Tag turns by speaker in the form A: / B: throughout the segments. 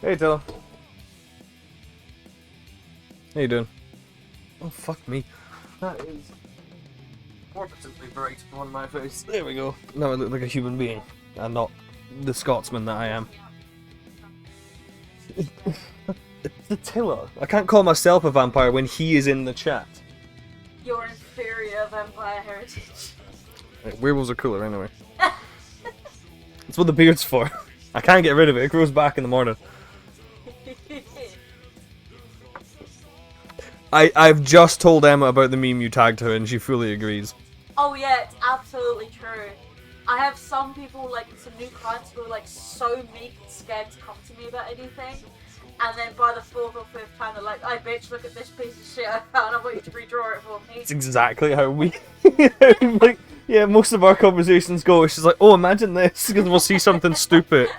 A: Hey, Dylan. How you doing? Oh, fuck me. That is orbitally bright on my face. There we go. Now I look like a human being, and not the Scotsman that I am. It's the Tiller. I can't call myself a vampire when he is in the chat.
B: Your inferior vampire heritage.
A: Right, werewolves are cooler anyway. That's what the beard's for. I can't get rid of it. It grows back in the morning. I've just told Emma about the meme you tagged her, and she fully agrees.
B: Oh yeah, it's absolutely true. I have some people, like some new clients, who are like so meek and scared to come to me about anything, and then by the fourth or fifth time they're like, "Hey bitch, look at this piece of shit I found. I want you to redraw it for me."
A: It's exactly how we... like, yeah, most of our conversations go. She's like, "Oh, imagine this," because we'll see something stupid,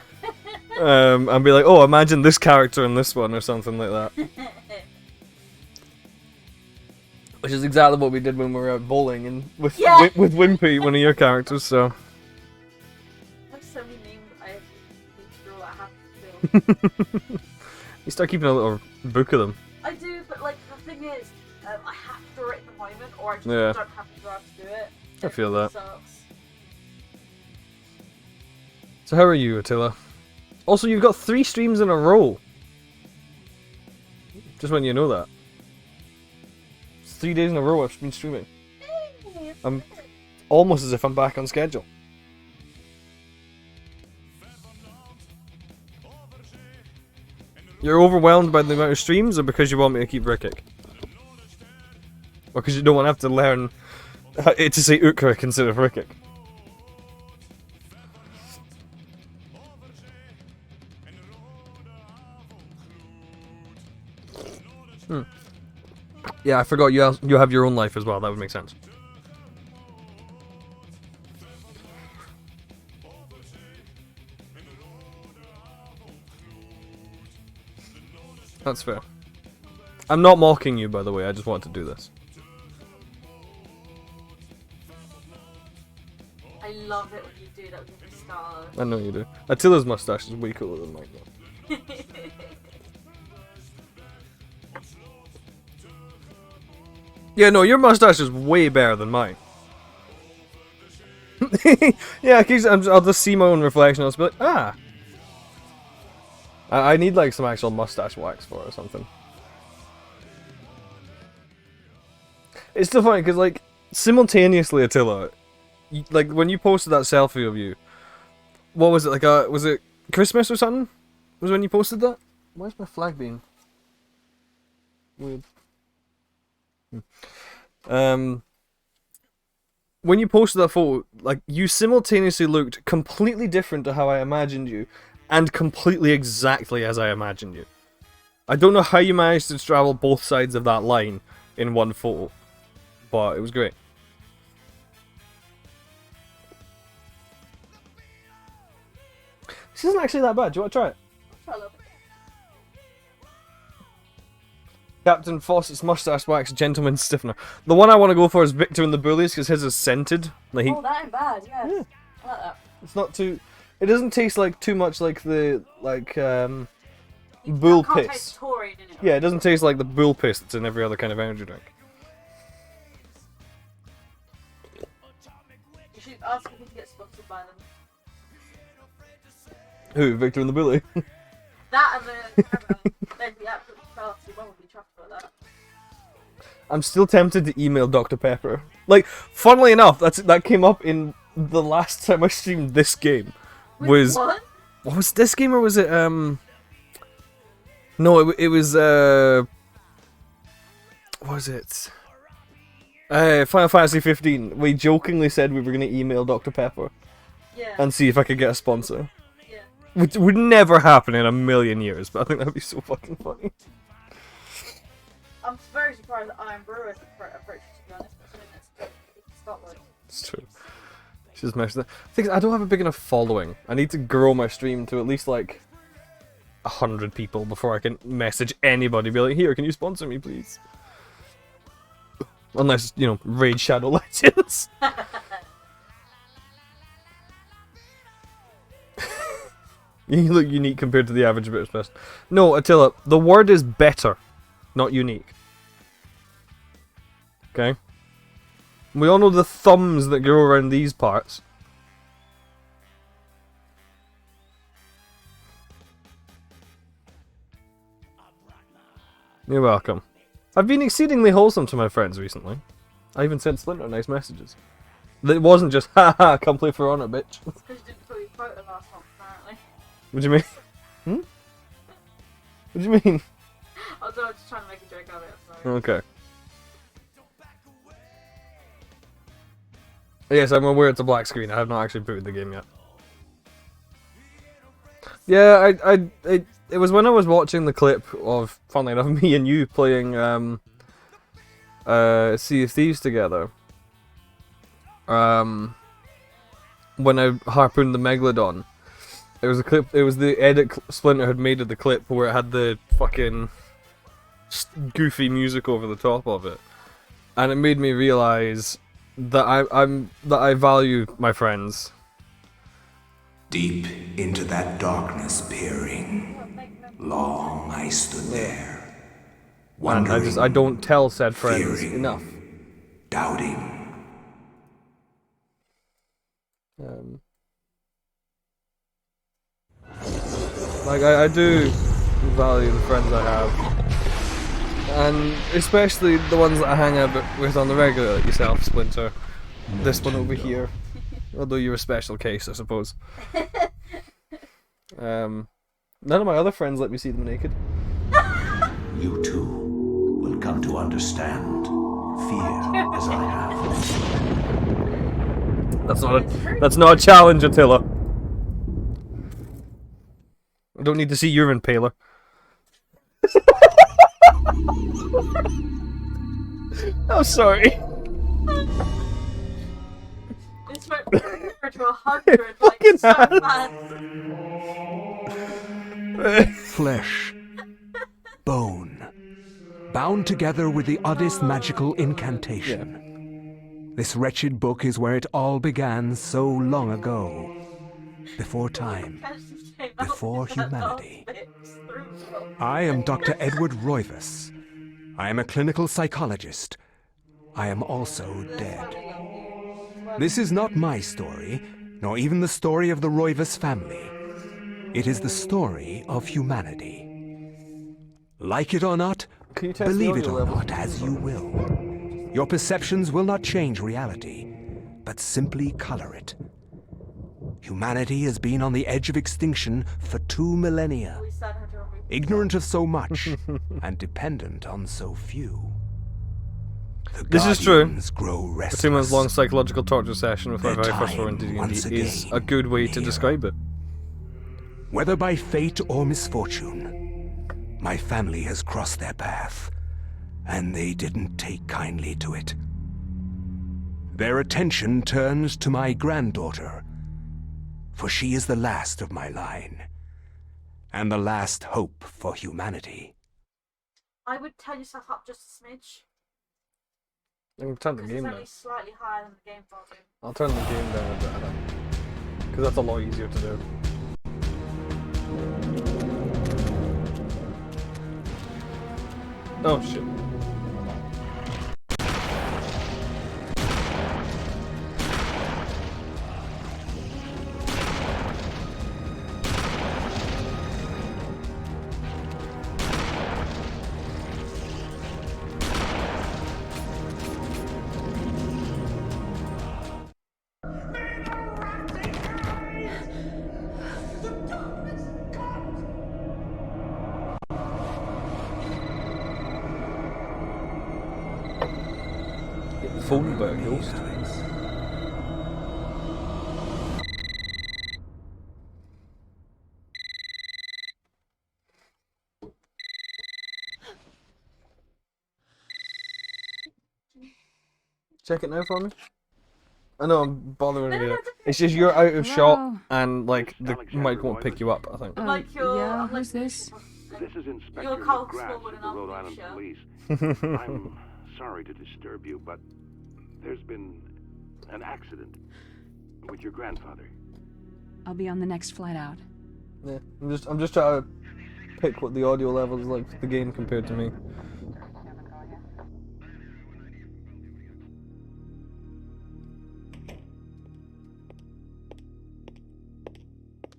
A: and be like, "Oh, imagine this character in this one," or something like that. Which is exactly what we did when we were out bowling and with Wimpy, one of your characters. So.
B: There's so many memes I need to draw. I have to do.
A: You start keeping a little book of them.
B: I do, but like the thing is, I have to draw it in the moment, or I just
A: Yeah.
B: don't have the drive to do it.
A: I feel that.
B: Sucks.
A: So how are you, Attila? Also, you've got 3 streams in a row. Just when you know that. It's 3 days in a row I've been streaming. I'm almost as if I'm back on schedule. You're overwhelmed by the amount of streams, or because you want me to keep Rikic? Or because you don't want to have to learn to say Ukrik instead of Rikic? Yeah, I forgot you have your own life as well. That would make sense. That's fair. I'm not mocking you, by the way. I just wanted to do this.
B: I love it when you do that with the stars.
A: I know you do. Attila's mustache is way cooler than mine, though. Yeah, no, your mustache is way better than mine. Yeah, I'll just see my own reflection and I'll just be like, ah. I need like some actual mustache wax for it or something. It's still funny because like simultaneously, Attila, like when you posted that selfie of you, what was it like? Was it Christmas or something? Was when you posted that? Where's my flag being? Weird. When you posted that photo, like you simultaneously looked completely different to how I imagined you, and completely exactly as I imagined you. I don't know how you managed to travel both sides of that line in one photo, but it was great. This isn't actually that bad. Do you want to try it?
B: Try a little bit.
A: Captain Fawcett's mustache wax gentleman stiffener. The one I want to go for is Victor and the Bullies because his is scented. Like
B: Oh, that ain't bad. Yes.
A: Yeah.
B: I like that.
A: It's not too. It doesn't taste like too much like the
B: You
A: bull
B: can't
A: piss.
B: taste taurine in it.
A: Yeah, it doesn't taste like the bull piss that's in every other kind of energy drink.
B: You should ask if you can get sponsored by them.
A: Who? Victor and the Bully?
B: That and the caravan, they'd be absolutely class. Your mum would be chuffed for that.
A: I'm still tempted to email Dr. Pepper. Like, funnily enough, that came up in the last time I streamed this game.
B: Which one?
A: What was this game, or was it No, it was what was it? Final Fantasy 15. We jokingly said we were gonna email Dr. Pepper
B: Yeah.
A: and see if I could get a sponsor.
B: Yeah.
A: Which would never happen in a million years, but I think that'd be so fucking funny.
B: I'm very surprised that Iron Brewer isn't approached, to be honest. Considering it's Scotland.
A: It's true. She's mentioned that. The thing is, I don't have a big enough following. I need to grow my stream to at least like 100 people before I can message anybody. Be like, here, can you sponsor me, please? Unless, you know, Raid Shadow Legends. You look unique compared to the average British person. No, Attila, the word is better, not unique. Okay? We all know the thumbs that grow around these parts. You're welcome. I've been exceedingly wholesome to my friends recently. I even sent Splinter nice messages. It wasn't just, haha, come play for Honor, bitch.
B: It's because you didn't put your photo last month, apparently.
A: What do you mean? What do you mean?
B: I was just trying to make a joke of it, so.
A: Okay. Yes, I'm aware it's a black screen. I have not actually booted the game yet. Yeah, it was when I was watching the clip of, funnily enough, me and you playing Sea of Thieves together. When I harpooned the Megalodon. It was a clip. It was the edit Splinter had made of the clip where it had the fucking goofy music over the top of it, and it made me realize that I value my friends.
C: Deep into that darkness peering, long I stood there,
A: And
C: wondering,
A: I don't tell said friends
C: fearing,
A: enough.
C: doubting.
A: Like I do value the friends I have, and especially the ones that I hang out with on the regular, like yourself, Splinter. This one over here, although you're a special case, I suppose. None of my other friends let me see them naked.
C: You too will come to understand fear as I have.
A: That's not a challenge, Attila. I don't need to see urine, Paler. I'm sorry.
B: It's went from 0 to 100, like, so fast.
D: Flesh, bone, bound together with the oddest magical incantation. This wretched book is where it all began so long ago. Before time, before humanity. I am Dr. Edward Roivas. I am a clinical psychologist. I am also dead. This is not my story, nor even the story of the Roivas family. It is the story of humanity. Like it or not,
A: Can you test
D: believe
A: the
D: it
A: audio
D: or
A: level?
D: not, as you will. Your perceptions will not change reality, but simply color it. Humanity has been on the edge of extinction for 2 millennia, ignorant of so much and dependent on so few. The
A: This is true.
D: Guardians grow
A: A
D: restless.
A: 2 months long psychological torture session with my
D: Their
A: very first
D: time
A: foreign
D: once
A: D&D is
D: again
A: a good way to
D: near.
A: describe it.
D: Whether by fate or misfortune, my family has crossed their path, and they didn't take kindly to it. Their attention turns to my granddaughter, for she is the last of my line, and the last hope for humanity.
B: I would turn yourself up just a smidge.
A: I'll turn the
B: Because
A: game
B: it's
A: down.
B: only slightly higher than the game volume.
A: I'll turn the game down a bit, because that's a lot easier to do. Oh shit. Phone by a ghost. Check it now for me. I know I'm bothering you. It's just you're out of shot
E: Hello?
A: and like the mic won't pick you up, I think.
B: Like you're,
E: yeah,
B: I'm like,
E: who's this?
F: This is Inspector
B: You're Carl
F: McGrath
B: Smallwood
F: of
B: and
F: the
B: I'm
F: Rhode Island
B: Lucia.
F: Police. I'm sorry to disturb you, but there's been an accident with your grandfather.
E: I'll be on the next flight out.
A: Yeah, I'm just trying to pick what the audio level is like for the game compared to me.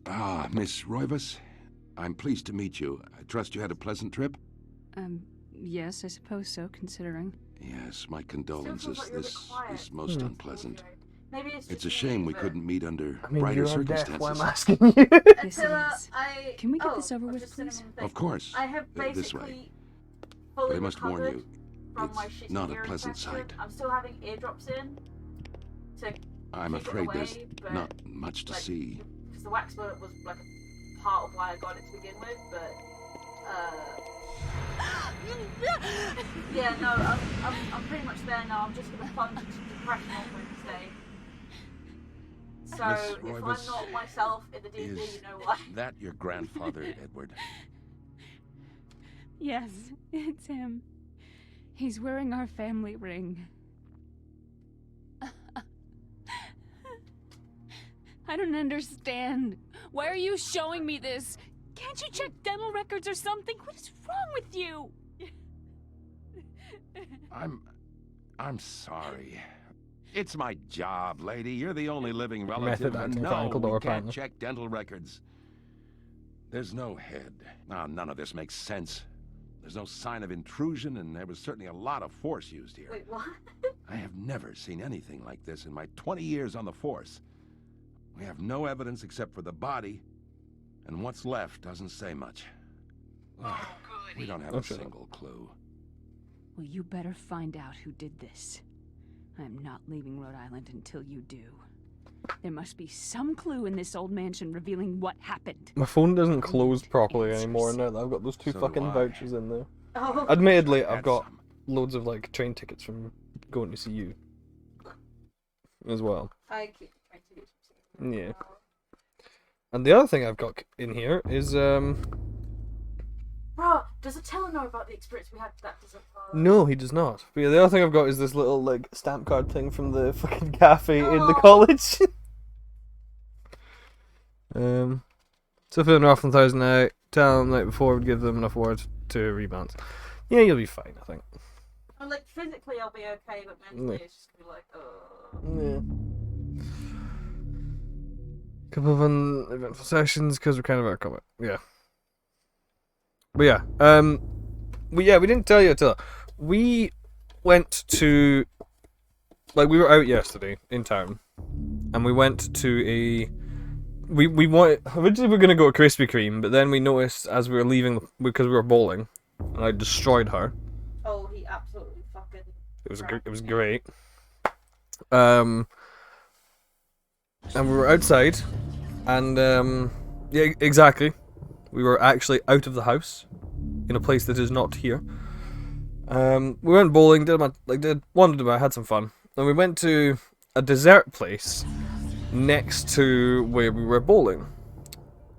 F: Ah, Miss Roivas. I'm pleased to meet you. I trust you had a pleasant trip?
E: Yes, I suppose so, considering.
F: Yes, my
B: Still
F: condolences.
B: feels like you're a bit
F: This
B: quiet.
F: is most unpleasant.
B: Maybe it's
F: It's
B: just
F: a
B: me,
F: shame we
B: but-
F: couldn't meet under
A: I mean,
F: brighter
A: you're deaf, why
F: circumstances.
A: I'm asking you?
E: Yes,
B: Attila,
E: it is.
B: I...
E: Can we get
B: oh,
E: this over
B: I've
E: with,
B: just seen
E: please?
B: him on the thing.
F: Of course.
B: I have
F: This way.
B: basically
F: But
B: fully
F: I must warn
B: recovered
F: you,
B: from
F: it's
B: my shitty
F: not a
B: ear
F: pleasant
B: infection.
F: sight.
B: I'm still having eardrops in to
F: I'm
B: keep it
F: afraid
B: away,
F: there's
B: but,
F: not much to
B: like,
F: see.
B: because the wax was like a part of why I got it to begin with, but yeah, no, I'm pretty much there now. I'm just gonna plunge into depression on Wednesday. So
F: Miss
B: if I'm
F: Roivas,
B: not myself in the D&D,
F: Is
B: you know why.
F: that your grandfather, Edward?
E: Yes, it's him. He's wearing our family ring. I don't understand. Why are you showing me this? Can't you check dental records or something? What is wrong with you?
F: I'm sorry. It's my job, lady. You're the only living
A: Method
F: relative,
A: acting
F: and
A: for
F: no,
A: Uncle
F: we
A: Dora,
F: can't
A: apparently.
F: check dental records. There's no head. Now, none of this makes sense. There's no sign of intrusion, and there was certainly a lot of force used here.
B: Wait, what?
F: I have never seen anything like this in my 20 years on the force. We have no evidence except for the body, and what's left doesn't say much. We don't have a
A: Okay.
F: single clue.
E: Well, you better find out who did this. I'm not leaving Rhode Island until you do. There must be some clue in this old mansion revealing what happened.
A: My phone doesn't close properly
E: Answers.
A: anymore now that I've got those two
F: So
A: fucking
F: do I.
A: vouchers in there.
B: Oh,
A: Admittedly, I've
F: Had
A: got
F: some.
A: loads of like train tickets from going to see you as well.
B: I keep trying to do something.
A: Yeah. And the other thing I've got in here is
B: Bruh, does Attila know about the experience we had that doesn't
A: no, he does not. But yeah, the other thing I've got is this little like stamp card thing from the fucking cafe in the
B: Oh.
A: college. So feeling rough on Thousand out, tell them night before would give them enough words to rebalance. Yeah, you'll be fine, I think.
B: I'm like, physically I'll be okay, but mentally
A: Yeah.
B: it's just gonna be like,
A: Yeah. Couple of uneventful sessions because we're kind of out of combat. Yeah. But yeah, we didn't tell you until we went to, like, we were out yesterday in town, and we went to we want originally we were gonna go to Krispy Kreme, but then we noticed as we were leaving because we were bowling, and I destroyed her.
B: oh, he absolutely fucking.
A: It was great. And we were outside, and yeah, exactly. We were actually out of the house, in a place that is not here. We went bowling, wandered about, had some fun, and we went to a dessert place next to where we were bowling,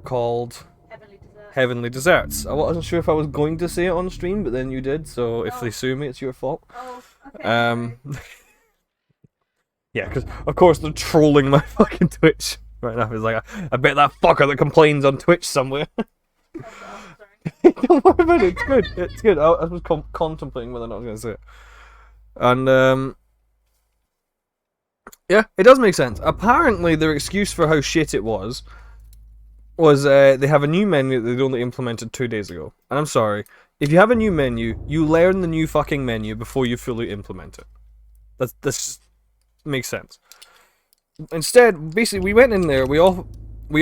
A: called
B: Heavenly dessert.
A: Heavenly Desserts. I wasn't sure if I was going to say it on stream, but then you did, so if they sue me, it's your fault.
B: Oh, okay.
A: Yeah, because of course they're trolling my fucking Twitch right now. It's like, I bet that fucker that complains on Twitch somewhere.
B: Sorry.
A: Don't worry about it. It's good. It's good. I was contemplating whether or not I was going to say it. And yeah, it does make sense. Apparently, their excuse for how shit it was they have a new menu that they'd only implemented 2 days ago. And I'm sorry, if you have a new menu, you learn the new fucking menu before you fully implement it. That's makes sense. Instead, basically, we went in there. We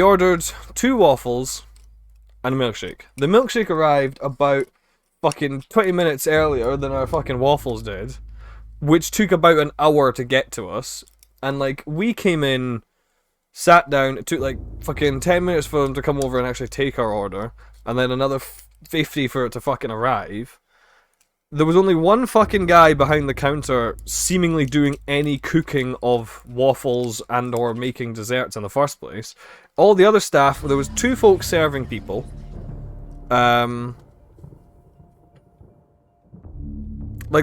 A: ordered 2 waffles and a milkshake. The milkshake arrived about fucking 20 minutes earlier than our fucking waffles did, which took about an hour to get to us. And like, we came in, sat down, it took like fucking 10 minutes for them to come over and actually take our order, and then another 50 for it to fucking arrive. There was only one fucking guy behind the counter seemingly doing any cooking of waffles and or making desserts in the first place. All the other staff, there was 2 folks serving people. Like,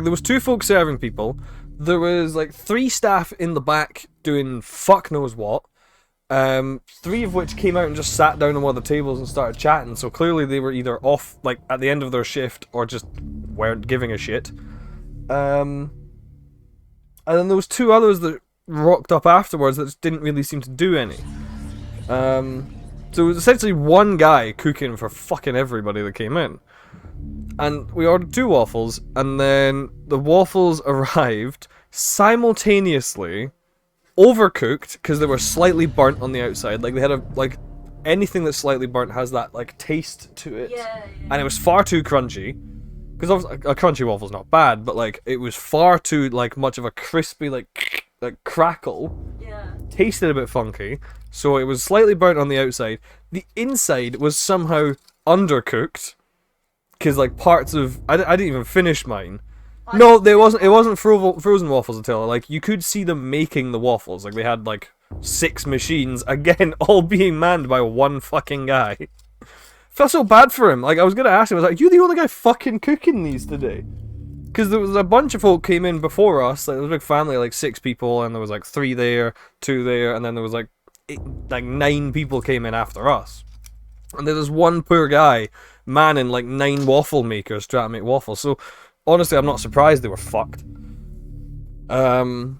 A: there was 2 folks serving people. There was like 3 staff in the back doing fuck knows what. Three of which came out and just sat down on one of the tables and started chatting. So clearly they were either off, like at the end of their shift, or just weren't giving a shit. And then there was two others that rocked up afterwards that just didn't really seem to do any. So it was essentially one guy cooking for fucking everybody that came in. And we ordered 2 waffles, and then the waffles arrived simultaneously, overcooked, because they were slightly burnt on the outside. Like, they had anything that's slightly burnt has that, like, taste to it.
B: Yeah.
A: And it was far too crunchy. Because obviously a crunchy waffle's not bad, but, like, it was far too, like, much of a crispy, like crackle.
B: Yeah.
A: Tasted a bit funky. So it was slightly burnt on the outside. The inside was somehow undercooked. Because, like, parts of... I didn't even finish mine. No, it wasn't frozen waffles until, like, you could see them making the waffles. Like, they had, like, 6 machines, again, all being manned by one fucking guy. Felt so bad for him. Like, I was gonna ask him, I was like, you the only guy fucking cooking these today? Because there was a bunch of folk came in before us. Like, there was a big family, like, 6 people, and there was, like, 3 there, 2 there, and then there was, like, 9 people came in after us. And there was one poor guy manning like 9 waffle makers trying to make waffles. So honestly, I'm not surprised they were fucked. And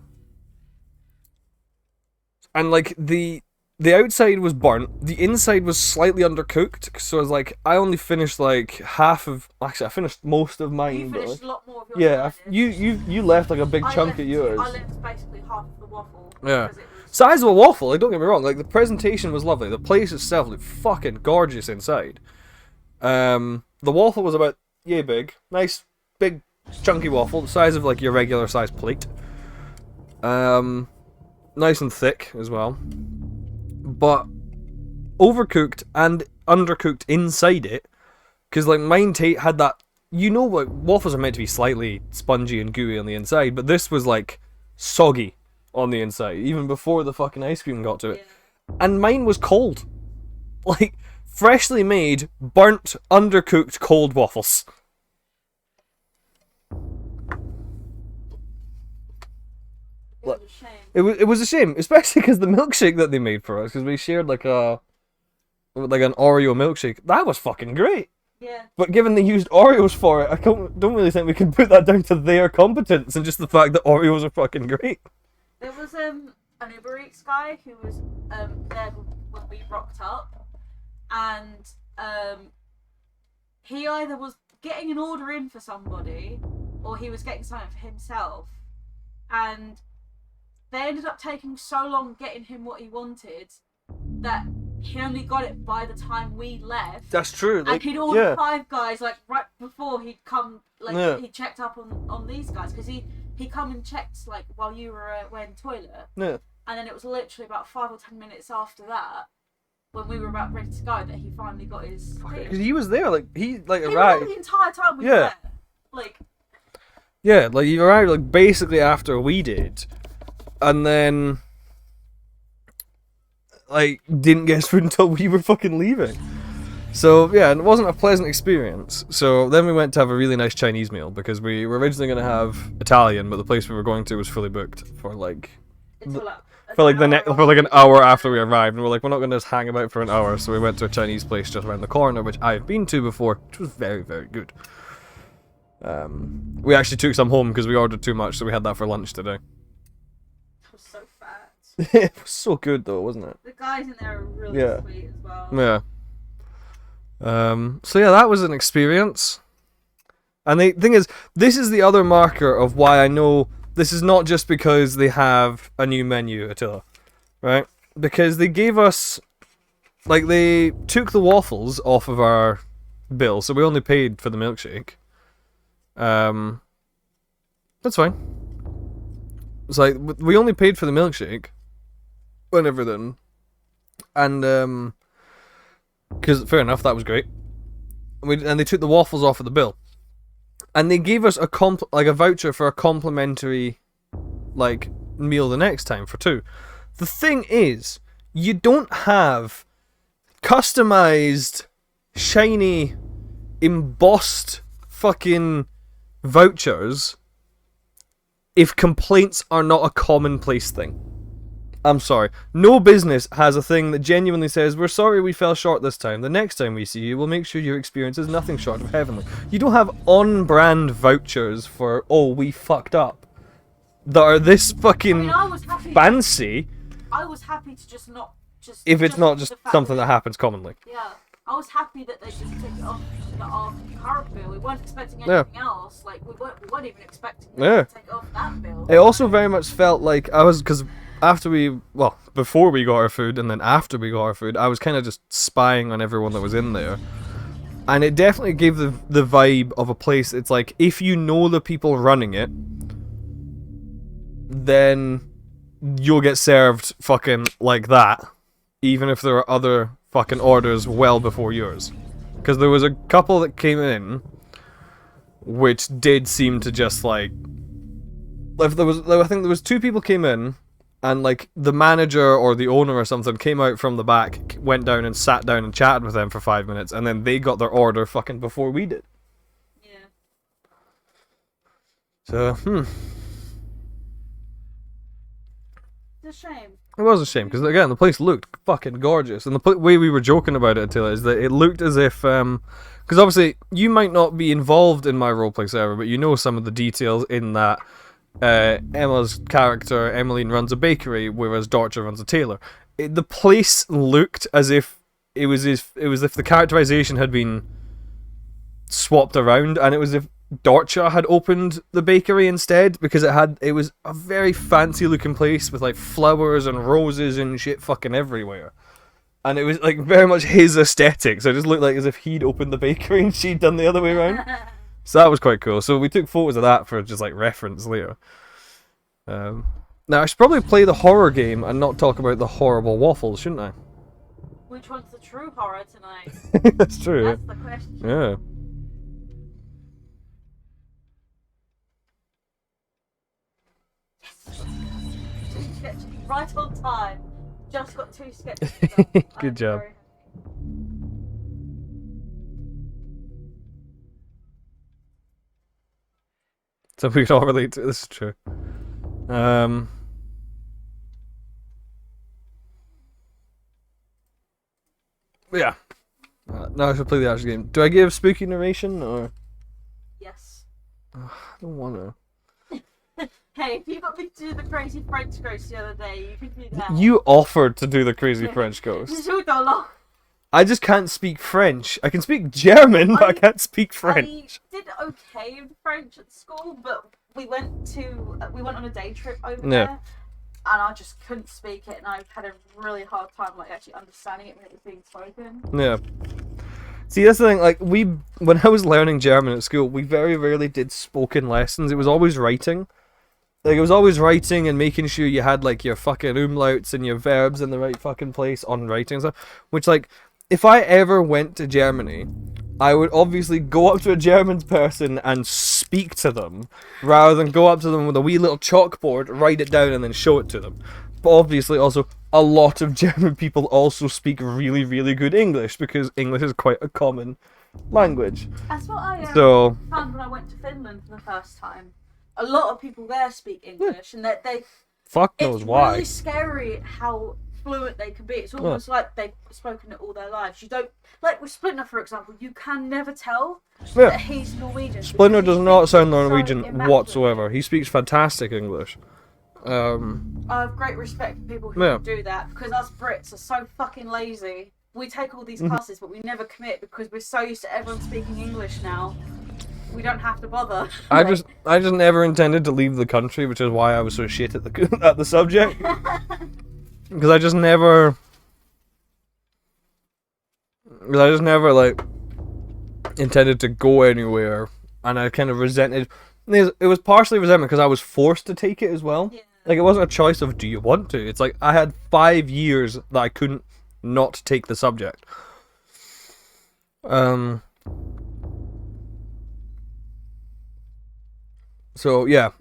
A: like the outside was burnt, the inside was slightly undercooked. So I was like, I only finished like half of. Actually, I finished most of mine.
B: You finished a lot more of yours.
A: Yeah, you left like a big chunk of yours.
B: I left basically half of the waffle.
A: Yeah. Size of a waffle, like, don't get me wrong, like, the presentation was lovely. The place itself looked fucking gorgeous inside. The waffle was about yay big. Nice, big, chunky waffle, the size of, like, your regular size plate. Nice and thick as well. But overcooked and undercooked inside it. Because, like, mine had that... You know, like, waffles are meant to be slightly spongy and gooey on the inside, but this was, like, soggy on the inside, even before the fucking ice cream got to it. Yeah. And mine was cold. Like, freshly made, burnt, undercooked, cold waffles. It was a shame, especially because the milkshake that they made for us, because we shared like an Oreo milkshake. That was fucking great.
B: Yeah.
A: But given they used Oreos for it, I don't really think we can put that down to their competence and just the fact that Oreos are fucking great.
B: There was an Uber Eats guy who was there when we rocked up, and he either was getting an order in for somebody, or he was getting something for himself, and they ended up taking so long getting him what he wanted that he only got it by the time we left.
A: That's true.
B: Like, and he'd ordered 5 guys like right before he'd come. Like he checked up on these guys because he come and checked like while you were wearing the toilet.
A: Yeah.
B: And then it was literally about 5 or 10 minutes after that, when we were about ready to go, that he finally got his thing.
A: Because he was there, like he arrived.
B: Was there the entire time we were there. Like.
A: Yeah, like he arrived like basically after we did, and then like didn't get his food until we were fucking leaving. So yeah, it wasn't a pleasant experience. So then we went to have a really nice Chinese meal because we were originally going to have Italian, but the place we were going to was fully booked for like an hour after we arrived, and we're like, we're not going to just hang about for an hour. So we went to a Chinese place just around the corner, which I've been to before, which was very, very good. We actually took some home because we ordered too much, so we had that for lunch today.
B: It was so fat.
A: It was so good though, wasn't it?
B: The guys in there are really sweet as well.
A: Yeah. So yeah, that was an experience. And the thing is, this is the other marker of why I know this is not just because they have a new menu, Attila, right? Because they gave us, like, they took the waffles off of our bill, so we only paid for the milkshake. That's fine. It's like, we only paid for the milkshake and everything. And, because, fair enough, that was great. And they took the waffles off of the bill. And they gave us a voucher for a complimentary, like, meal the next time for 2. The thing is, you don't have customized, shiny, embossed fucking vouchers if complaints are not a commonplace thing. I'm sorry. No business has a thing that genuinely says, we're sorry we fell short this time. The next time we see you, we'll make sure your experience is nothing short of heavenly. You don't have on-brand vouchers for, oh, we fucked up, that are this fucking
B: I was happy.
A: fancy
B: I was happy to just not just.
A: if it's not just
B: the fact
A: something that happens commonly.
B: Yeah, I was happy that they just took it off our current bill. We weren't expecting anything else. Like we weren't even expecting them to take it off that bill.
A: It also very much felt like I was, because before we got our food and then after we got our food, I was kind of just spying on everyone that was in there. And it definitely gave the vibe of a place, it's like, if you know the people running it, then you'll get served fucking like that, even if there are other fucking orders well before yours. Because there was a couple that came in, which did seem to just like, I think there was two people came in, and like the manager or the owner or something came out from the back, went down and sat down and chatted with them for 5 minutes, and then they got their order fucking before we did.
B: Yeah.
A: So,
B: It's a shame.
A: It was a shame, because again, the place looked fucking gorgeous, and the way we were joking about it, Attila, is that it looked as if, because obviously, you might not be involved in my roleplay server, but you know some of the details in that Emma's character, Emmeline, runs a bakery, whereas Dorcha runs a tailor. The place looked as if it was if the characterization had been swapped around, and it was if Dorcha had opened the bakery instead, because it was a very fancy looking place with like flowers and roses and shit fucking everywhere. And it was like very much his aesthetic, so it just looked like as if he'd opened the bakery and she'd done the other way around. So that was quite cool. So we took photos of that for just like reference later. Now I should probably play the horror game and not talk about the horrible waffles, shouldn't I?
B: Which one's the true horror tonight?
A: That's true.
B: That's the question.
A: Yeah.
B: Two sketches right on time. Just got 2 sketches done.
A: Good job.
B: Very happy.
A: So we can all relate to this is true. Yeah. Now I should play the actual game. Do I give spooky narration or?
B: Yes.
A: I don't want to.
B: Hey, if you got me to do the crazy French ghost the other day, you can do that.
A: You offered to do the crazy French ghost. I just can't speak French. I can speak German, but I can't speak French.
B: I did okay in French at school, but we went on a day trip over there, and I just couldn't speak it, and I had a really hard time like actually understanding it when it was being spoken.
A: Yeah. See, that's the thing. Like when I was learning German at school, we very rarely did spoken lessons. It was always writing. Like, it was always writing and making sure you had, like, your fucking umlauts and your verbs in the right fucking place on writing and stuff. Which, like, if I ever went to Germany, I would obviously go up to a German person and speak to them, rather than go up to them with a wee little chalkboard, write it down, and then show it to them. But obviously, also, a lot of German people also speak really, really good English, because English is quite a common language.
B: That's what I found when I went to Finland for the first time. A lot of people there speak English, and they
A: fuck knows why.
B: It's really scary how fluent they can be. It's almost like they've spoken it all their lives. You don't, like with Splinter, for example, you can never tell that he's Norwegian.
A: Splinter does not sound Norwegian
B: so
A: whatsoever. He speaks fantastic English.
B: I have great respect for people who do that, because us Brits are so fucking lazy. We take all these classes, but we never commit because we're so used to everyone speaking English now. We don't have to bother.
A: I just never intended to leave the country, which is why I was so shit at the subject. Because I just never like intended to go anywhere, and I kind of resented. It was partially resentment because I was forced to take it as well.
B: Yeah.
A: Like, it wasn't a choice of do you want to. It's like I had 5 years that I couldn't not take the subject. So yeah,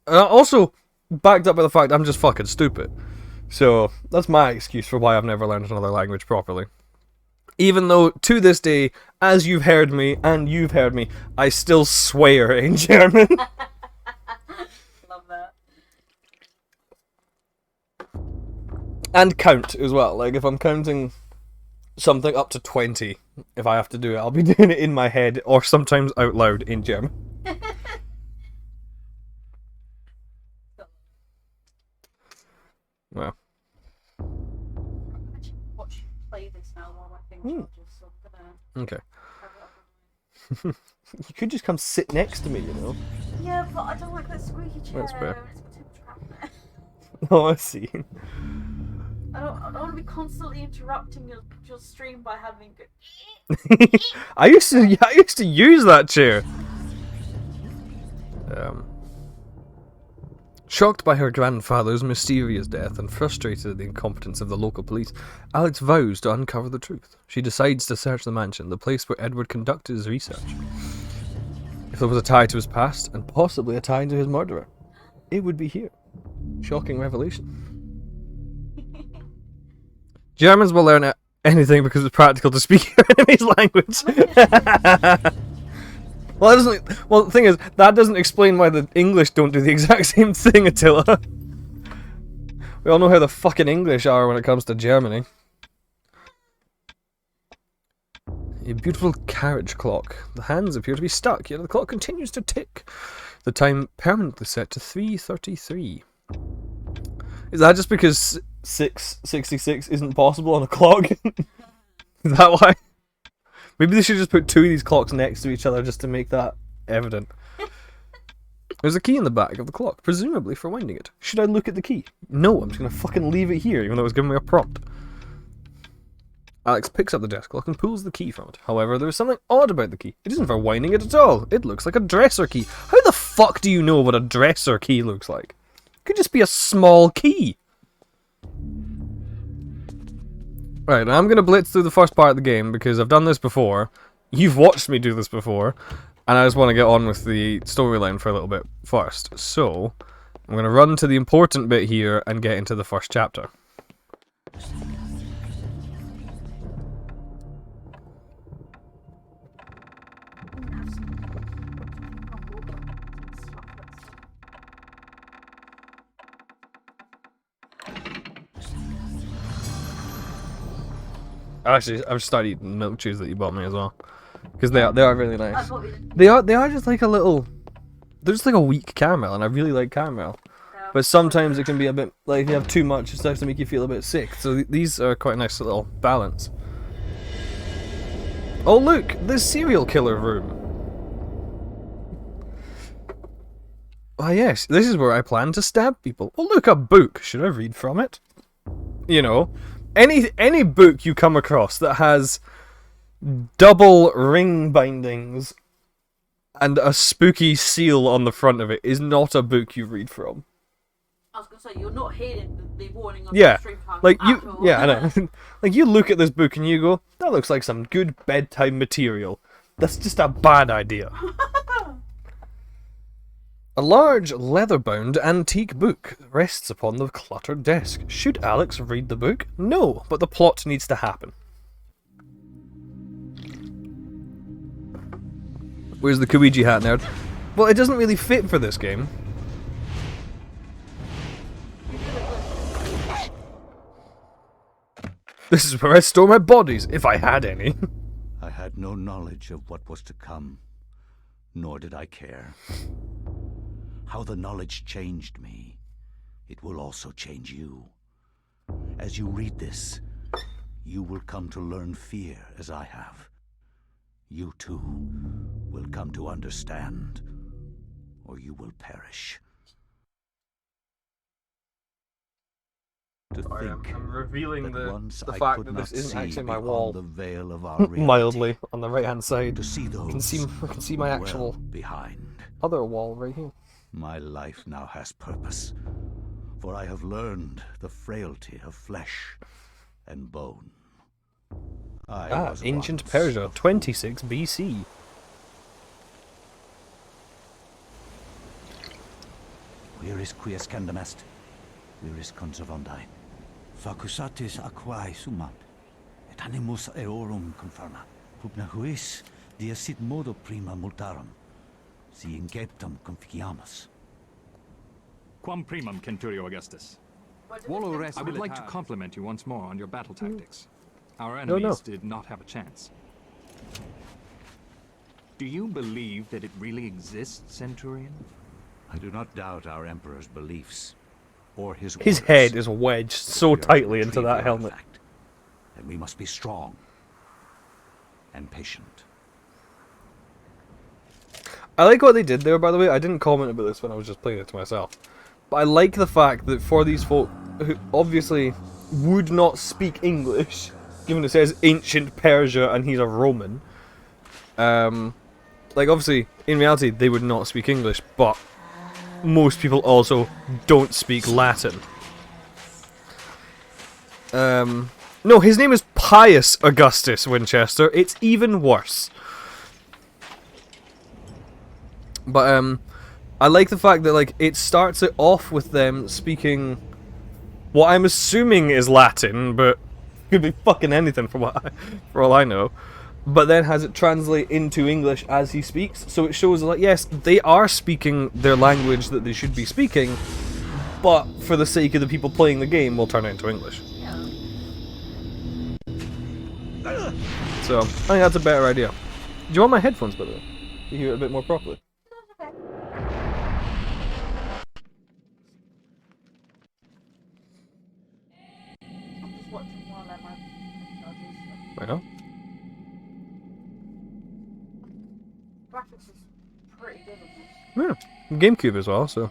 A: also backed up by the fact I'm just fucking stupid. So that's my excuse for why I've never learned another language properly. Even though to this day, as you've heard me and you've heard me, I still swear in German.
B: Love that.
A: And count as well. Like, if I'm counting something up to 20, if I have to do it, I'll be doing it in my head or sometimes out loud in German. Well.
B: I'm actually watch you play this now while my thing charges, so I'm gonna
A: Okay.
B: have it up on
A: You could just come sit next to me, you know?
B: my... Yeah, but I don't like that squeaky chair.
A: That's fair.
B: It's got too much crap in it.
A: Oh, I see.
B: I don't want to be constantly interrupting your stream by having
A: I used to use that chair. Shocked by her grandfather's mysterious death and frustrated at the incompetence of the local police, Alex vows to uncover the truth. She decides to search the mansion, the place where Edward conducted his research. If there was a tie to his past, and possibly a tie to his murderer, it would be here. Shocking revelation. Germans will learn anything because it's practical to speak your enemy's language. Well, the thing is, that doesn't explain why the English don't do the exact same thing, Attila. We all know how the fucking English are when it comes to Germany. A beautiful carriage clock. The hands appear to be stuck, yet the clock continues to tick. The time permanently set to 3:33. Is that just because 6:66 isn't possible on a clock? Is that why? Maybe they should just put two of these clocks next to each other just to make that evident. There's a key in the back of the clock, presumably for winding it. Should I look at the key? No, I'm just going to fucking leave it here, even though it's giving me a prompt. Alex picks up the desk clock and pulls the key from it. However, there is something odd about the key. It isn't for winding it at all. It looks like a dresser key. How the fuck do you know what a dresser key looks like? It could just be a small key. Right, now I'm going to blitz through the first part of the game because I've done this before. You've watched me do this before. And I just want to get on with the storyline for a little bit first. So, I'm going to run to the important bit here and get into the first chapter. Actually, I've started eating milk chews that you bought me as well, because they are really nice. They are just like a little, they're just like a weak caramel, and I really like caramel. But sometimes it can be a bit like if you have too much, it starts to make you feel a bit sick. So these are quite a nice little balance. Oh look, the serial killer room. Ah yes, this is where I plan to stab people. Oh look, a book. Should I read from it? You know. Any book you come across that has double ring bindings and a spooky seal on the front of it is not a book you read from.
B: I was gonna say you're not hearing the warning on
A: Yeah,
B: the stream time.
A: like you,
B: at all.
A: yeah, I know. Like you look at this book and you go, that looks like some good bedtime material. That's just a bad idea. A large, leather-bound, antique book rests upon the cluttered desk. Should Alex read the book? No, but the plot needs to happen. Where's the Koigi hat, nerd? Well, it doesn't really fit for this game. This is where I store my bodies, if I had any.
C: I had no knowledge of what was to come, nor did I care. How the knowledge changed me, it will also change you. As you read this, you will come to learn fear as I have. You too will come to understand, or you will perish. To think
A: I'm revealing
C: that once
A: the
C: I
A: fact
C: could
A: that
C: not
A: this isn't
C: see
A: actually my
C: beyond
A: wall.
C: the veil of our reality,
A: Mildly on the right hand side.
C: to see those
A: I can see my
C: who
A: actual
C: dwell behind.
A: other wall right here.
C: My life now has purpose, for I have learned the frailty of flesh and bone. I was
A: Ancient
C: once
A: Persia, 26 BC.
C: Where is Quies Candamest? Where is Conservondine? Facusatis aquae sumat, et animus eorum conferma. Pugna huis, dia sit modo prima multarum, si inceptum conficiamus.
G: Quam primum, Centurio Augustus? I would like to compliment you once more on your battle tactics. Our
A: No.
G: enemies did not have a chance. Do you believe that it really exists, Centurion?
C: I do not doubt our Emperor's beliefs, or his
A: His
C: orders.
A: head is wedged so
C: We are to
A: tightly into
C: retrieve
A: that
C: the
A: helmet.
C: artifact, and we must be strong and patient.
A: I like what they did there, by the way. I didn't comment about this when I was just playing it to myself. But I like the fact that for these folk who obviously would not speak English, given it says ancient Persia and he's a Roman, like obviously, in reality, they would not speak English, but most people also don't speak Latin. No, his name is Pius Augustus Winchester. It's even worse. But, I like the fact that, like, it starts it off with them speaking what I'm assuming is Latin, but could be fucking anything for all I know. But then has it translate into English as he speaks, so it shows, like, yes, they are speaking their language that they should be speaking, but for the sake of the people playing the game, we'll turn it into English. So, I think that's a better idea. Do you want my headphones, by the way? You hear it a bit more properly. Right on.
B: Graphics is pretty good on this.
A: Yeah, GameCube as well, so.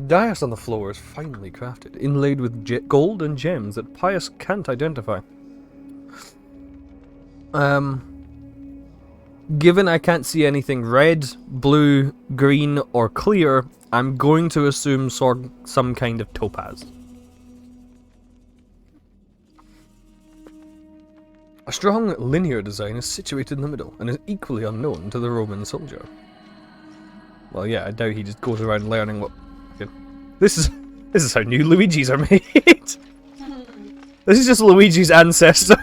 A: Dais on the floor is finely crafted, inlaid with gold and gems that Pius can't identify. Given I can't see anything red, blue, green, or clear, I'm going to assume some kind of topaz. A strong linear design is situated in the middle, and is equally unknown to the Roman soldier. Well, yeah, I doubt he just goes around learning what... Okay. This is how new Luigis are made! This is just Luigi's ancestor!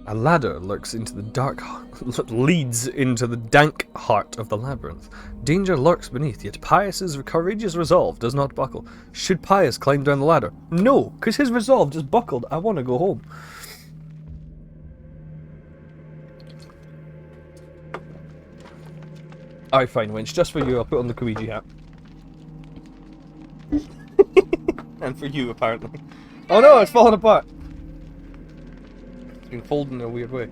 A: A ladder leads into the dank heart of the labyrinth. Danger lurks beneath, yet Pius's courageous resolve does not buckle. Should Pius climb down the ladder? No, because his resolve just buckled. I want to go home. Alright, fine, Winch. Just for you, I'll put on the Koigi hat. And for you, apparently. Oh no, it's falling apart! It's been folded in a weird way.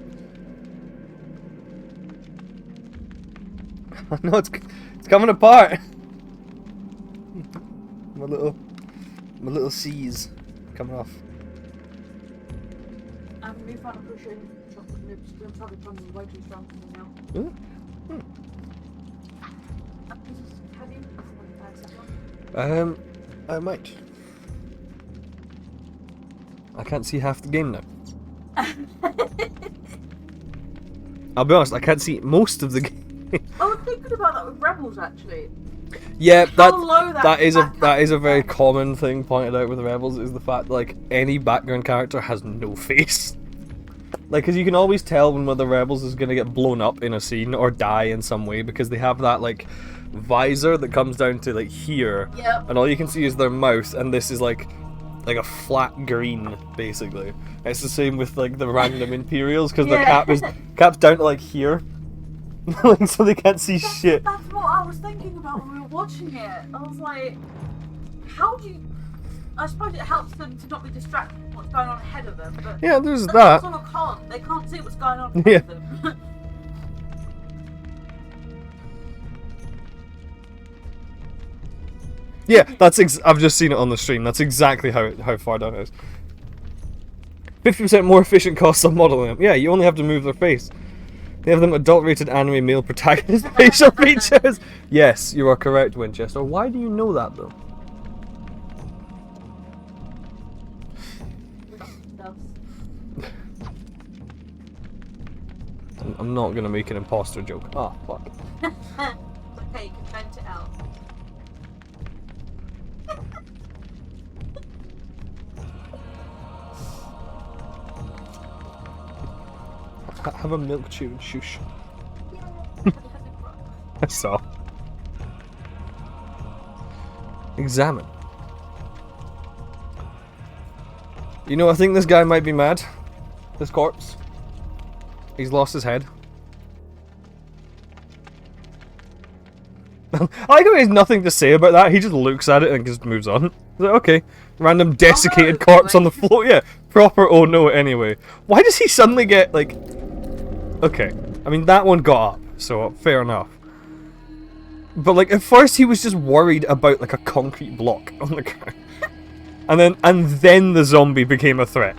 A: No, it's coming apart. My little C's coming off.
B: And we found a pushing chocolate nibs. They're probably coming way too strong for me now.
A: Ooh.
B: Have you?
A: I might. I can't see half the game now. I'll be honest, I can't see most of the game.
B: I was thinking about that with Rebels actually.
A: Yeah,
B: low
A: that is a very common thing pointed out with Rebels, is the fact like any background character has no face. Like, because you can always tell when one of the Rebels is going to get blown up in a scene or die in some way, because they have that like visor that comes down to like here,
B: Yep.
A: and all you can see is their mouth, and this is like a flat green, basically. It's the same with like the random Imperials, because the cap's down to like here, like, so they can't see shit.
B: That's what I was thinking about when we were watching it. I was like, how do you... I suppose it helps them to not be distracted from what's going on ahead of them, but...
A: Yeah, there's
B: but
A: that.
B: that's on a con. They can't see what's going on ahead
A: Yeah.
B: of them.
A: Yeah, I've just seen it on the stream. That's exactly how far down it is. 50% more efficient costs of modeling them. Yeah, you only have to move their face. They have them adulterated anime male protagonist facial features. Yes, you are correct, Winchester. Why do you know that though? I'm not gonna make an imposter joke. Ah, fuck.
B: Okay, you can vent it out.
A: Have a milk chew and shush. I saw. Examine. You know, I think this guy might be mad. This corpse. He's lost his head. I like how he has nothing to say about that. He just looks at it and just moves on. He's like, okay, random desiccated corpse on the floor. Yeah, proper oh no anyway. Why does he suddenly get, like... Okay, I mean, that one got up, so fair enough. But, like, at first he was just worried about, like, a concrete block on the ground. And then the zombie became a threat.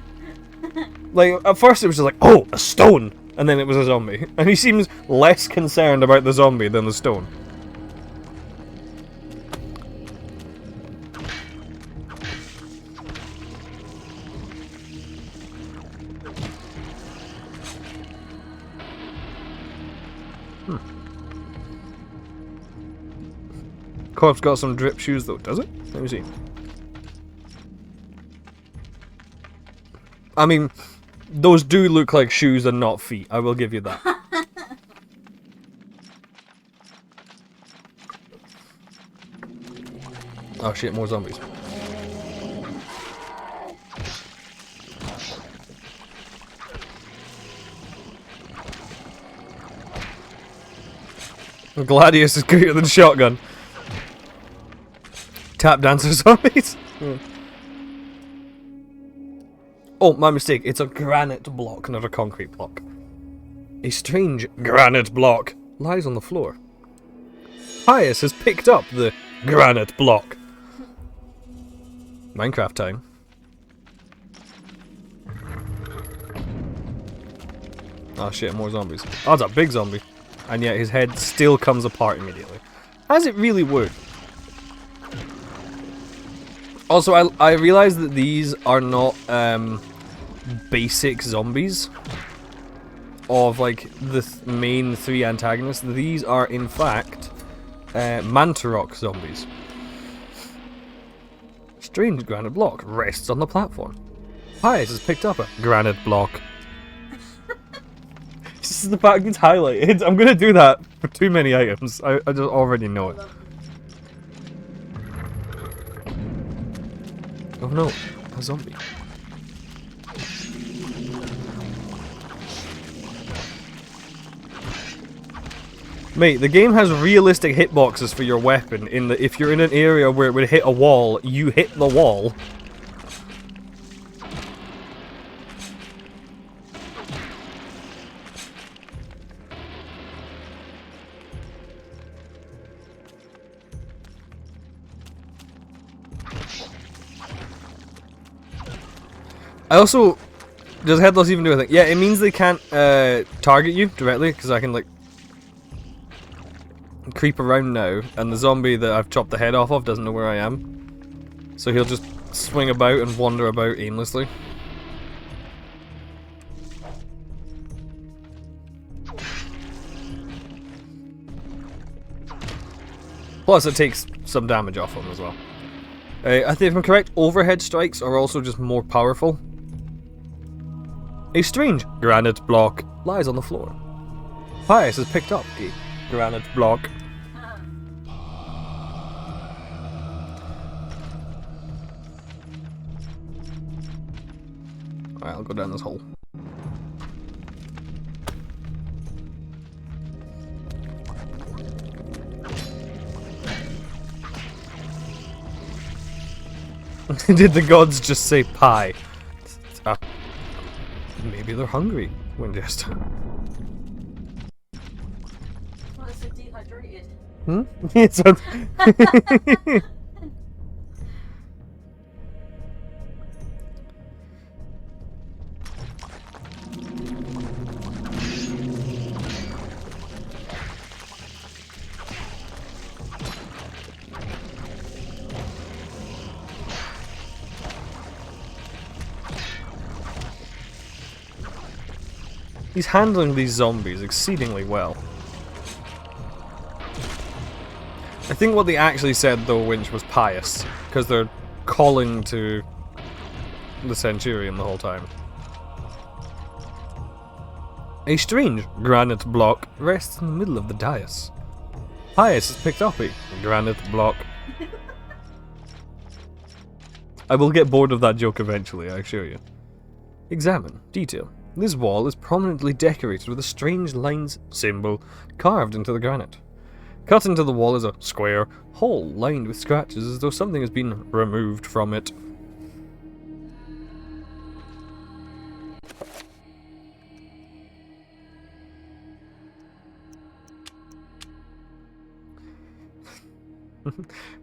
A: Like, at first it was just like, oh, a stone! And then it was a zombie. And he seems less concerned about the zombie than the stone. Corpse got some drip shoes though, does it? Let me see. I mean, those do look like shoes and not feet, I will give you that. Oh shit, more zombies. Gladius is greater than shotgun. Tap dancer zombies? Oh, my mistake. It's a granite block, not a concrete block. A strange granite block lies on the floor. Pius has picked up the granite block. Minecraft time. Oh shit, more zombies. Oh, it's a big zombie. And yet his head still comes apart immediately. As it really would. Also, I realize that these are not basic zombies of like the main three antagonists. These are in fact Mantarok zombies. Strange granite block rests on the platform. Pius has picked up a granite block. This is the fact it's highlighted. I'm gonna do that for too many items. I just already know it. Oh no, a zombie. Mate, the game has realistic hitboxes for your weapon in that if you're in an area where it would hit a wall, you hit the wall. I also... Does Headless even do anything? Yeah, it means they can't target you directly, because I can, like, creep around now, and the zombie that I've chopped the head off of doesn't know where I am. So he'll just swing about and wander about aimlessly. Plus, it takes some damage off him as well. I think if I'm correct, overhead strikes are also just more powerful. A strange granite block lies on the floor. Pius has picked up a granite block. Alright, I'll go down this hole. Did the gods just say pie? Maybe they're hungry, Winchester.
B: Well, it's so dehydrated.
A: Hmm? It's a... He's handling these zombies exceedingly well. I think what they actually said, though, Winch, was pious, because they're calling to the Centurion the whole time. A strange granite block rests in the middle of the dais. Pius has picked up a granite block. I will get bored of that joke eventually, I assure you. Examine. Detail. This wall is prominently decorated with a strange lines symbol carved into the granite. Cut into the wall is a square hole lined with scratches as though something has been removed from it.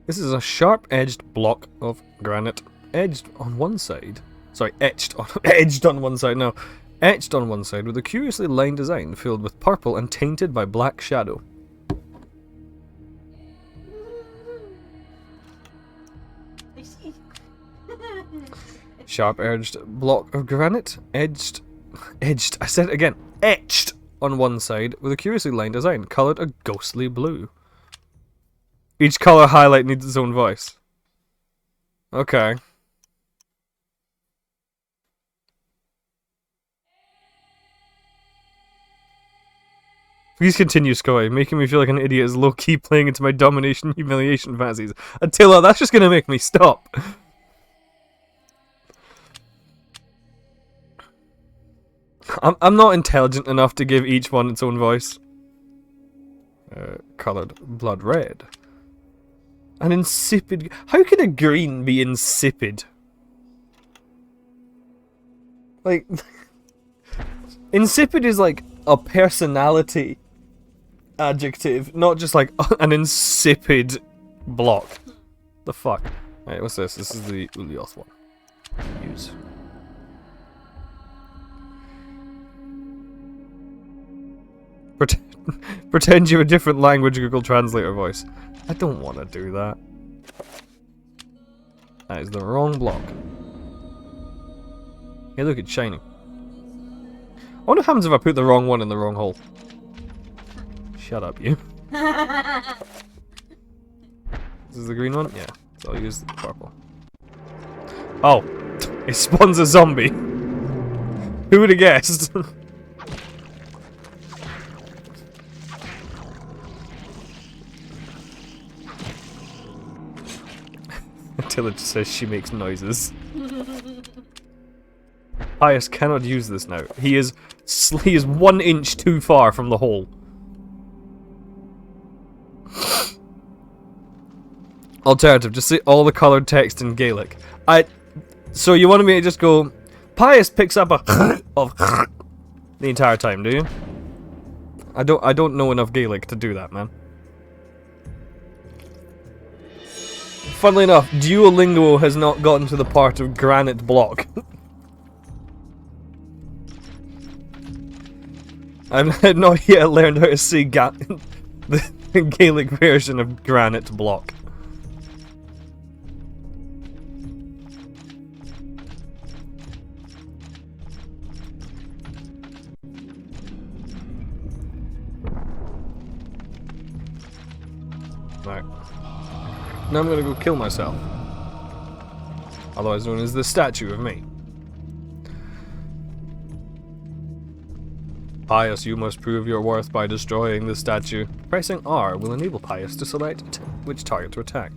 A: This is a sharp-edged block of granite, edged on one side. Sorry, etched on one side. No, etched on one side with a curiously lined design filled with purple and tainted by black shadow. Sharp-edged block of granite, edged. I said it again. Etched on one side with a curiously lined design, coloured a ghostly blue. Each colour highlight needs its own voice. Okay. Please continue, Sky, making me feel like an idiot is low-key playing into my domination humiliation fantasies. Attila, that's just gonna make me stop. I'm not intelligent enough to give each one its own voice. Coloured blood red. An insipid... How could a green be insipid? Like... insipid is like a personality adjective, not just like an insipid block. The fuck? Right, what's this? This is the Ulioth one. Use. Pretend you're a different language Google Translator voice. I don't want to do that. That is the wrong block. Hey, look, it's shining. I wonder what happens if I put the wrong one in the wrong hole. Shut up, you. This is the green one? Yeah. So I'll use the purple. Oh. It spawns a zombie. Who would have guessed? Until it just says she makes noises. Pius cannot use this now. He is 1 inch too far from the hole. Alternative, just say all the coloured text in Gaelic. So you wanted me to just go, Pius picks up a of the entire time, do you? I don't know enough Gaelic to do that, man. Funnily enough, Duolingo has not gotten to the part of granite block. I've not yet learned how to say the Gaelic version of granite block. Right. Now I'm gonna go kill myself. Otherwise known as the statue of me. Pius, you must prove your worth by destroying the statue. Pressing R will enable Pius to select which target to attack.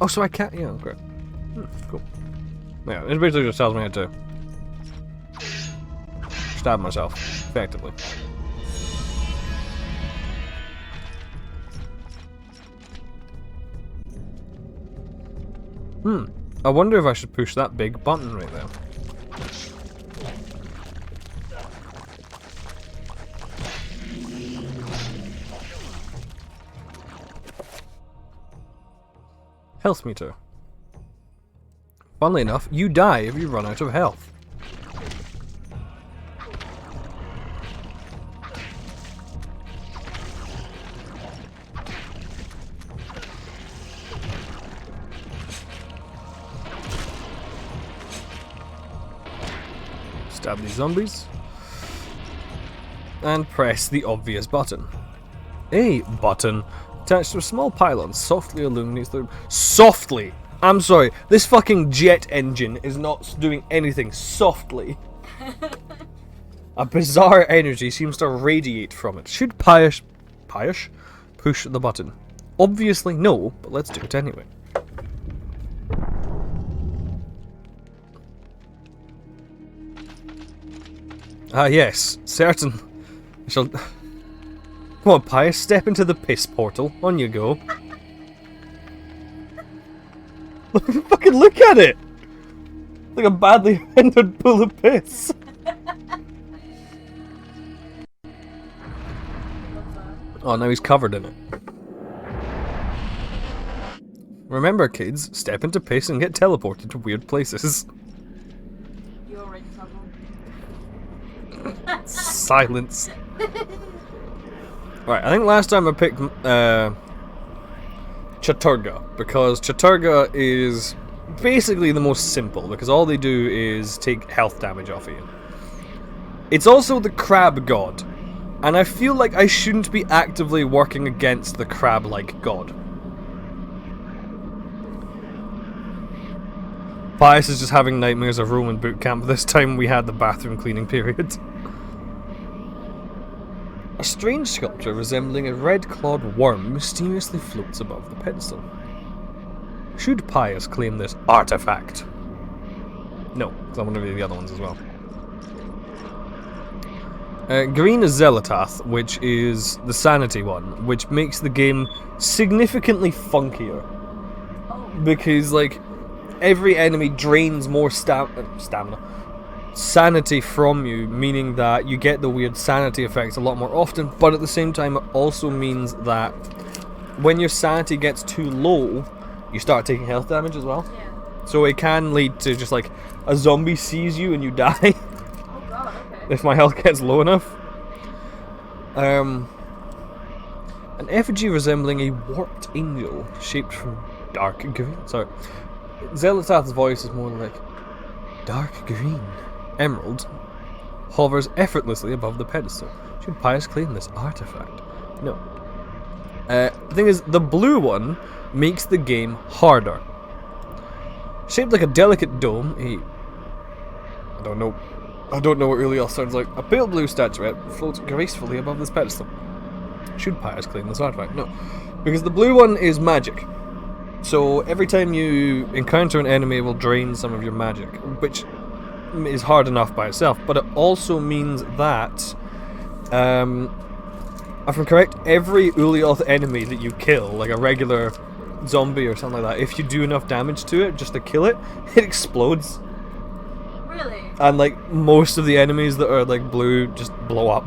A: Oh, so I can't... Yeah, okay. Cool. Yeah, it basically just tells me how to stab myself, effectively. I wonder if I should push that big button right there. Health meter. Funnily enough, you die if you run out of health. Stab these zombies. And press the obvious button. A button attached to a small pylon softly illuminates the... Softly! I'm sorry, this fucking jet engine is not doing anything softly. A bizarre energy seems to radiate from it. Should Pious push the button? Obviously no, but let's do it anyway. Ah yes, certain. I shall... Come on, Pious, step into the piss portal. On you go. Fucking look at it! Like a badly rendered pool of piss. Oh, now he's covered in it. Remember, kids, step into piss and get teleported to weird places.
B: You're in trouble.
A: Silence. Right, I think last time I picked Chaturga, because Chaturga is basically the most simple, because all they do is take health damage off of you. It's also the crab god, and I feel like I shouldn't be actively working against the crab-like god. Pious is just having nightmares of Roman boot camp. This time we had the bathroom cleaning period. A strange sculpture resembling a red-clawed worm mysteriously floats above the pedestal. Should Pious claim this artifact? No, because I want to read the other ones as well. Green is Zelatath, which is the Sanity one, which makes the game significantly funkier. Because, like, every enemy drains more stamina. Sanity from you, meaning that you get the weird sanity effects a lot more often, but at the same time it also means that when your sanity gets too low, you start taking health damage as well.
B: Yeah.
A: So it can lead to just like a zombie sees you and you die.
B: Oh god, okay.
A: If my health gets low enough. An effigy resembling a warped angel shaped from dark green. Sorry. Zelatath's voice is more like dark green. Emerald hovers effortlessly above the pedestal. Should Pious claim this artifact? No. The thing is, the blue one makes the game harder. Shaped like a delicate dome, I don't know what really else sounds like. A pale blue statuette floats gracefully above this pedestal. Should Pious claim this artifact? No. Because the blue one is magic. So every time you encounter an enemy, it will drain some of your magic, which is hard enough by itself, but it also means that, if I'm correct, every Ulioth enemy that you kill, like a regular zombie or something like that, if you do enough damage to it just to kill it, it explodes.
B: Really?
A: And like most of the enemies that are like blue just blow up.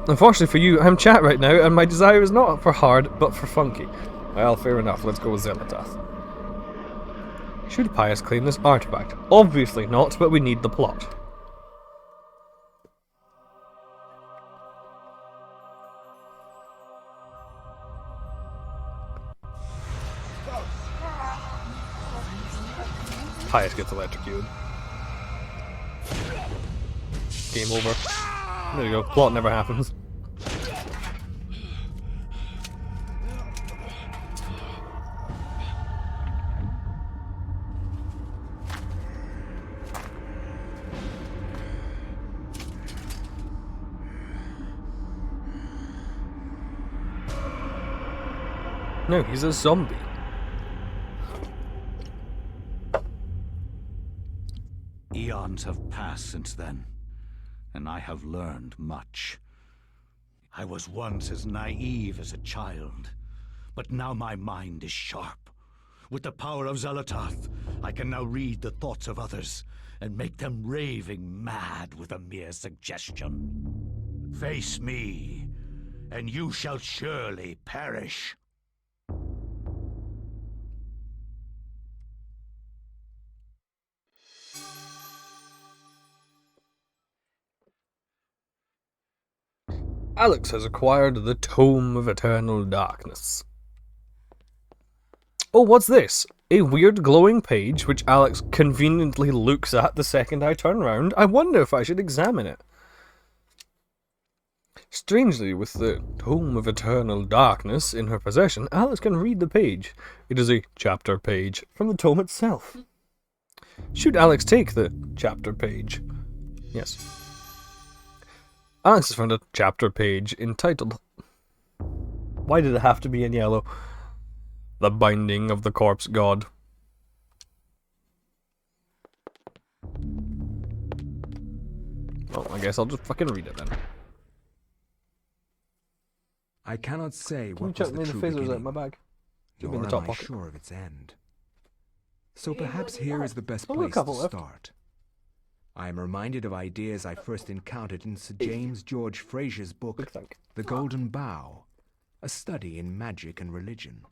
A: Unfortunately for you, I'm chat right now, and my desire is not for hard, but for funky. Well, fair enough, let's go with Zelatath. Should Pious claim this artifact? Obviously not, but we need the plot. Pious gets electrocuted. Game over. There you go, plot never happens. No, he's a zombie.
C: Eons have passed since then, and I have learned much. I was once as naive as a child, but now my mind is sharp. With the power of Zelatath, I can now read the thoughts of others and make them raving mad with a mere suggestion. Face me, and you shall surely perish.
A: Alex has acquired the Tome of Eternal Darkness. Oh, what's this? A weird glowing page which Alex conveniently looks at the second I turn round. I wonder if I should examine it. Strangely, with the Tome of Eternal Darkness in her possession, Alex can read the page. It is a chapter page from the tome itself. Should Alex take the chapter page? Yes. Alex has found a chapter page entitled... Why did it have to be in yellow? The Binding of the Corpse God. Well, I guess I'll just fucking read it then.
D: I cannot say
A: Can you
D: what was
A: chuck
D: the
A: me the
D: true
A: fizzers out
D: beginning,
A: of my bag? Give me
D: nor
A: in the
D: am
A: top
D: I
A: pocket.
D: sure of its end. So perhaps here is the best
A: Still got a
D: place to
A: couple left.
D: start. I am reminded of ideas I first encountered in Sir James George Fraser's book,
A: Big thank.
D: The Golden Bough, a study in magic and religion.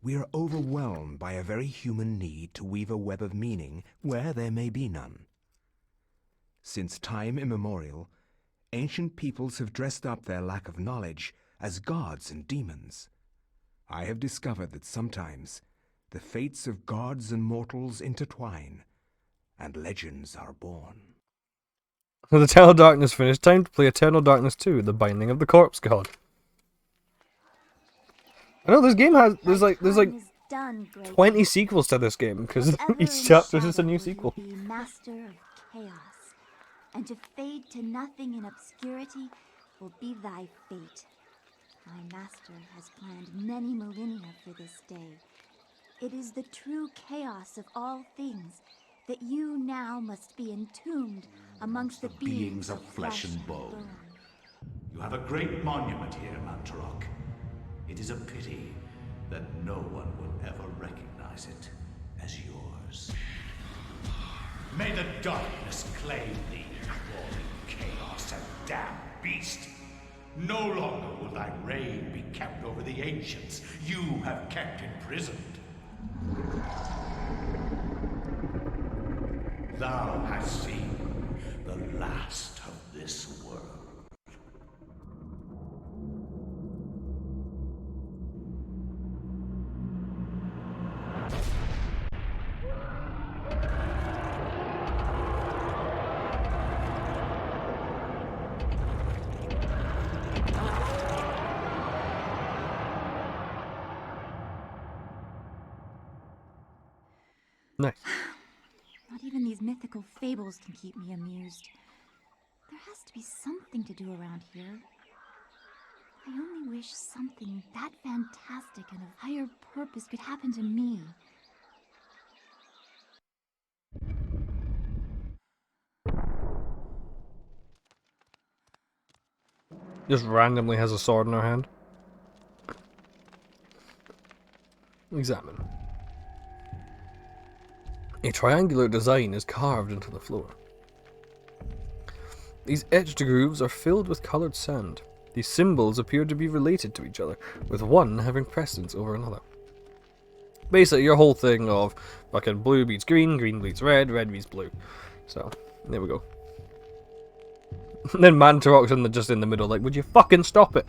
D: We are overwhelmed by a very human need to weave a web of meaning where there may be none. Since time immemorial, ancient peoples have dressed up their lack of knowledge as gods and demons. I have discovered that sometimes the fates of gods and mortals intertwine, and legends are born.
A: The Eternal Darkness finished. Time to play Eternal Darkness 2, The Binding of the Corpse God. I know this game has there's like 20 sequels to this game because each chapter is just a new sequel.
H: Be master of chaos, and to fade to nothing in obscurity will be thy fate. My master has planned many millennia for this day. It is the true chaos of all things that you now must be entombed amongst the beings of flesh and bone.
C: You have a great monument here, Mantarok. It is a pity that no one will ever recognize it as yours. May the darkness claim thee, crawling chaos and damned beast. No longer will thy reign be kept over the ancients you have kept imprisoned. Thou hast seen the last of this world.
A: Nice.
H: Not even these mythical fables can keep me amused. There has to be something to do around here. I only wish something that fantastic and of higher purpose could happen to me.
A: Just randomly has a sword in her hand. Examine. A triangular design is carved into the floor. These etched grooves are filled with colored sand. These symbols appear to be related to each other, with one having precedence over another. Basically, your whole thing of fucking blue beats green, green beats red, red beats blue. So, there we go. And then Mantarok's just in the middle, like, would you fucking stop it?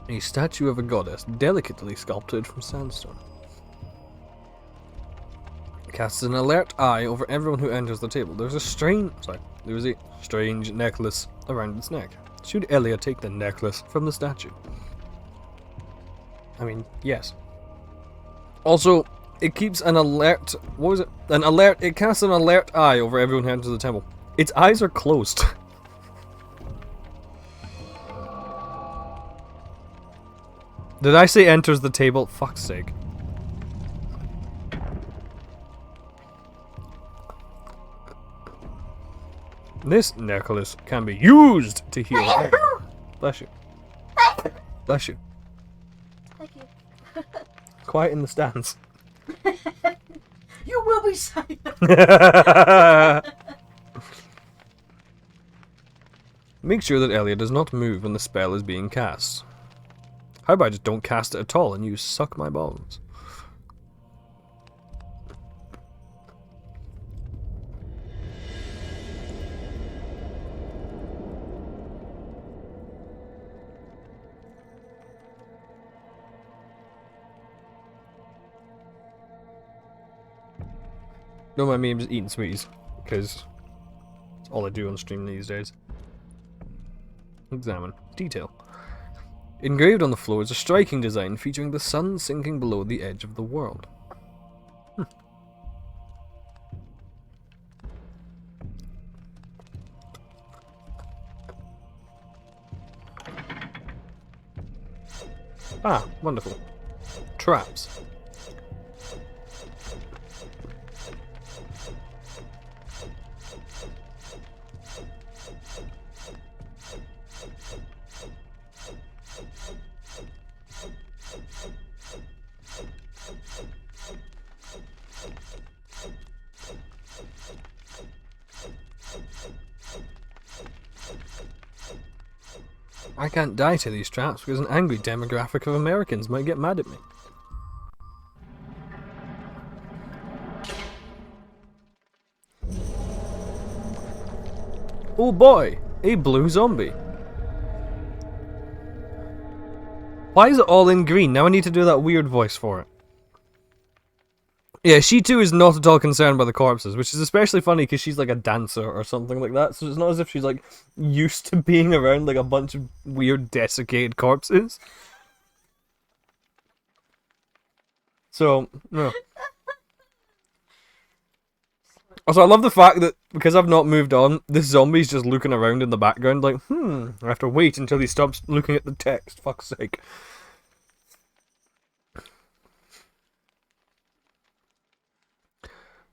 A: A statue of a goddess, delicately sculpted from sandstone. Casts an alert eye over everyone who enters the table. There is a strange necklace around its neck. Should Elia take the necklace from the statue? I mean, yes. Also, it keeps an alert... What was it? An alert... It casts an alert eye over everyone who enters the temple. Its eyes are closed. Did I say enters the table? Fuck's sake. This necklace can be used to heal. Bless you. Bless you.
B: Thank you.
A: Quiet in the stands.
B: You will be silent.
A: Make sure that Elia does not move when the spell is being cast. How about I just don't cast it at all and you suck my balls? Don't mind me, I'm just eating sweeties. Because All I do on stream these days. Examine. Detail. Engraved on the floor is a striking design featuring the sun sinking below the edge of the world. Ah, wonderful. Traps. I can't die to these traps because an angry demographic of Americans might get mad at me. Oh boy, a blue zombie. Why is it all in green? Now I need to do that weird voice for it. Yeah, she too is not at all concerned by the corpses, which is especially funny because she's like a dancer or something like that, so it's not as if she's like used to being around like a bunch of weird desiccated corpses. So, no. Also, I love the fact that because I've not moved on, this zombie's just looking around in the background like, I have to wait until he stops looking at the text, fuck's sake.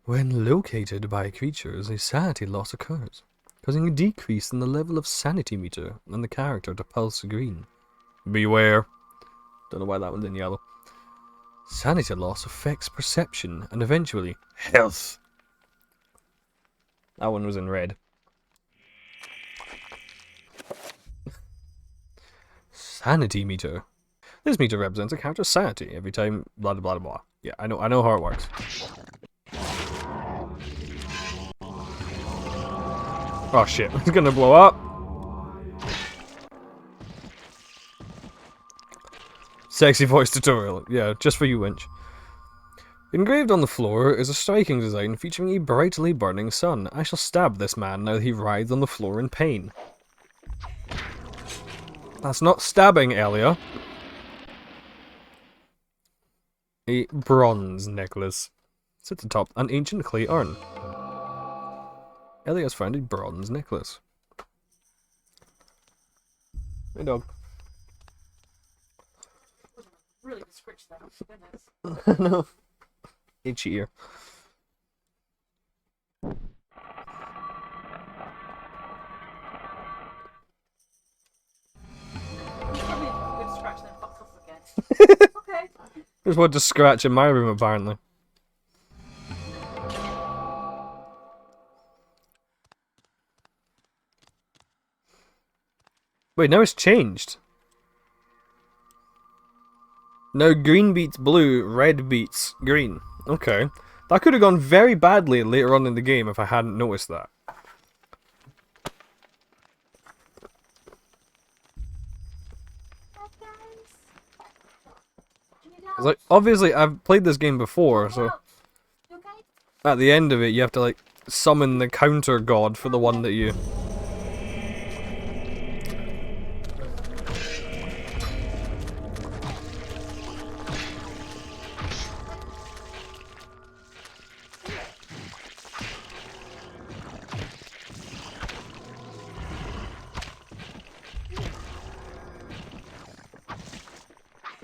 A: When located by creatures, a sanity loss occurs, causing a decrease in the level of sanity meter and the character to pulse green. Beware. Don't know why that one's in yellow. Sanity loss affects perception and eventually health. That one was in red. Sanity meter. This meter represents a character's sanity every time blah blah blah blah. Yeah, I know how it works. Oh shit, it's gonna blow up. Sexy voice tutorial. Yeah, just for you, Winch. Engraved on the floor is a striking design featuring a brightly burning sun. I shall stab this man now that he writhes on the floor in pain. That's not stabbing, Elia. A bronze necklace. Sits atop an ancient clay urn. Elia has found a bronze necklace. Hey dog.
B: Really good scratch there. Goodness.
A: No. Itchy ear.
B: Good scratch then fucked off again. Okay.
A: There's one to scratch in my room apparently. Wait, now it's changed. Now green beats blue, red beats green. Okay. That could have gone very badly later on in the game if I hadn't noticed that. It's like, obviously I've played this game before, so at the end of it you have to like summon the counter god for the one that you...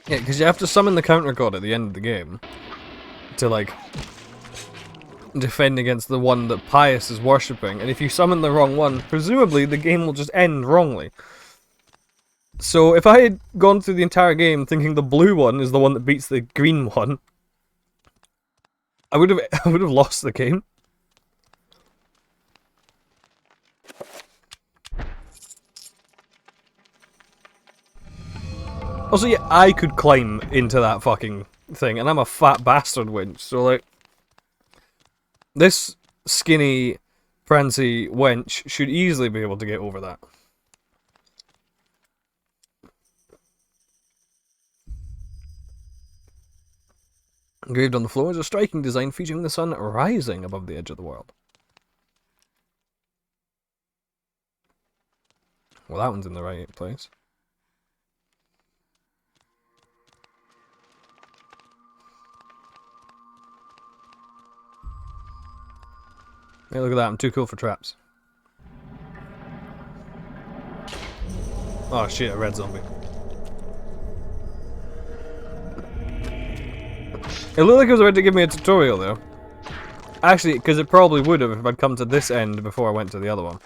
A: Yeah, because you have to summon the counter god at the end of the game to, like, defend against the one that Pius is worshipping, and if you summon the wrong one, presumably the game will just end wrongly. So if I had gone through the entire game thinking the blue one is the one that beats the green one, I would have lost the game. Also, yeah, I could climb into that fucking thing, and I'm a fat bastard wench, so like... This skinny, prancy wench should easily be able to get over that. Engraved on the floor is a striking design featuring the sun rising above the edge of the world. Well, that one's in the right place. Hey, look at that, I'm too cool for traps. Oh shit, a red zombie. It looked like it was about to give me a tutorial though. Actually, because it probably would have if I'd come to this end before I went to the other one.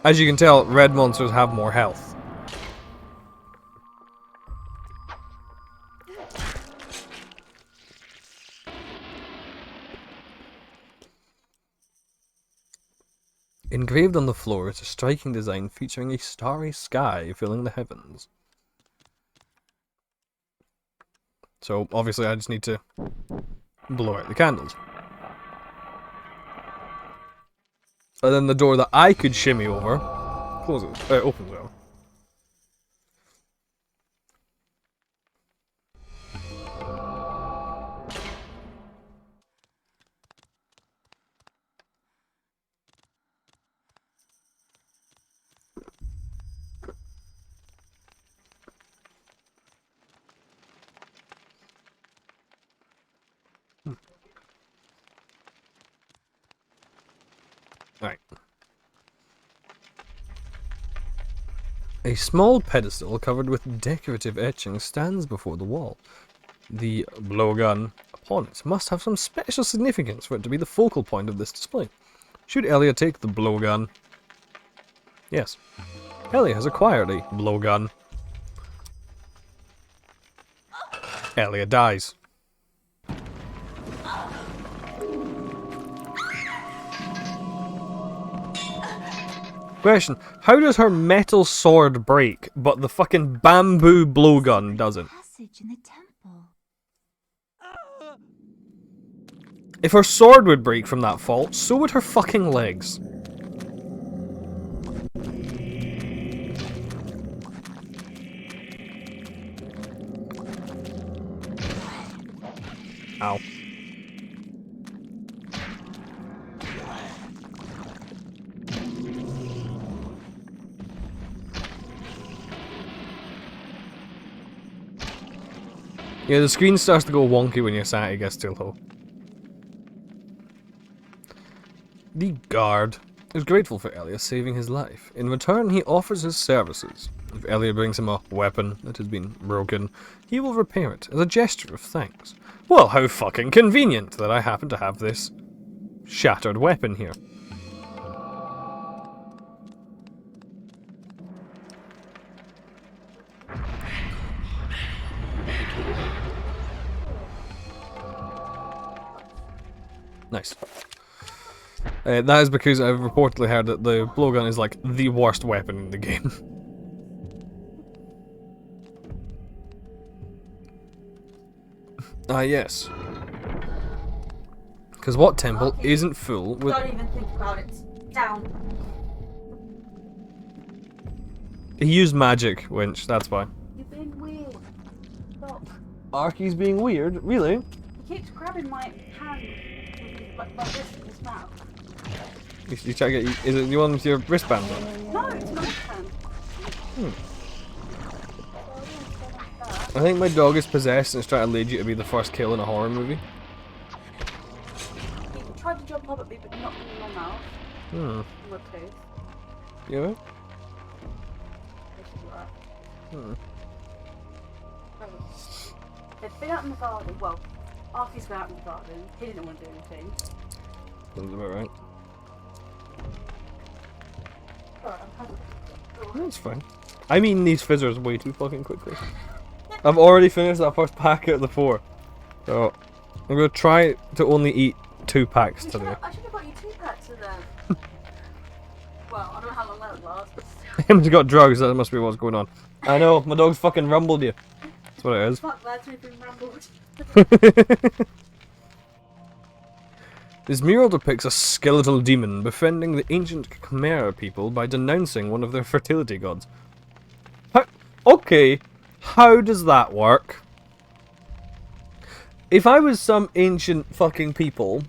A: As you can tell, red monsters have more health. Engraved on the floor is a striking design featuring a starry sky filling the heavens. So, obviously I just need to blow out the candles. And then the door that I could shimmy over closes, opens well. Right. A small pedestal covered with decorative etchings stands before the wall. The blowgun upon it must have some special significance for it to be the focal point of this display. Should Elia take the blowgun? Yes. Elia has acquired a blowgun. Elia dies. Question, how does her metal sword break, but the fucking bamboo blowgun doesn't?
H: Passage in the temple.
A: If her sword would break from that fault, so would her fucking legs. Ow. Yeah, the screen starts to go wonky when your sanity gets too low. The guard is grateful for Elia saving his life. In return, he offers his services. If Elia brings him a weapon that has been broken, he will repair it as a gesture of thanks. Well, how fucking convenient that I happen to have this shattered weapon here. Nice. That is because I've reportedly heard that the blowgun is like the worst weapon in the game. Ah, yes. Because what temple isn't full with...
B: Don't even think about it. Down.
A: He used magic, Winch, that's why.
B: You're being weird. Stop.
A: Arky's being weird? Really?
B: He keeps grabbing my hand like this in his mouth.
A: You try to get... Is it the one with your wristband on?
B: No, it's not his hand.
A: I think my dog is possessed and is trying to lead you to be the first kill in a horror movie.
B: He tried to jump up at me but knocked me in my mouth. In my tooth.
A: You know?
B: This is right. They've been out in the garden. Well, Arky's been out in the garden. He didn't want to do anything.
A: Sounds about right.
B: Alright, I'm having
A: That's fine. I mean these fizzers way too fucking quickly. I've already finished that first pack out of the 4. So, I'm going to try to only eat 2 packs today.
B: I should have got you 2 packs of them. Well, I don't know how long that would last, but still.
A: Him's got drugs, that must be what's going on. I know, my dog's fucking rumbled you. That's what it is.
B: Fuck, that's me being rambled.
A: This mural depicts a skeletal demon befriending the ancient Khmer people by denouncing one of their fertility gods. Okay, how does that work? If I was some ancient fucking people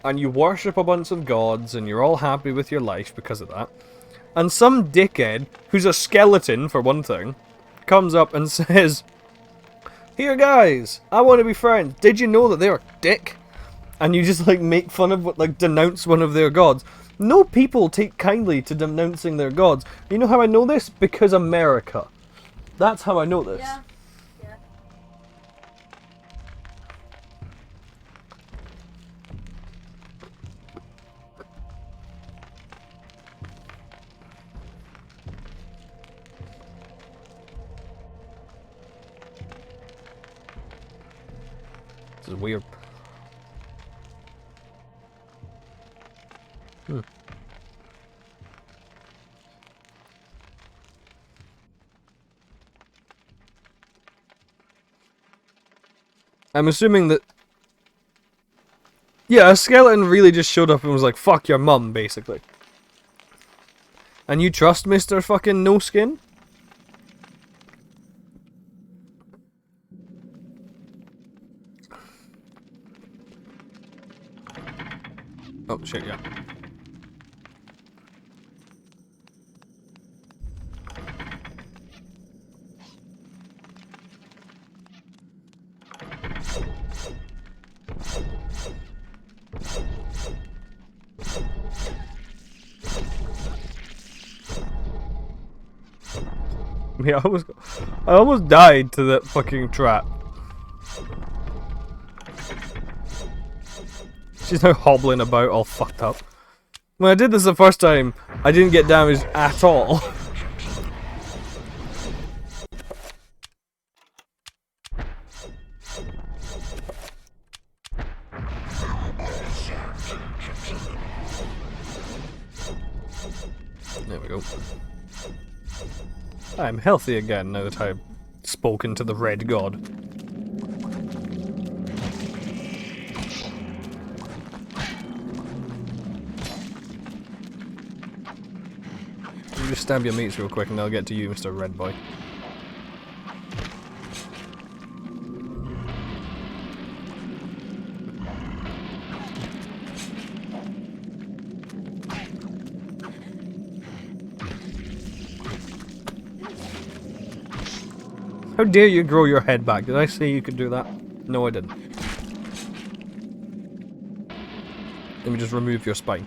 A: and you worship a bunch of gods, and you're all happy with your life because of that. And some dickhead, who's a skeleton for one thing, comes up and says, "Here guys, I want to be friends. Did you know that they're a dick?" And you just like make fun of what, like denounce one of their gods. No people take kindly to denouncing their gods. You know how I know this? Because America. That's how I know this.
B: Yeah. Yeah.
A: This is weird. I'm assuming that... Yeah, a skeleton really just showed up and was like, "Fuck your mum," basically. And you trust Mr. fucking No Skin? Oh, shit, yeah. Yeah, I almost died to that fucking trap. She's now hobbling about all fucked up. When I did this the first time, I didn't get damaged at all. There we go. I'm healthy again now that I've spoken to the Red God. You just stab your mates real quick and I'll get to you, Mr. Red Boy. How dare you grow your head back? Did I say you could do that? No, I didn't. Let me just remove your spine.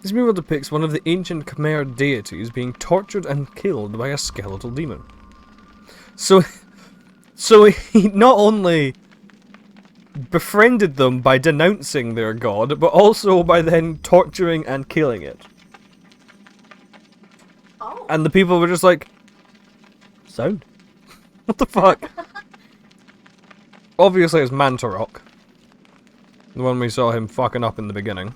A: This mural depicts one of the ancient Khmer deities being tortured and killed by a skeletal demon. So he not only befriended them by denouncing their god, but also by then torturing and killing it.
B: Oh.
A: And the people were just like, sound? What the fuck? Obviously it's Mantarok. The one we saw him fucking up in the beginning.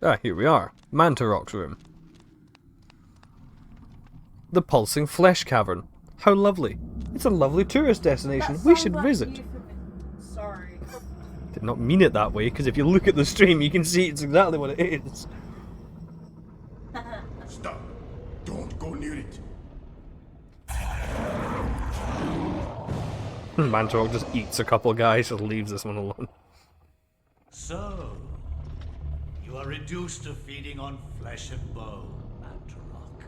A: Ah, here we are. Mantarok's room. The Pulsing Flesh Cavern. How lovely. It's a lovely tourist destination.
B: That
A: We
B: sounds
A: should
B: like
A: visit.
B: euphemism. Sorry.
A: Did not mean it that way, because if you look at the stream, you can see it's exactly what it is.
F: Stop. Don't go near it.
A: Mantarok just eats a couple guys and leaves this one alone.
I: So, you are reduced to feeding on flesh and bone, Mantarok.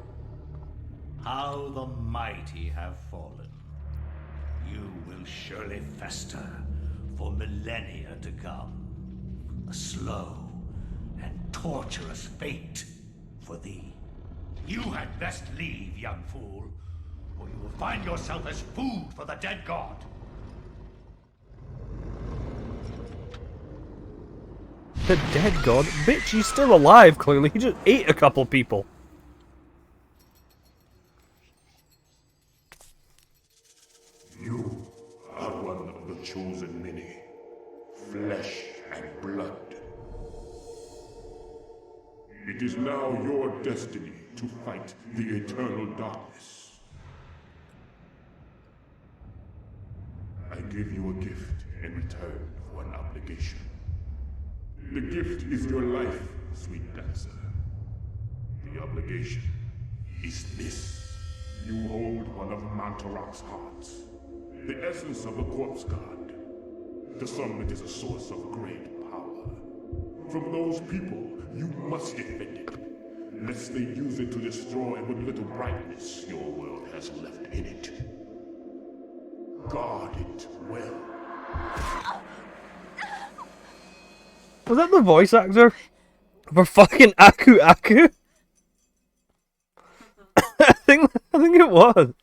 I: How the mighty have fallen. You will surely fester for millennia to come. A slow and torturous fate for thee. You had best leave, young fool, or you will find yourself as food for the dead god.
A: The dead god? Bitch, he's still alive, clearly. He just ate a couple people.
J: You are one of the chosen many. Flesh and blood. It is now your destiny to fight the eternal darkness. I give you a gift in return for an obligation. The gift is your life, sweet dancer. The obligation is this. You hold one of Mantarok's hearts, the essence of a corpse god. To some, it is a source of great power. From those people, you must defend it, lest they use it to destroy what little brightness your world has left in it. Guard it well.
A: Was that the voice actor for fucking Aku Aku? I think it was.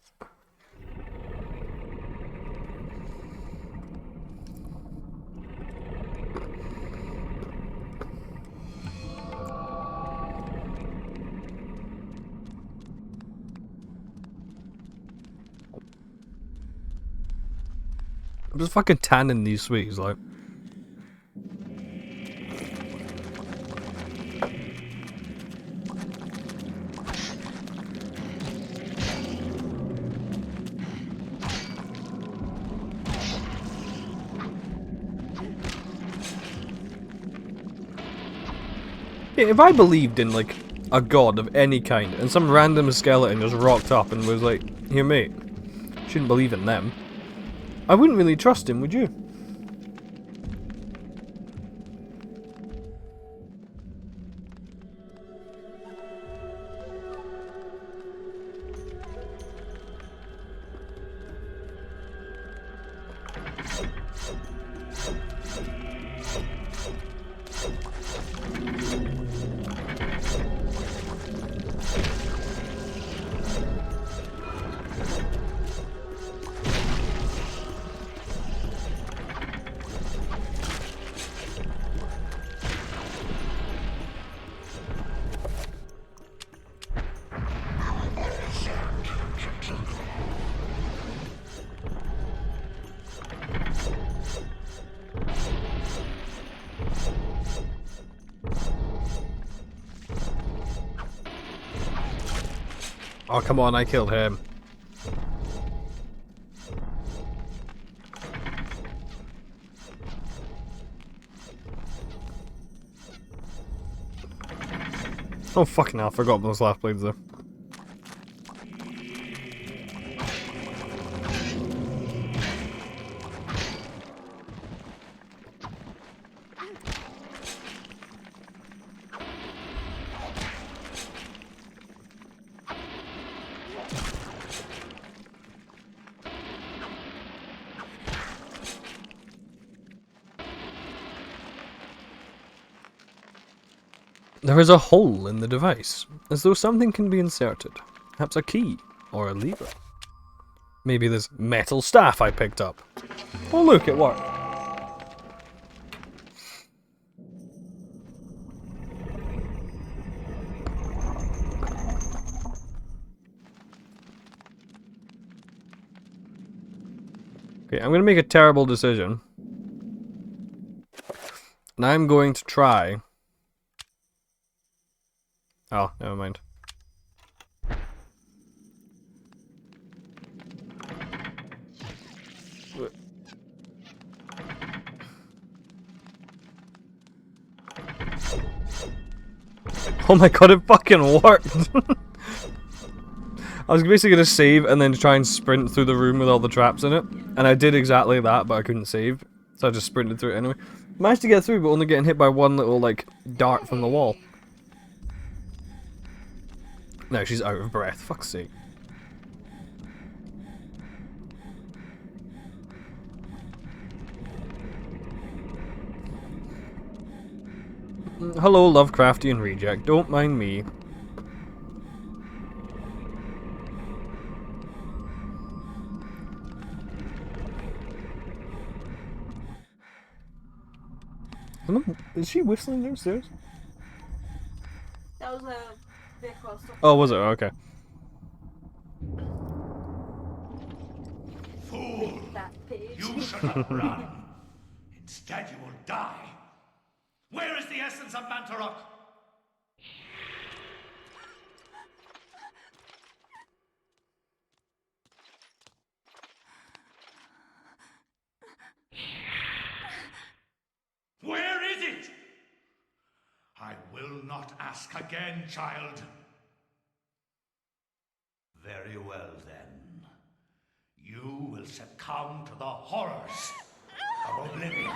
A: I'm just fucking tanning these sweets, like. Yeah, if I believed in, like, a god of any kind, and some random skeleton just rocked up and was like, here mate, shouldn't believe in them, I wouldn't really trust him, would you? Oh, come on, I killed him. Oh, fucking hell, I forgot those last blades there. There is a hole in the device, as though something can be inserted. Perhaps a key, or a lever. Maybe this metal staff I picked up. Oh look, it worked. Okay, I'm gonna make a terrible decision. And I'm going to try... Oh, never mind. Oh my god, it fucking worked! I was basically gonna save and then try and sprint through the room with all the traps in it. And I did exactly that, but I couldn't save. So I just sprinted through it anyway. Managed to get through, but only getting hit by one little, like, dart from the wall. No, she's out of breath, fuck's sake. Hello, Lovecraftian reject, don't mind me. Is she whistling downstairs?
B: That was a vehicle.
A: Oh, was it? Okay.
I: Fool! You should not run. Instead, you will die. Where is the essence of Mantarok? Where is it? I will not ask again, child. Very well, then. You will succumb to the horrors of oblivion.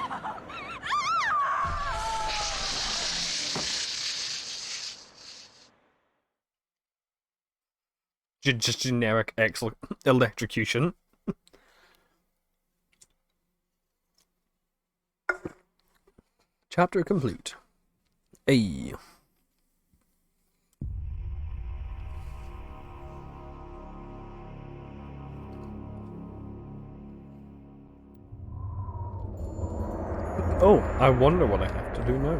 A: Just generic electrocution. Chapter complete. Ay. Oh, I wonder what I have to do now.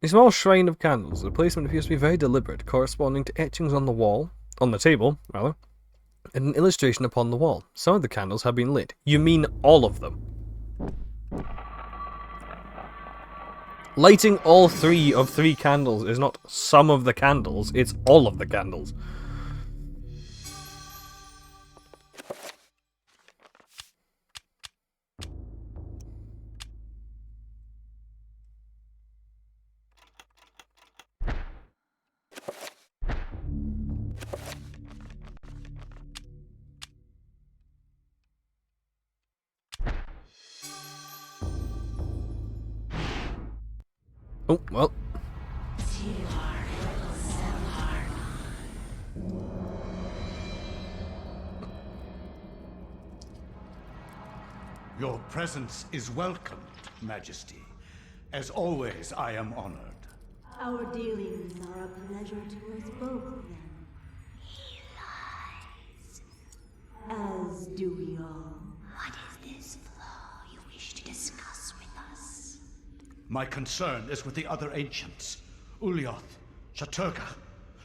A: A small shrine of candles. The placement appears to be very deliberate, corresponding to etchings on the table, rather, and an illustration upon the wall. Some of the candles have been lit. You mean all of them? Lighting all 3 of 3 candles is not some of the candles, it's all of the candles. Oh, well.
I: Your presence is welcomed, Majesty. As always, I am honored.
H: Our dealings are a pleasure to us both, then. As do we all.
K: What is this flaw you wish to discuss with us?
I: My concern is with the other ancients. Ulyaoth, Shaturga.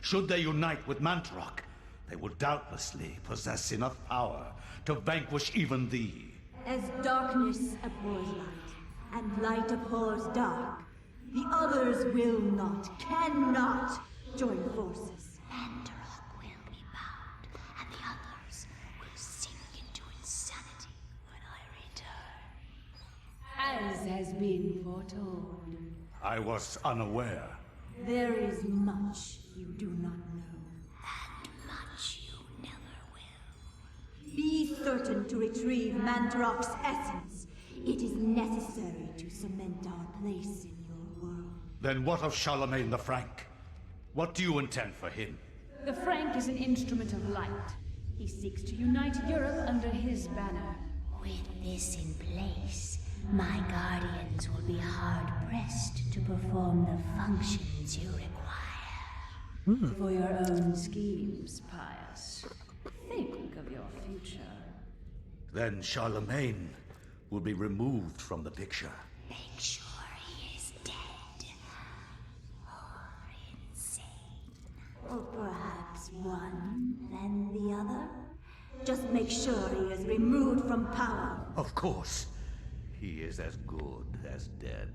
I: Should they unite with Mantarok, they will doubtlessly possess enough power to vanquish even thee.
H: As darkness abhors light, and light abhors dark, the others will not, cannot join forces.
K: Mantarok will be bound, and the others will sink into insanity when I return.
E: As has been foretold.
I: I was unaware.
H: There is much you do not know.
K: And much you never will.
H: Be certain to retrieve Mantarok's essence. It is necessary to cement our place in your world.
I: Then what of Charlemagne the Frank? What do you intend for him?
E: The Frank is an instrument of light. He seeks to unite Europe under his banner.
K: With this in place, my guardians will be hard-pressed to perform the functions you require.
E: For your own schemes, Pius. Think of your future.
I: Then Charlemagne will be removed from the picture.
K: Make sure he is dead. Or insane.
H: Or perhaps one, then the other? Just make sure he is removed from power.
I: Of course. He is as good as dead.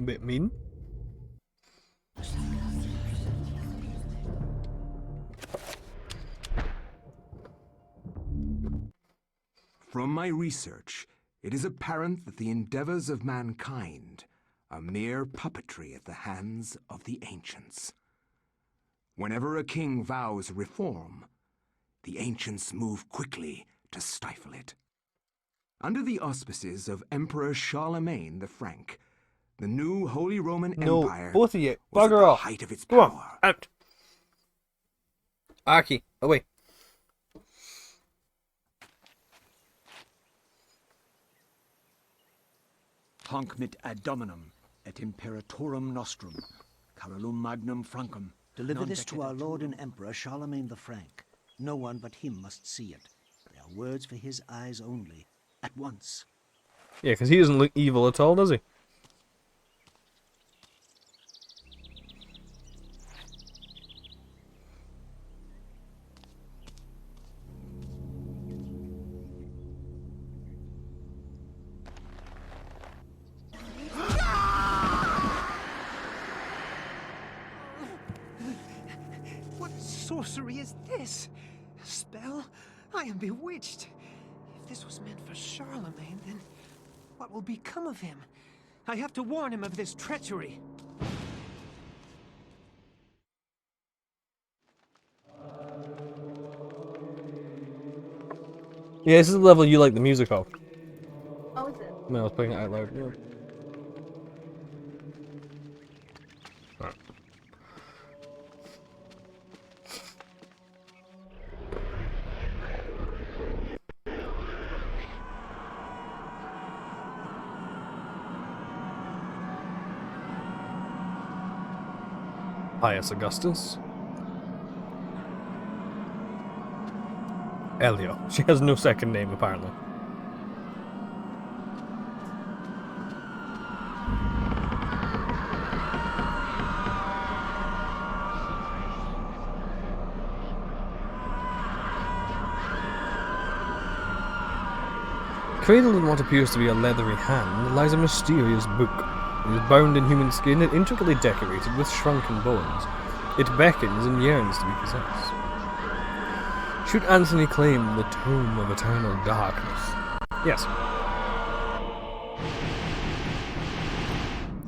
A: Bit mean.
D: From my research, it is apparent that the endeavors of mankind are mere puppetry at the hands of the ancients. Whenever a king vows reform, the ancients move quickly to stifle it. Under the auspices of Emperor Charlemagne the Frank, the new Holy Roman Empire
A: both of you,
D: was at
A: bugger
D: the
A: off.
D: height of its
A: Go on,
D: power.
A: out. Aki, away.
L: Hanc mit ad dominum et imperatorum nostrum, carolum magnum francum.
M: Deliver this to our Lord and Emperor Charlemagne the Frank. No one but him must see it. They are words for his eyes only. At once.
A: Yeah, because he doesn't look evil at all, does he?
N: What sorcery is this? A spell? I am bewitched. If this was meant for Charlemagne, then what will become of him? I have to warn him of this treachery.
A: Yeah, this is the level you like the music of.
B: Oh, is it?
A: No, I was playing it out loud. Yeah. Right. Pius Augustus. Elio. She has no second name, apparently. Cradled in what appears to be a leathery hand lies a mysterious book. It is bound in human skin and intricately decorated with shrunken bones. It beckons and yearns to be possessed. Should Anthony claim the Tome of Eternal Darkness? Yes.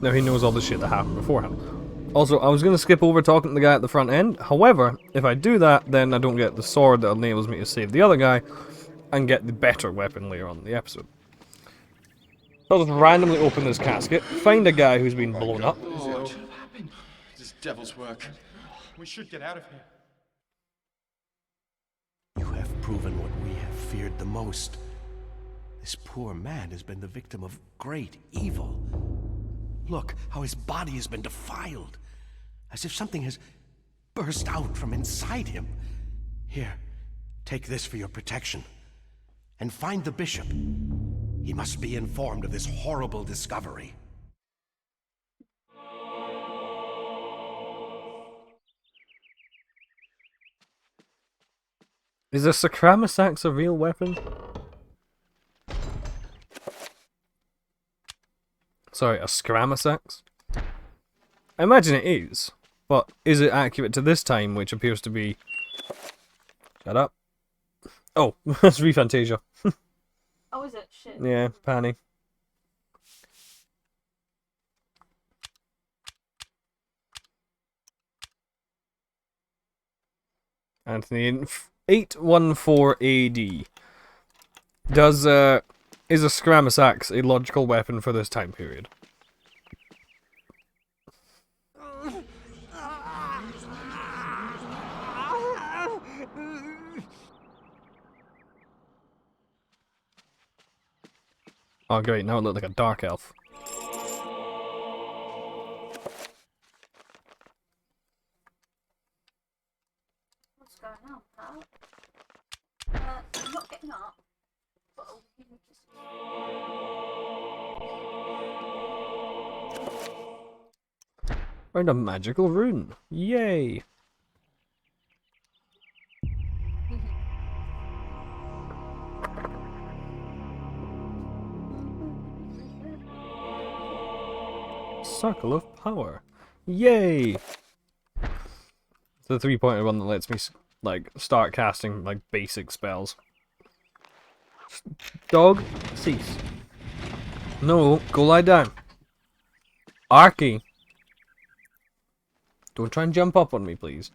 A: Now he knows all the shit that happened beforehand. Also, I was going to skip over talking to the guy at the front end. However, if I do that, then I don't get the sword that enables me to save the other guy and get the better weapon later on in the episode. I'll just randomly open this casket, find a guy who's been blown up.
O: Lord, this devil's work. We should get out of here.
P: You have proven what we have feared the most. This poor man has been the victim of great evil. Look how his body has been defiled, as if something has burst out from inside him. Here, take this for your protection. And find the bishop. He must be informed of this horrible discovery.
A: Is a Sacramasax a real weapon? Sorry, a Scramasax? I imagine it is, but is it accurate to this time, which appears to be... Shut up. Oh, that's Refantasia.
B: Oh, is it? Shit.
A: Yeah, Panny. Anthony, in 814 AD. Is a Scramasax a logical weapon for this time period? Oh great, now it looked like a dark elf.
B: What's going on, pal? I'm not getting up. But you just...
A: Found a magical rune. Yay! Circle of Power. Yay! It's the 3-pointer one that lets me like start casting like basic spells. Dog, cease. No, go lie down. Arky. Don't try and jump up on me, please.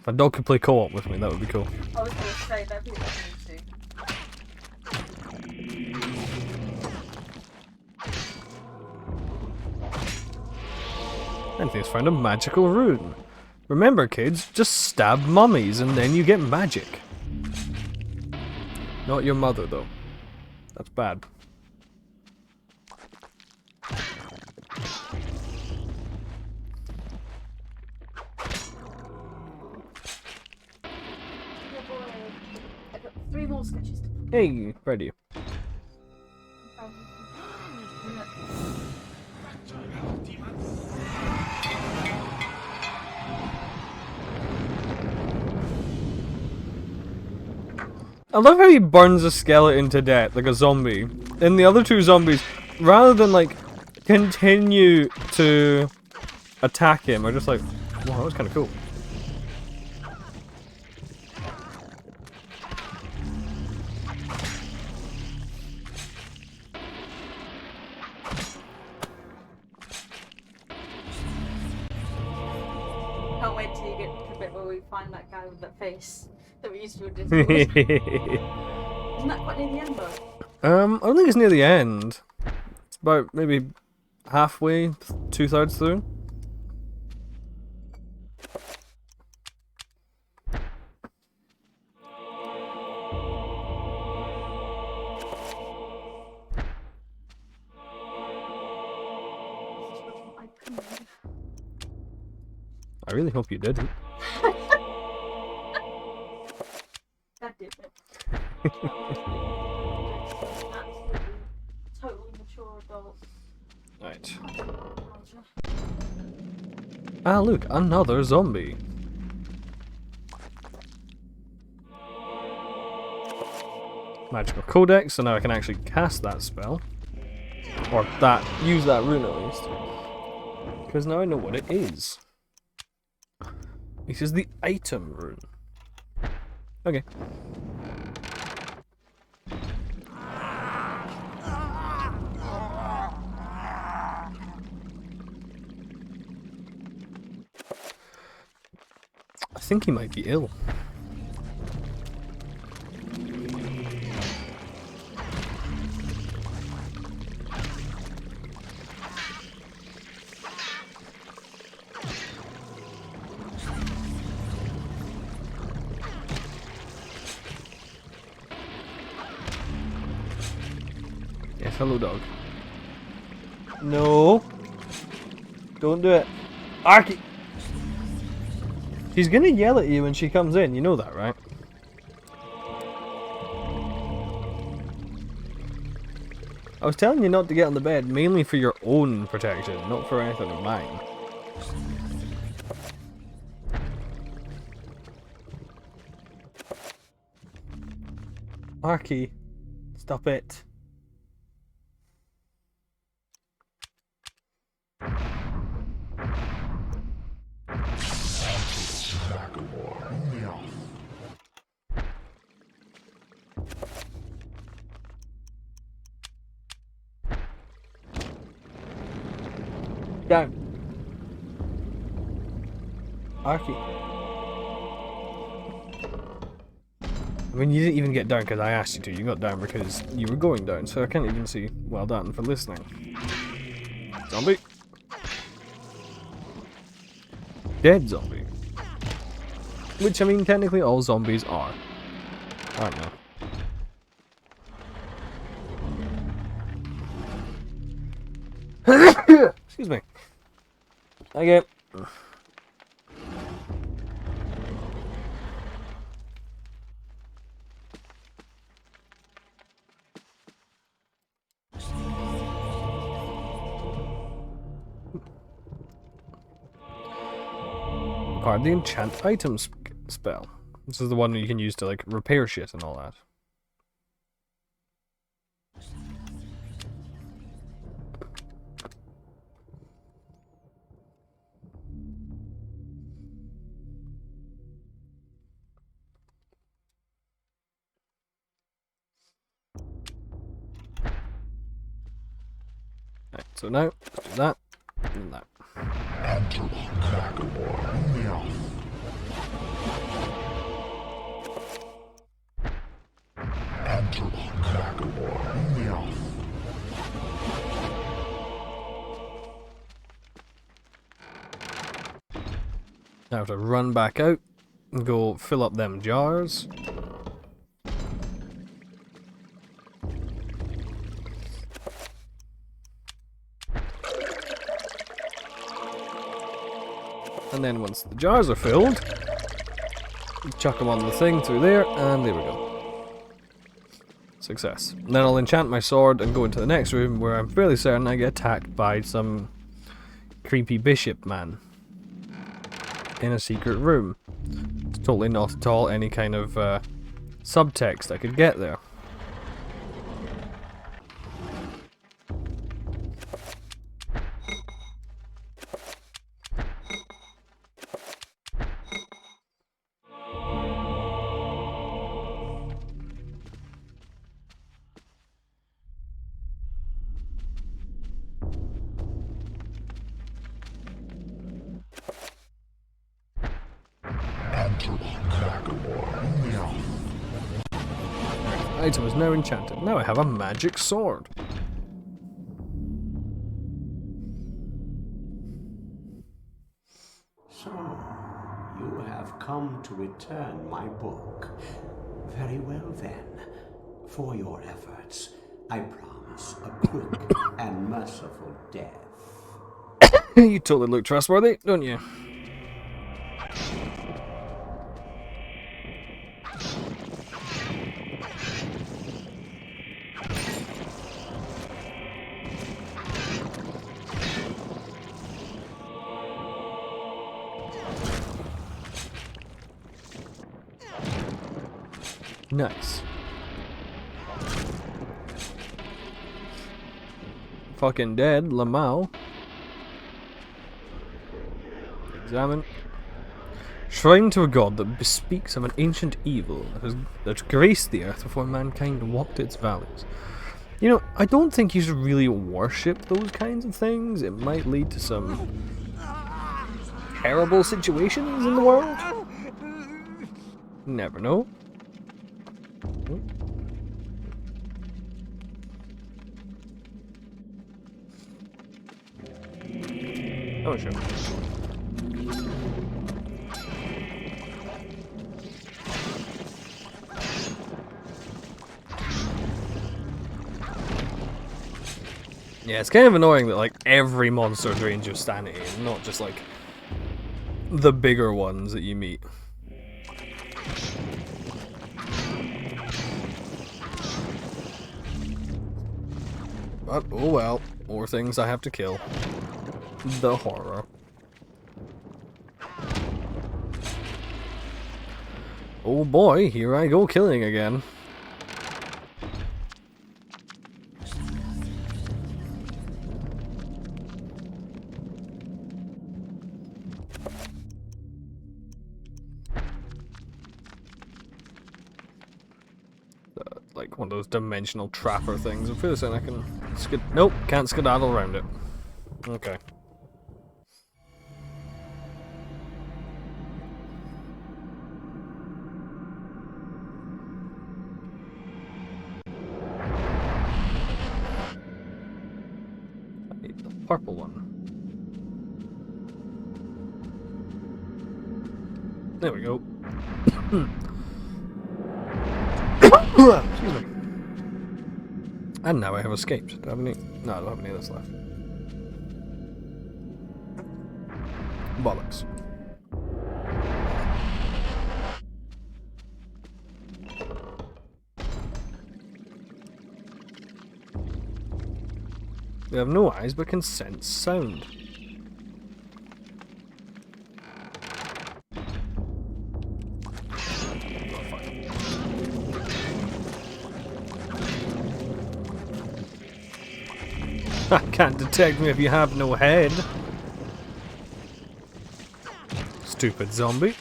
A: If a dog could play co-op with me, that would be cool.
B: I was going to say, that'd be amazing.
A: Anthony's found a magical rune. Remember, kids, just stab mummies and then you get magic. Not your mother, though. That's bad.
B: I've got 3 more sketches to put.
A: Hey, ready. I love how he burns a skeleton to death, like a zombie. And the other 2 zombies, rather than like continue to attack him, are just like, wow, that was kind of cool.
B: can't wait till you get to the bit where we find that guy with that face that we used to do Discord. Isn't that quite near the end though?
A: I don't think it's near the end. It's about maybe halfway, 2/3 through. I really hope you didn't.
B: God damn it. Absolutely, totally mature adult.
A: Right. Ah, look, another zombie. Magical Codex, so now I can actually cast that spell. Or use that rune at least. Because now I know what it is. This is the item rune. Okay. I think he might be ill. Yes, hello dog. No. Don't do it. Arky! She's gonna yell at you when she comes in, you know that, right? I was telling you not to get on the bed, mainly for your own protection, not for anything of mine. Arky, stop it. Down. Arky. I mean, you didn't even get down because I asked you to. You got down because you were going down, so I can't even see. Well done for listening. Zombie. Dead zombie. Which, I mean, technically all zombies are. Aren't they? Excuse me. Okay. Acquired the enchant item spell. This is the one that you can use to like repair shit and all that. Right, so now, let's do that, and that. Now to run back out and go fill up them jars. And then once the jars are filled, chuck them on the thing through there, and there we go. Success. And then I'll enchant my sword and go into the next room where I'm fairly certain I get attacked by some creepy bishop man in a secret room. It's totally not at all any kind of subtext I could get there. Item is now enchanted. Now I have a magic sword.
Q: So, you have come to return my book. Very well then. For your efforts, I promise a quick and merciful death.
A: You totally look trustworthy, don't you? Nice. Fucking dead, Lamau. Examine. Shrine to a god that bespeaks of an ancient evil that graced the earth before mankind walked its valleys. You know, I don't think you should really worship those kinds of things. It might lead to some terrible situations in the world. Never know. Oh, sure. Yeah, it's kind of annoying that like every monster drains your sanity, and not just like the bigger ones that you meet. But oh well, more things I have to kill. The horror. Oh boy, here I go killing again. Like one of those dimensional trapper things. For a second I can nope, can't skedaddle around it. Okay. I need the purple one. There we go. Excuse me. And now I have escaped. Do I have any? No, I don't have any of this left. Bollocks. They have no eyes but can sense sound. Can't detect me if you have no head. Stupid zombie.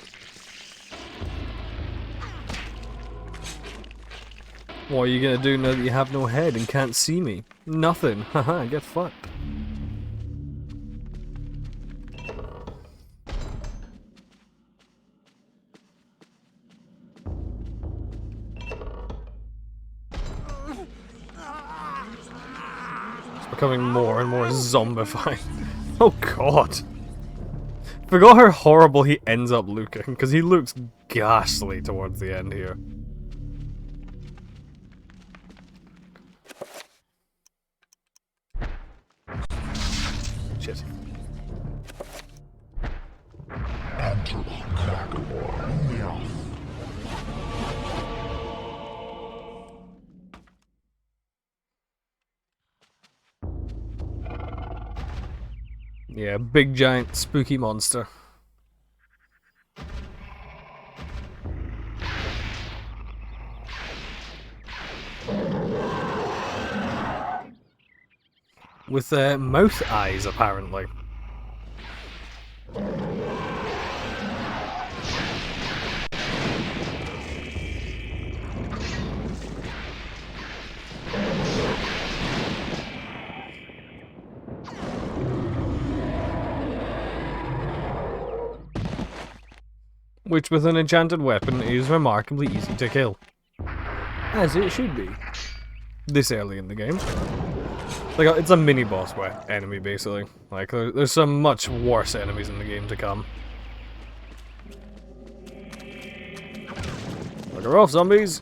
A: What are you gonna do now that you have no head and can't see me? Nothing. Haha, get fucked. Becoming more and more zombified. Oh god. Forgot how horrible he ends up looking, because he looks ghastly towards the end here. Shit. Yeah, big giant spooky monster. With mouth eyes, apparently. which with an enchanted weapon is remarkably easy to kill. As it should be. This early in the game. Like, it's a mini-boss enemy, basically. Like, there's some much worse enemies in the game to come. Bugger off, zombies!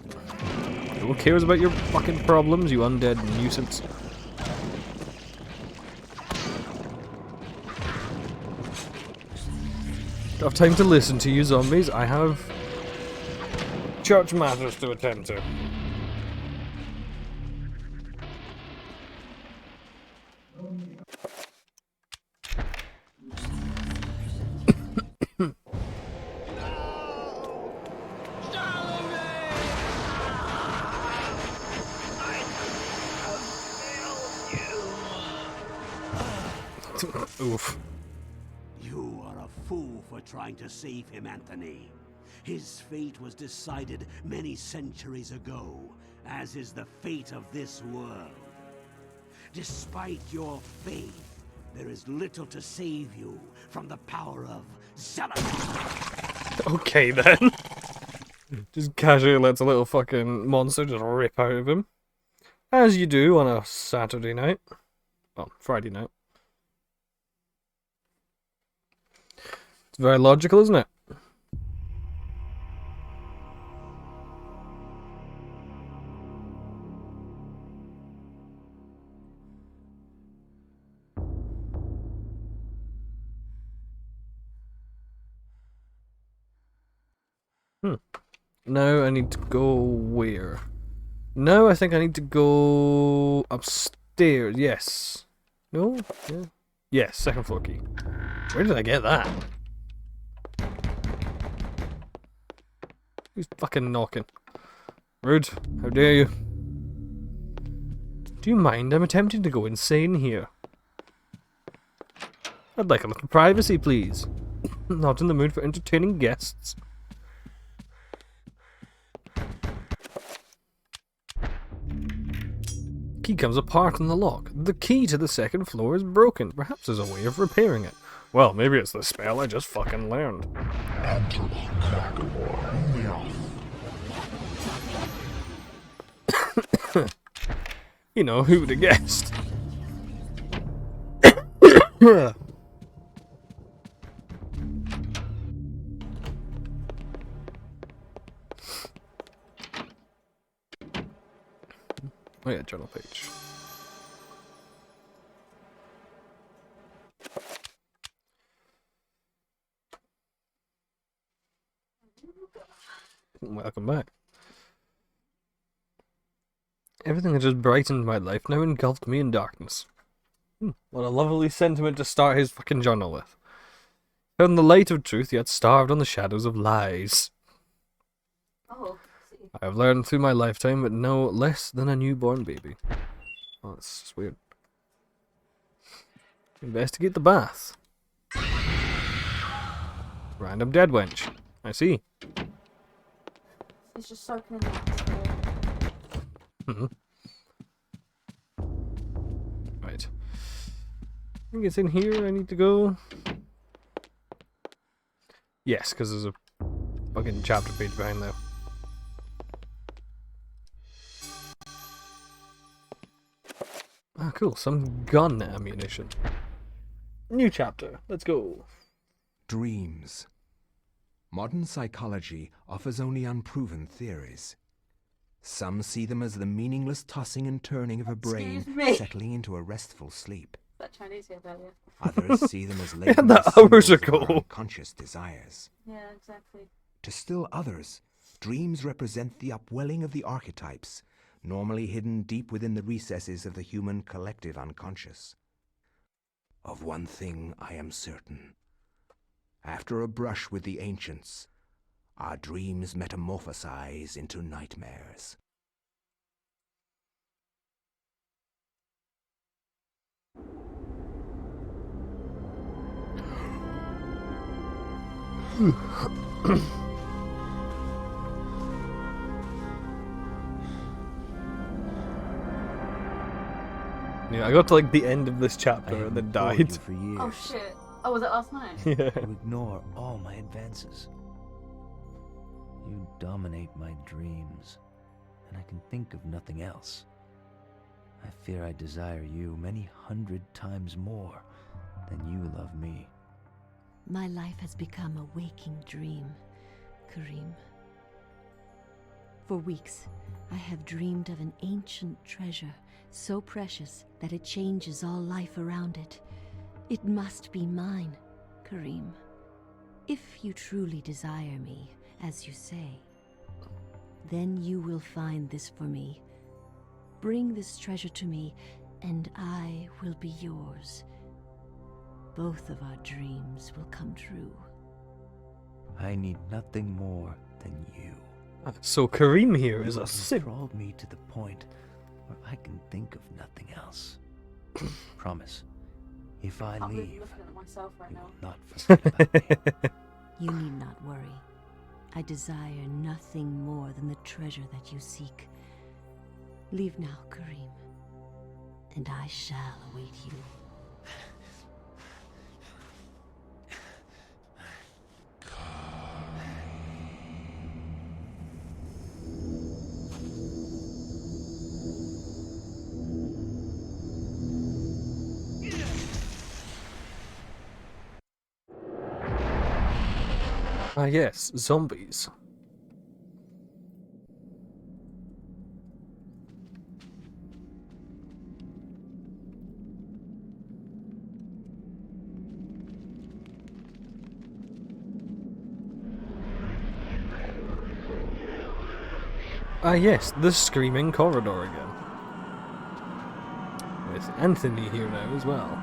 A: Who cares about your fucking problems, you undead nuisance? Don't have time to listen to you, zombies. I have church matters to attend to. Oof.
Q: You are a fool for trying to save him, Anthony. His fate was decided many centuries ago, as is the fate of this world. Despite your faith, there is little to save you from the power of Sanity.
A: Okay then. Just casually lets a little fucking monster just rip out of him. As you do on a Saturday night. Well, Friday night. It's very logical, isn't it? No, I need to go where? No, I think I need to go upstairs. Yes. No? Yeah. Yes, second floor key. Where did I get that? Who's fucking knocking? Rude. How dare you? Do you mind? I'm attempting to go insane here. I'd like a little privacy, please. Not in the mood for entertaining guests. Key comes apart in the lock. The key to the second floor is broken. Perhaps there's a way of repairing it. Well, maybe it's the spell I just fucking learned. You know, who would have guessed? Oh yeah, journal page. Welcome back. Everything that just brightened my life now engulfed me in darkness. What a lovely sentiment to start his fucking journal with. Found the light of truth, yet starved on the shadows of lies.
B: Oh.
A: I have learned through my lifetime, but no less than a newborn baby. Oh, that's just weird. Investigate the bath. Random dead wench. I see.
B: It's just soaking in the atmosphere.
A: Right. I think it's in here I need to go. Yes, because there's a fucking chapter page behind there. Ah, cool. Some gun ammunition. New chapter. Let's go.
D: Dreams. Modern psychology offers only unproven theories. Some see them as the meaningless tossing and turning of a brain settling into a restful sleep.
B: Is that Chinese here earlier?
D: Others see them as
A: Yeah,
D: latent
A: that hours
D: symbols of our
A: ago.
D: unconscious desires.
B: Yeah, exactly.
D: To still others, dreams represent the upwelling of the archetypes, normally hidden deep within the recesses of the human collective unconscious. Of one thing I am certain. After a brush with the ancients, our dreams metamorphosize into nightmares.
A: Yeah, I got to like the end of this chapter and then died.
B: Oh shit. Oh, was it last night?
A: Yeah.
R: You ignore all my advances. You dominate my dreams, and I can think of nothing else. I fear I desire you many 100 times more than you love me.
K: My life has become a waking dream, Karim. For weeks, I have dreamed of an ancient treasure, so precious that it changes all life around it. It must be mine, Karim. If you truly desire me, as you say, then you will find this for me. Bring this treasure to me, and I will be yours. Both of our dreams will come true.
R: I need nothing more than you.
A: So Karim here is
R: You
A: a
R: have enthralled me to the point where I can think of nothing else. Promise, if I
B: I'm really
R: leave,
B: looking at myself right now.
R: not forget about me.
K: You need not worry. I desire nothing more than the treasure that you seek. Leave now, Karim, and I shall await you.
A: Ah yes, zombies. Ah yes, the screaming corridor again. With Anthony here now as well.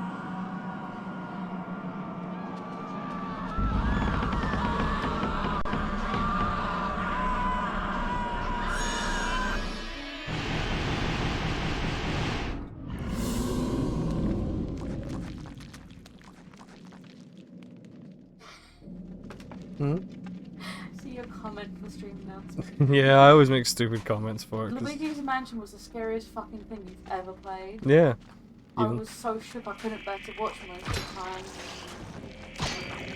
A: Hmm?
B: See your comment for stream announcement.
A: Yeah, I always make stupid comments for it. 'Cause
B: Luigi's Mansion was the scariest fucking thing you've ever played.
A: yeah.
B: I
A: Even,
B: was so shook I couldn't bear to watch most of the time.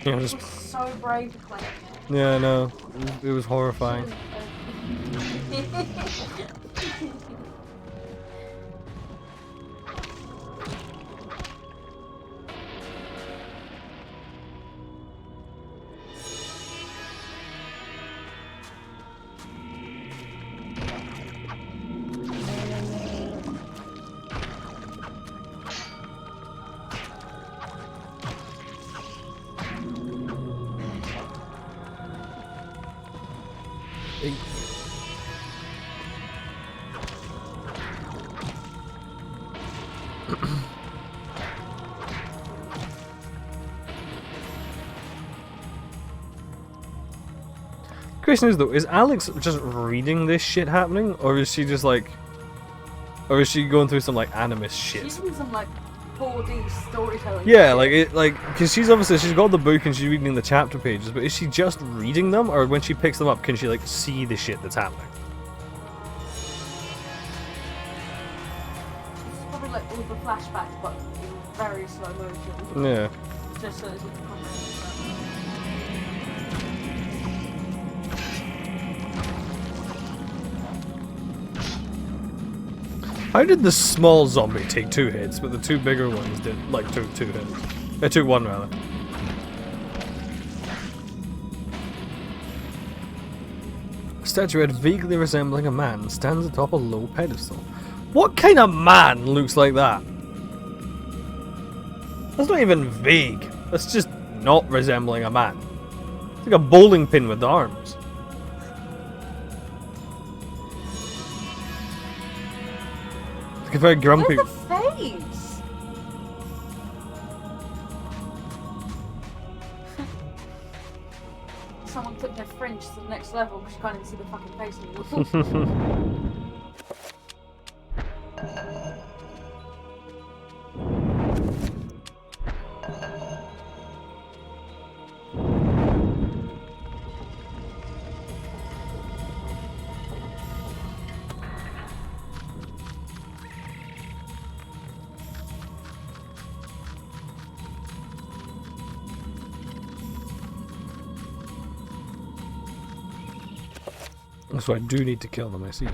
A: yeah,
B: I
A: just,
B: was so brave to play it.
A: yeah, no, it was horrifying. Question is though, is Alex just reading this shit happening, or is she just like, or is she going through some like animus shit?
B: She's in some like 4D storytelling.
A: Yeah, like because she's got the book and she's reading the chapter pages, but is she just reading them, or when she picks them up, can she like see the shit that's happening?
B: It's probably like all the flashbacks, but in very slow motion.
A: Yeah.
B: Just so that you can comprehend that.
A: How did the small zombie take 2 hits, but the 2 bigger ones did like took 2 hits? They took 1 rather. A statuette vaguely resembling a man stands atop a low pedestal. What kind of man looks like that? That's not even vague. That's just not resembling a man. It's like a bowling pin with arms. Like a very grumpy.
B: Look at the face! Someone took their French to the next level, but you can't even see the fucking face anymore.
A: So I do need to kill them, I see.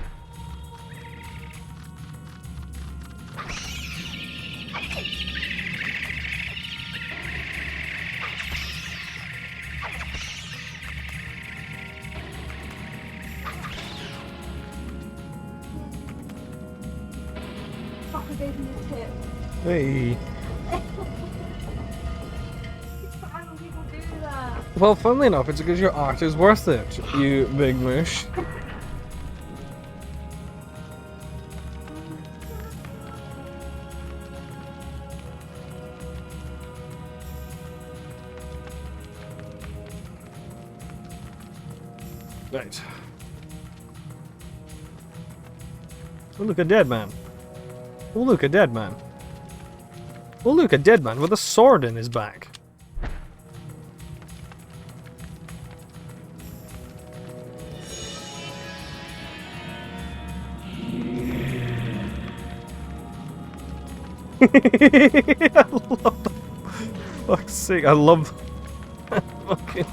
B: Fucker gave me a tip.
A: Hey.
B: Why do people do that?
A: Well, funnily enough, it's because your art is worth it, you big moosh. Right. Oh, look, a dead man. Oh, look, a dead man. Oh, look, a dead man with a sword in his back. I love that. Fuck's sake, I love that. Fucking.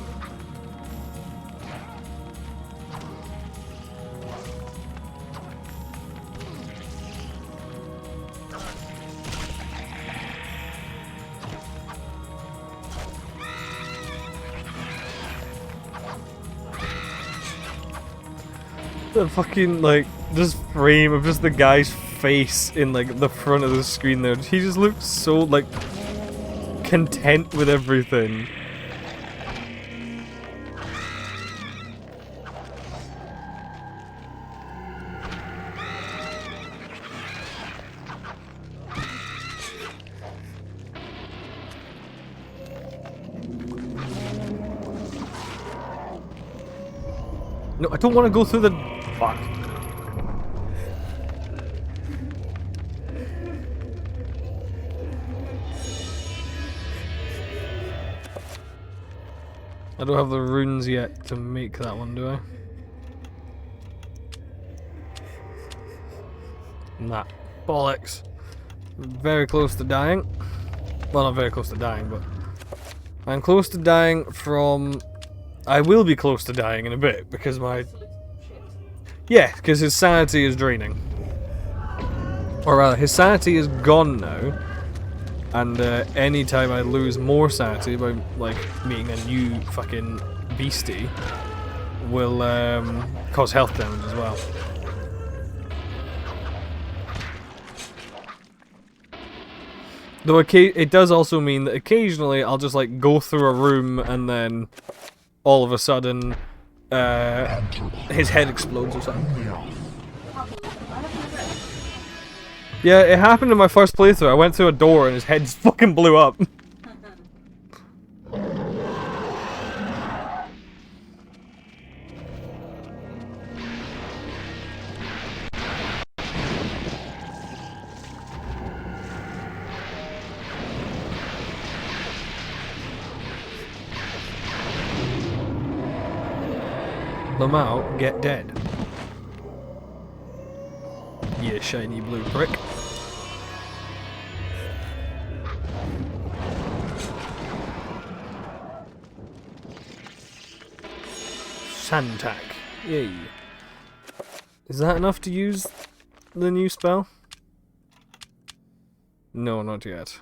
A: The fucking, like, this frame of just the guy's face in, like, the front of the screen there. He just looks so, like, content with everything. No, I don't want to go through the... Fuck. I don't have the runes yet to make that one, do I? Nah. Bollocks. Very close to dying. Well, not very close to dying, but... I'm close to dying from... I will be close to dying in a bit, because my... Yeah, because his sanity is draining. Or rather, his sanity is gone now. And anytime I lose more sanity by, like, meeting a new fucking beastie, will cause health damage as well. Though it does also mean that occasionally I'll just, like, go through a room and then all of a sudden his head explodes or something. Yeah, it happened in my first playthrough. I went through a door and his head just fucking blew up. Lamau, get dead. You shiny blue prick. Santak. Yay. Is that enough to use the new spell? No, not yet.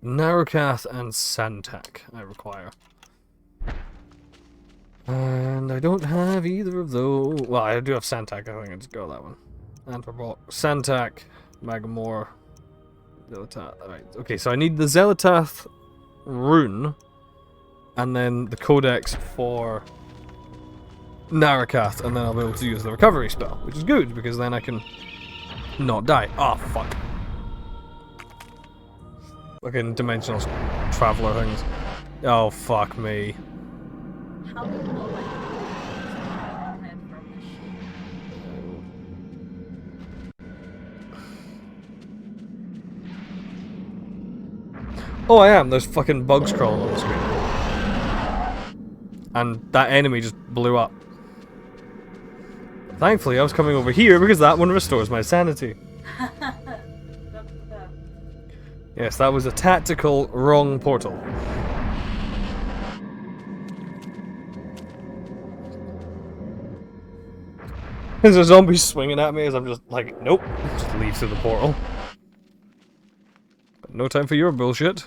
A: Narukath and Santak I require. And I don't have either of those. Well, I do have Santak, I think I just go that one. Anthropol. Santak, Magamore, Zelatath. Alright, okay, so I need the Zelatath rune, and then the codex for Narukath, and then I'll be able to use the recovery spell, which is good, because then I can not die. Oh, fuck. Fucking dimensional traveler things. Oh, fuck me.
B: How do you know, like, head from this shit?
A: Oh, I am. There's fucking bugs crawling on the screen. And that enemy just blew up. Thankfully, I was coming over here because that one restores my sanity. Yes, that was a tactical wrong portal. There's a zombie swinging at me as I'm just like, nope. Just leave through the portal. No time for your bullshit.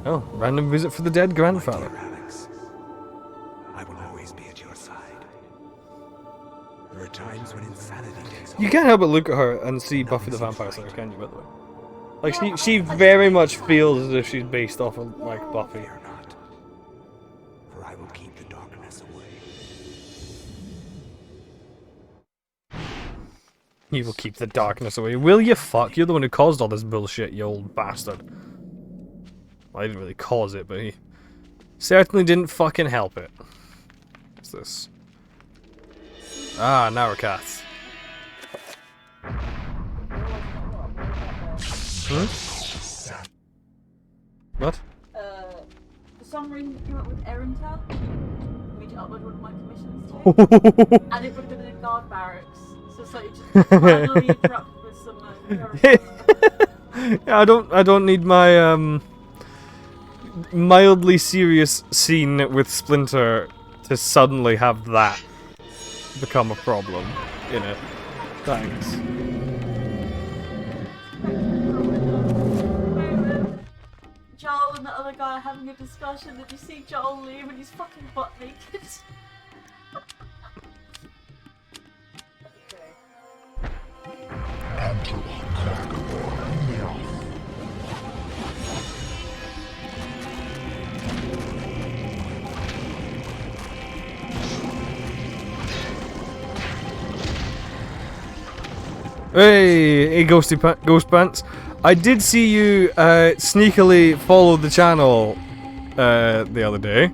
A: Oh, random visit for the dead grandfather.
D: I will always be at your side. There are times when insanity takes
A: You can't help but look at her and see Buffy the Vampire Slayer, can you, by the way? Like, she very much feels as if she's based off of, like, Buffy.
D: for I will keep the darkness away.
A: You will keep the darkness away. Will you fuck? You're the one who caused all this bullshit, you old bastard. Well, I didn't really cause it, but he certainly didn't fucking help it. What's this? Ah, now we're cats. Hmm? What?
B: For some reason it came up with Erinta. We need to upload one of my commissions to. And it would have been in a guard barracks. So it's like it just randomly interrupted with some
A: Yeah, I don't need my mildly serious scene with Splinter to suddenly have that become a problem in it. Thanks.
B: Joel and the other guy are having a discussion. Did you see Joel leave and he's fucking butt naked?
A: Hey, Ghost Pants. I did see you sneakily follow the channel the other day,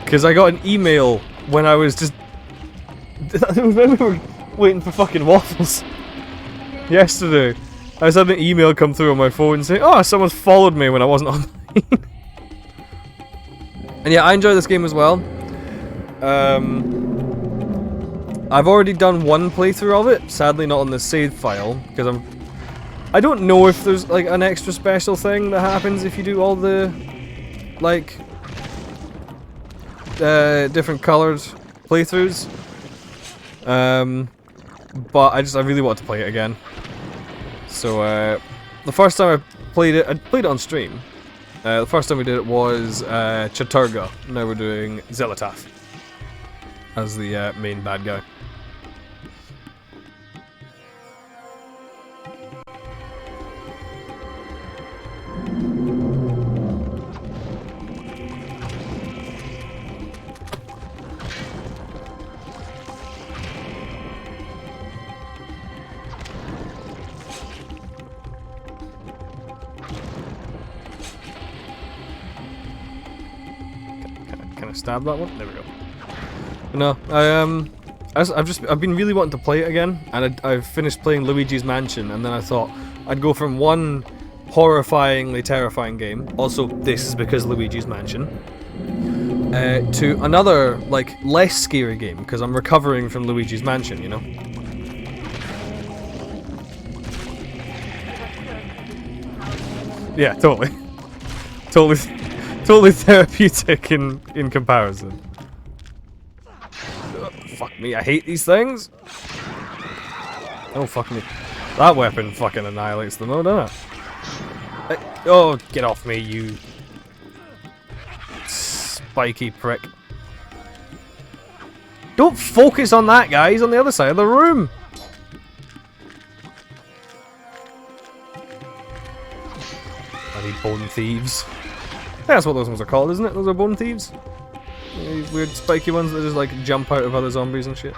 A: because I got an email when I was just when we were waiting for fucking waffles yesterday. I just had an email come through on my phone saying, "Oh, someone's followed me when I wasn't online." And yeah, I enjoy this game as well. I've already done one playthrough of it, sadly not on the save file, because I don't know if there's like an extra special thing that happens if you do all the like different coloured playthroughs. But I really want to play it again. So the first time I played it on stream. The first time we did it was Chaturga. Now we're doing Zelatath as the main bad guy. Can I stab that one? There we go. No, I've been really wanting to play it again, and I've finished playing Luigi's Mansion, and then I thought I'd go from one horrifyingly terrifying game, also this is because Luigi's Mansion, to another, like, less scary game, because I'm recovering from Luigi's Mansion, you know? Yeah, totally. Totally therapeutic in comparison. Fuck me, I hate these things. Oh, fuck me. That weapon fucking annihilates them, though, doesn't it? Oh, get off me, you spiky prick. Don't focus on that guy, he's on the other side of the room. Bloody bone thieves. That's what those ones are called, isn't it? Those are bone thieves? Yeah, these weird spiky ones that just like jump out of other zombies and shit.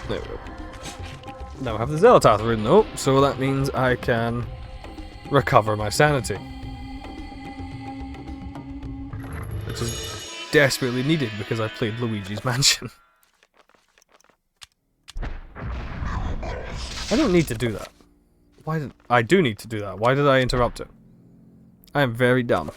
A: There we go. Now I have the Zelatath rune though, so that means I can recover my sanity. Which is desperately needed because I played Luigi's Mansion. I don't need to do that. Why did I do need to do that? Why did I interrupt it? I am very dumb.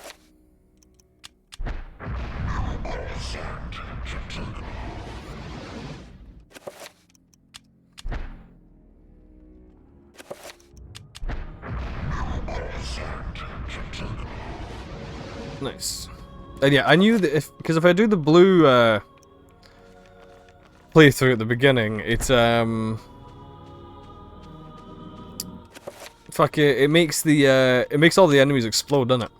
A: Nice. And yeah, I knew that because if I do the blue playthrough at the beginning, it's fuck it makes all the enemies explode, doesn't it?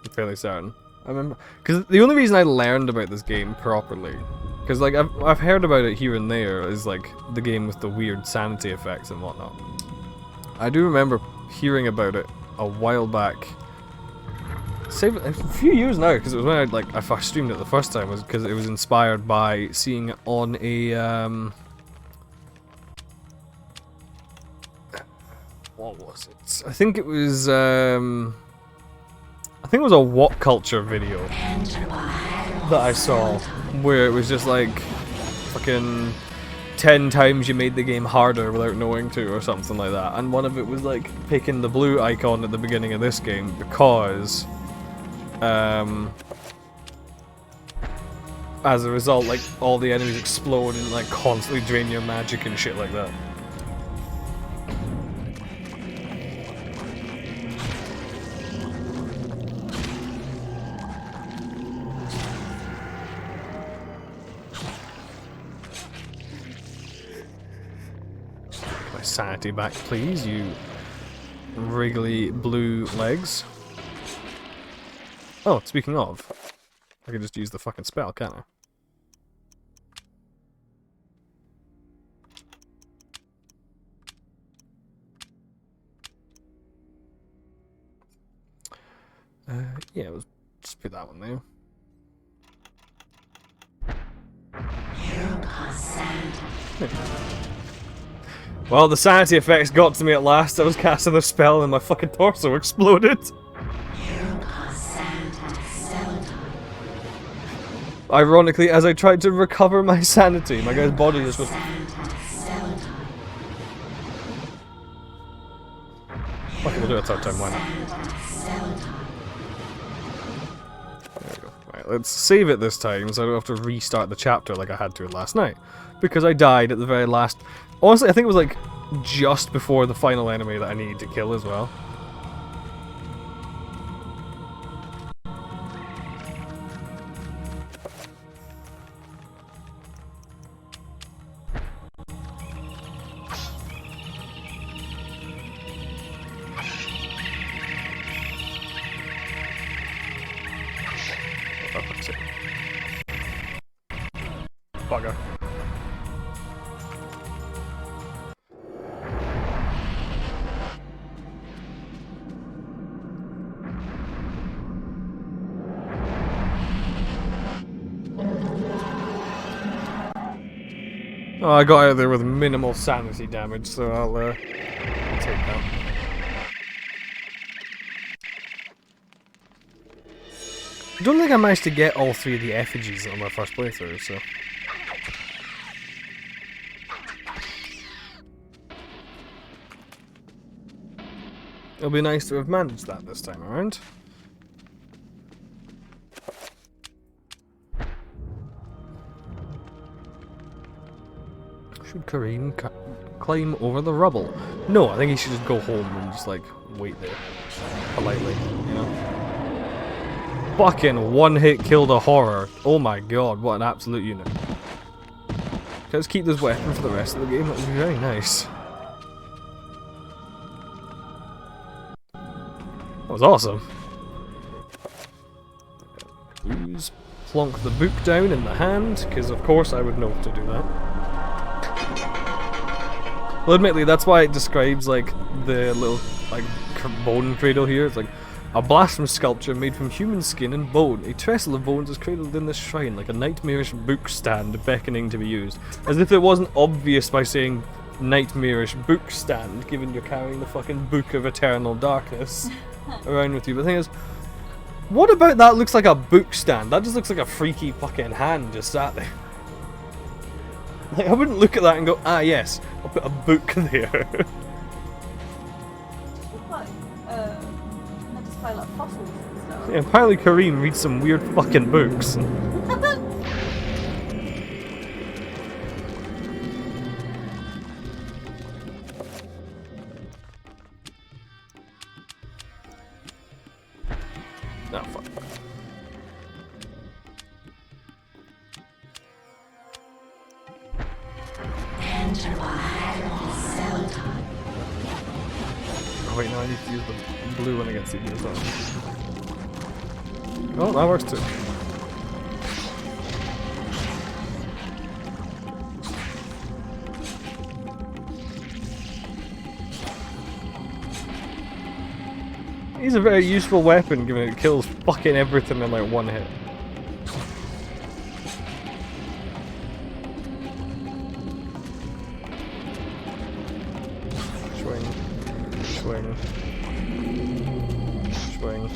A: I'm fairly certain. I remember because the only reason I learned about this game properly, because like I've heard about it here and there, is like the game with the weird sanity effects and whatnot. I do remember hearing about it a while back. A few years now, because it was when I first streamed it the first time, was because it was inspired by seeing it on a what was it? I think it was a What Culture video that I saw, where it was just like fucking 10 times you made the game harder without knowing to, or something like that. And one of it was like picking the blue icon at the beginning of this game because as a result, like, all the enemies explode and like constantly drain your magic and shit like that. My sanity back, please, you wriggly blue legs. Oh, speaking of, I can just use the fucking spell, can't I? Yeah, let's just put that one there. Well, the sanity effects got to me at last. I was casting the spell and my fucking torso exploded. Ironically, as I tried to recover my sanity, my guy's body just was... Fuck it, we'll do it a third time, why not? There we go. Right, let's save it this time so I don't have to restart the chapter like I had to last night. Because I died at the very last... Honestly, I think it was like just before the final enemy that I needed to kill as well. Bugger. Oh, I got out of there with minimal sanity damage, so I'll take that. I don't think I managed to get all 3 of the effigies on my first playthrough, so... It'll be nice to have managed that this time around. Should Kareem climb over the rubble? No, I think he should just go home and just, like, wait there. Politely, you know? Fucking one-hit kill the horror. Oh my god, what an absolute unit. Let's keep this weapon for the rest of the game, that would be very nice. That was awesome. Use plonk the book down in the hand, because of course I would know to do that. Well, admittedly, that's why it describes, like, the little, like, bone cradle here. It's like, a blasphemous sculpture made from human skin and bone. A trestle of bones is cradled in this shrine, like a nightmarish book stand beckoning to be used. As if it wasn't obvious by saying nightmarish book stand, given you're carrying the fucking Book of Eternal Darkness around with you. But the thing is, what about that looks like a book stand? That just looks like a freaky fucking hand just sat there. Like, I wouldn't look at that and go, ah yes, I'll put a book there. Yeah, apparently Kareem reads some weird fucking books. Oh, fuck. Oh wait, no, I need to use the blue one against it as well. Oh, that works too. He's a very useful weapon, given it kills fucking everything in like one hit. Swing. Swing. Swing.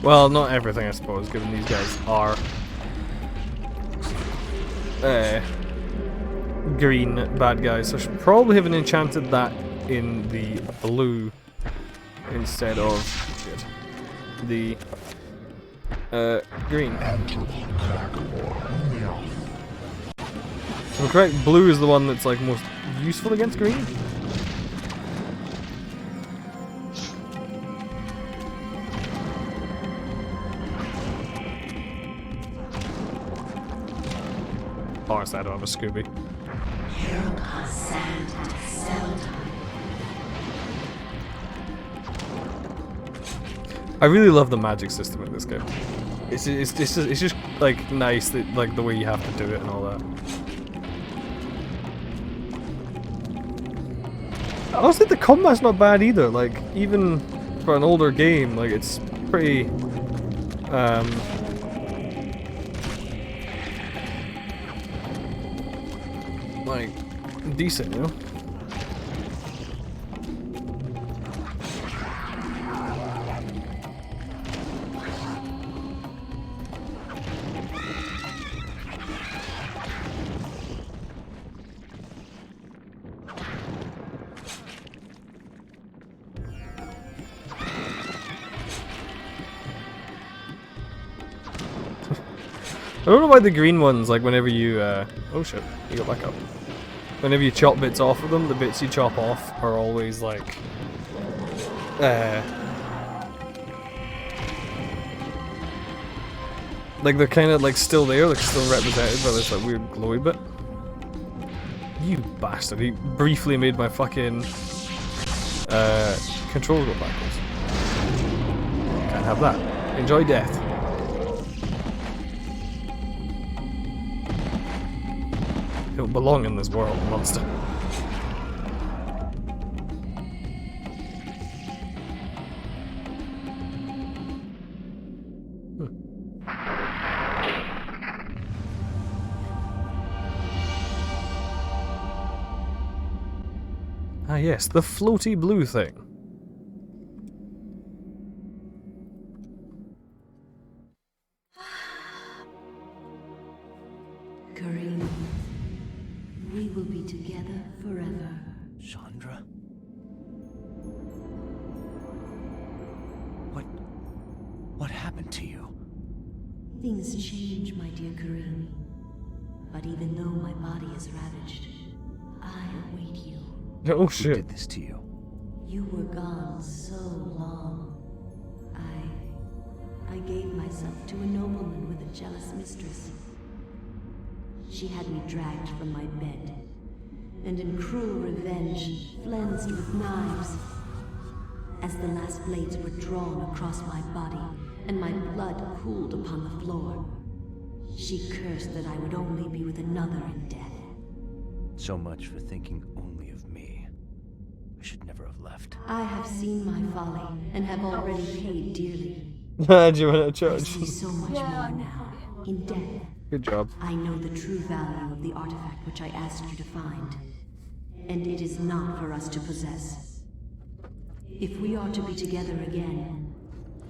A: Well, not everything, I suppose, given these guys are green bad guys. So I should probably have enchanted that in the blue instead of shit, the green. If I'm correct, blue is the one that's like most useful against green. Oh, I don't have a Scooby. I really love the magic system in this game. It's just like nice that like the way you have to do it and all that. Honestly, the combat's not bad either. Like even for an older game, like it's pretty like decent, you know? I don't know why the green ones, like whenever you, oh shit, you got back up. Whenever you chop bits off of them, the bits you chop off are always like, like they're kind of like still there, like still represented by this like weird glowy bit. You bastard, he briefly made my fucking, controller go backwards. Can't have that. Enjoy death. You don't belong in this world, monster. Ah yes, the floaty blue thing.
K: Kareem, we will be together forever.
P: Chandra? What happened to you?
K: Things change, my dear Kareem. But even though my body is ravaged, I await you.
A: Oh shit.
P: Who did this to you?
K: You were gone so long. I gave myself to a nobleman with a jealous mistress. She had me dragged from my bed, and in cruel revenge, flensed with knives. As the last blades were drawn across my body, and my blood cooled upon the floor, she cursed that I would only be with another in death.
R: So much for thinking only of me. I should never have left.
K: I have seen my folly, and have already paid dearly.
A: Do you want to
K: I
A: charge?
K: see so much more now. In death,
A: Good job.
K: I know the true value of the artifact which I asked you to find. And it is not for us to possess. If we are to be together again,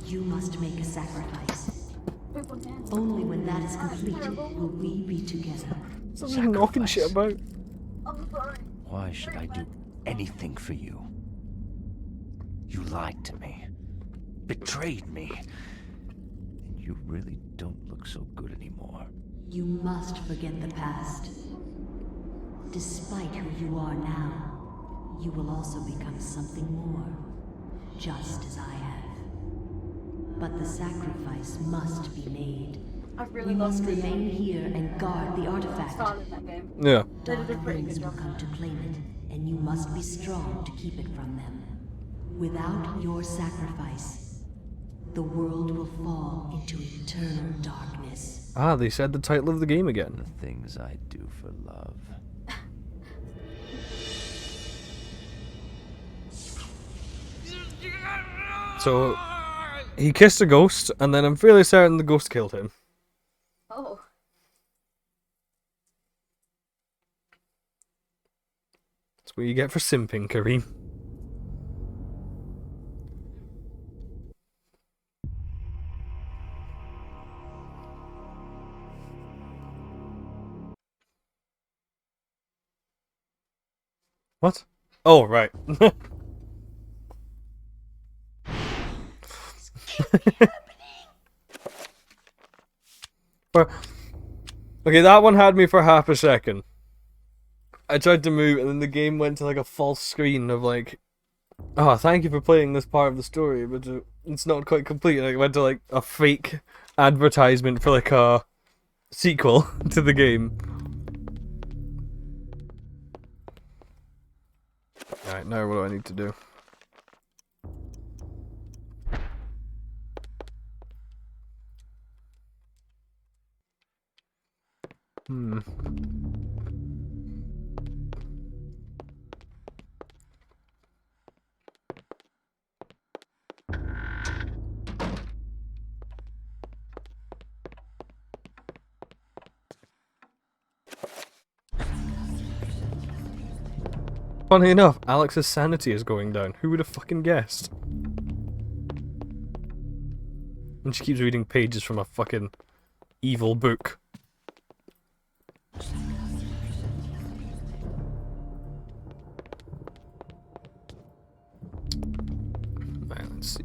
K: you must make a sacrifice. Only when that is complete will we be together.
A: Something knocking shit about.
R: Why should I do anything for you? You lied to me. Betrayed me. And you really don't look so good anymore.
K: You must forget the past. Despite who you are now, you will also become something more, just as I have. But the sacrifice must be made.
B: I really
K: We
B: love
K: must
B: the
K: remain here and guard the artifact.
B: style in that game.
A: Yeah.
B: They did a
K: Dark
B: pretty
K: winds
B: good
K: will
B: job.
K: come to claim it, and you must be strong to keep it from them. Without your sacrifice, the world will fall into eternal darkness.
A: Ah, they said the title of the game again.
R: The things I do for love.
A: So, he kissed a ghost, and then I'm fairly certain the ghost killed him.
B: Oh.
A: That's what you get for simping, Kareem. What? Oh, right. Okay, that one had me for half a second. I tried to move, and then the game went to like a false screen of like, oh, thank you for playing this part of the story, but it's not quite complete. And it went to like a fake advertisement for like a sequel to the game. Alright, now what do I need to do? Funny enough, Alex's sanity is going down. Who would have fucking guessed? And she keeps reading pages from a fucking evil book. Right, let's see.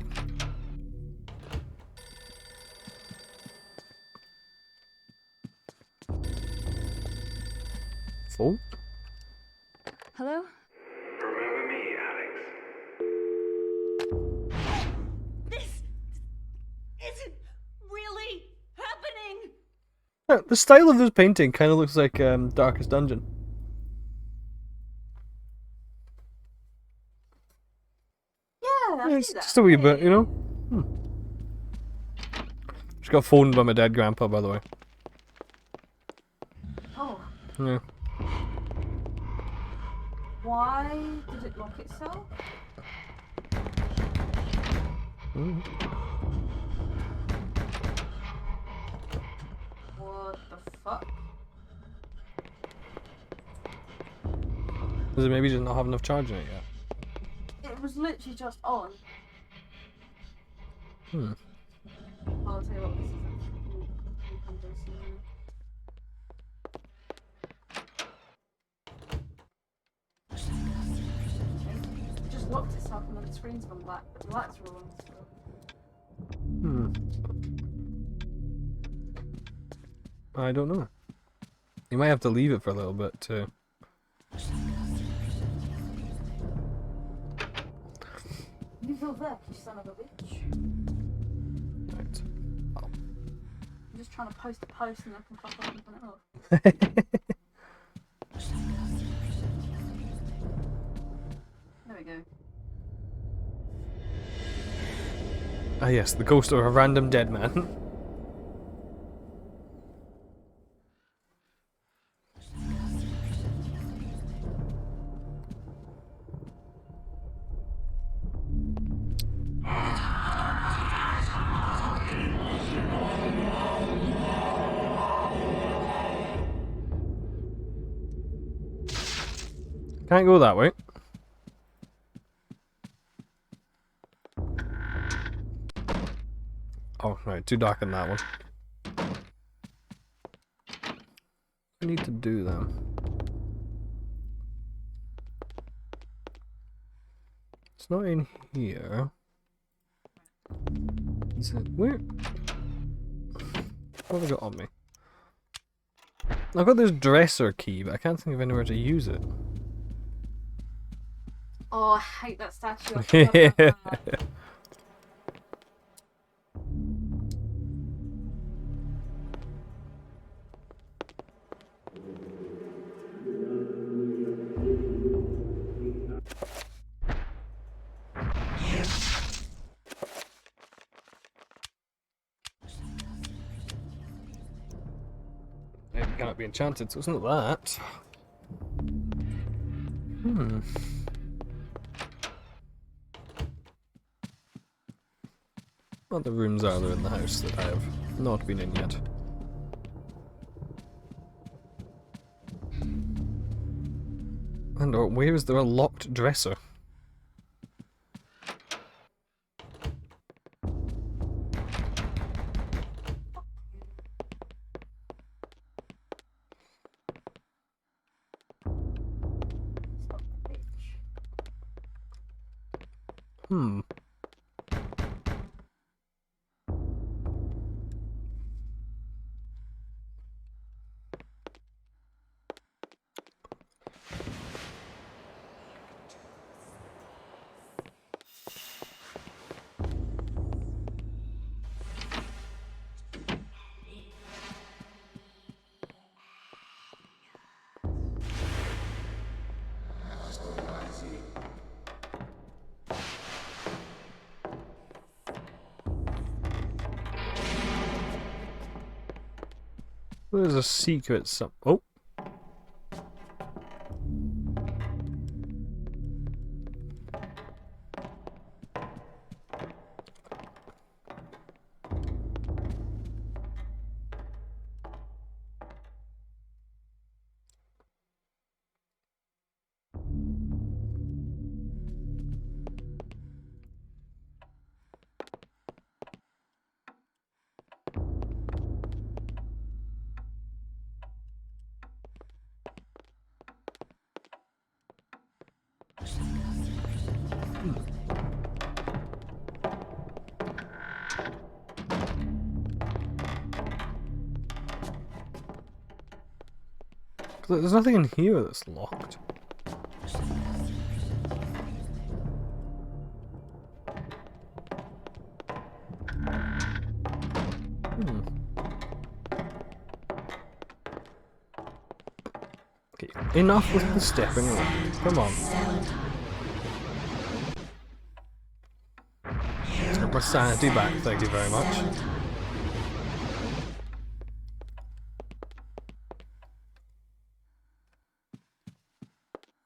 A: Phone?
E: Hello?
S: Remember me, Alex?
E: This isn't really happening!
A: Yeah, the style of this painting kind of looks like Darkest Dungeon.
B: Yeah, I
A: It's
B: see that.
A: just a wee bit, you know? Just got phoned by my dead grandpa, by the way.
B: Oh.
A: Yeah.
B: Why did it lock itself? What the fuck?
A: Does it maybe just not have enough charge in it yet?
B: It was literally just on.
A: Hmm.
B: I'll tell you what, this is it just locked itself and then the screen's gone black, but the lights are on still.
A: Hmm. I don't know. You might have to leave it for a little bit too.
B: You feel that, you son of a bitch.
A: Right.
B: I'm just trying to post a post and I can fuck off and put it off. There we go.
A: Ah yes, the ghost of a random dead man. Can't go that way. Oh, right, too dark on that one. I need to do them. It's not in here. Is it? Where? What have I got on me? I've got this dresser key, but I can't think of anywhere to use it.
B: Oh, I hate that statue. I forgot about that.
A: It cannot be enchanted, so it's not that. Hmm. What other rooms are there in the house that I have not been in yet? And where is there a locked dresser? Hmm. There's a secret oh. There's nothing in here that's locked. Hmm. Okay, enough with the stepping around. Come on. Let's get my sanity back, thank you very much.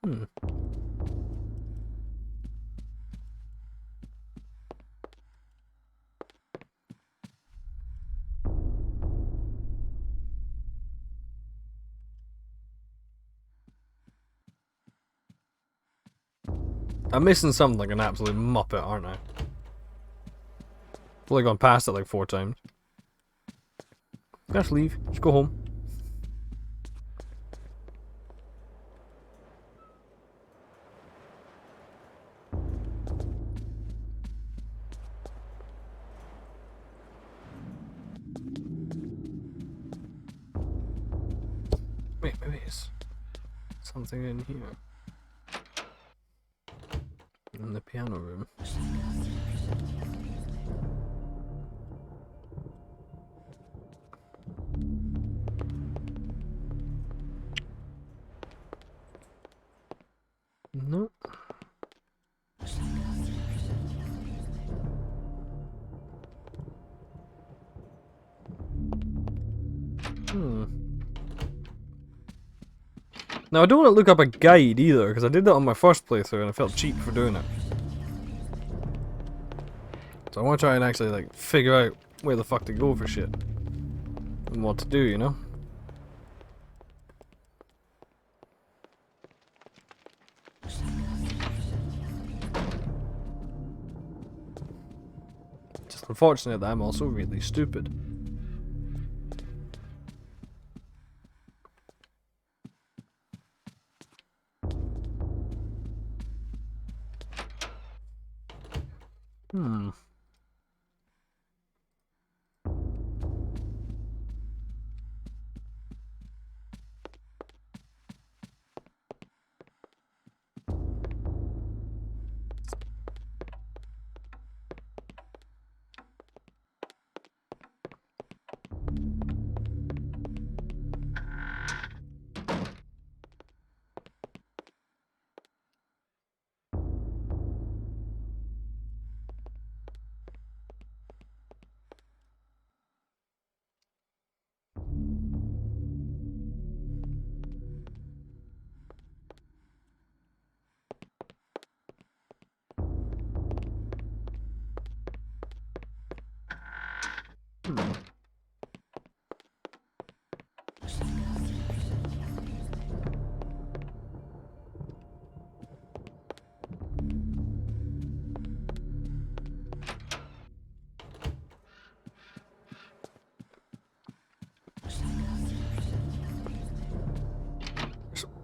A: Hmm. I'm missing something like an absolute muppet, aren't I? I've only gone past it like 4 times. Just leave. Just go home. Wait, maybe it's something in here. In the piano room. Nope. Hmm. Now I don't want to look up a guide either, because I did that on my first playthrough and I felt cheap for doing it. So I want to try and actually like figure out where the fuck to go for shit. And what to do, you know? Just unfortunate that I'm also really stupid. Hmm.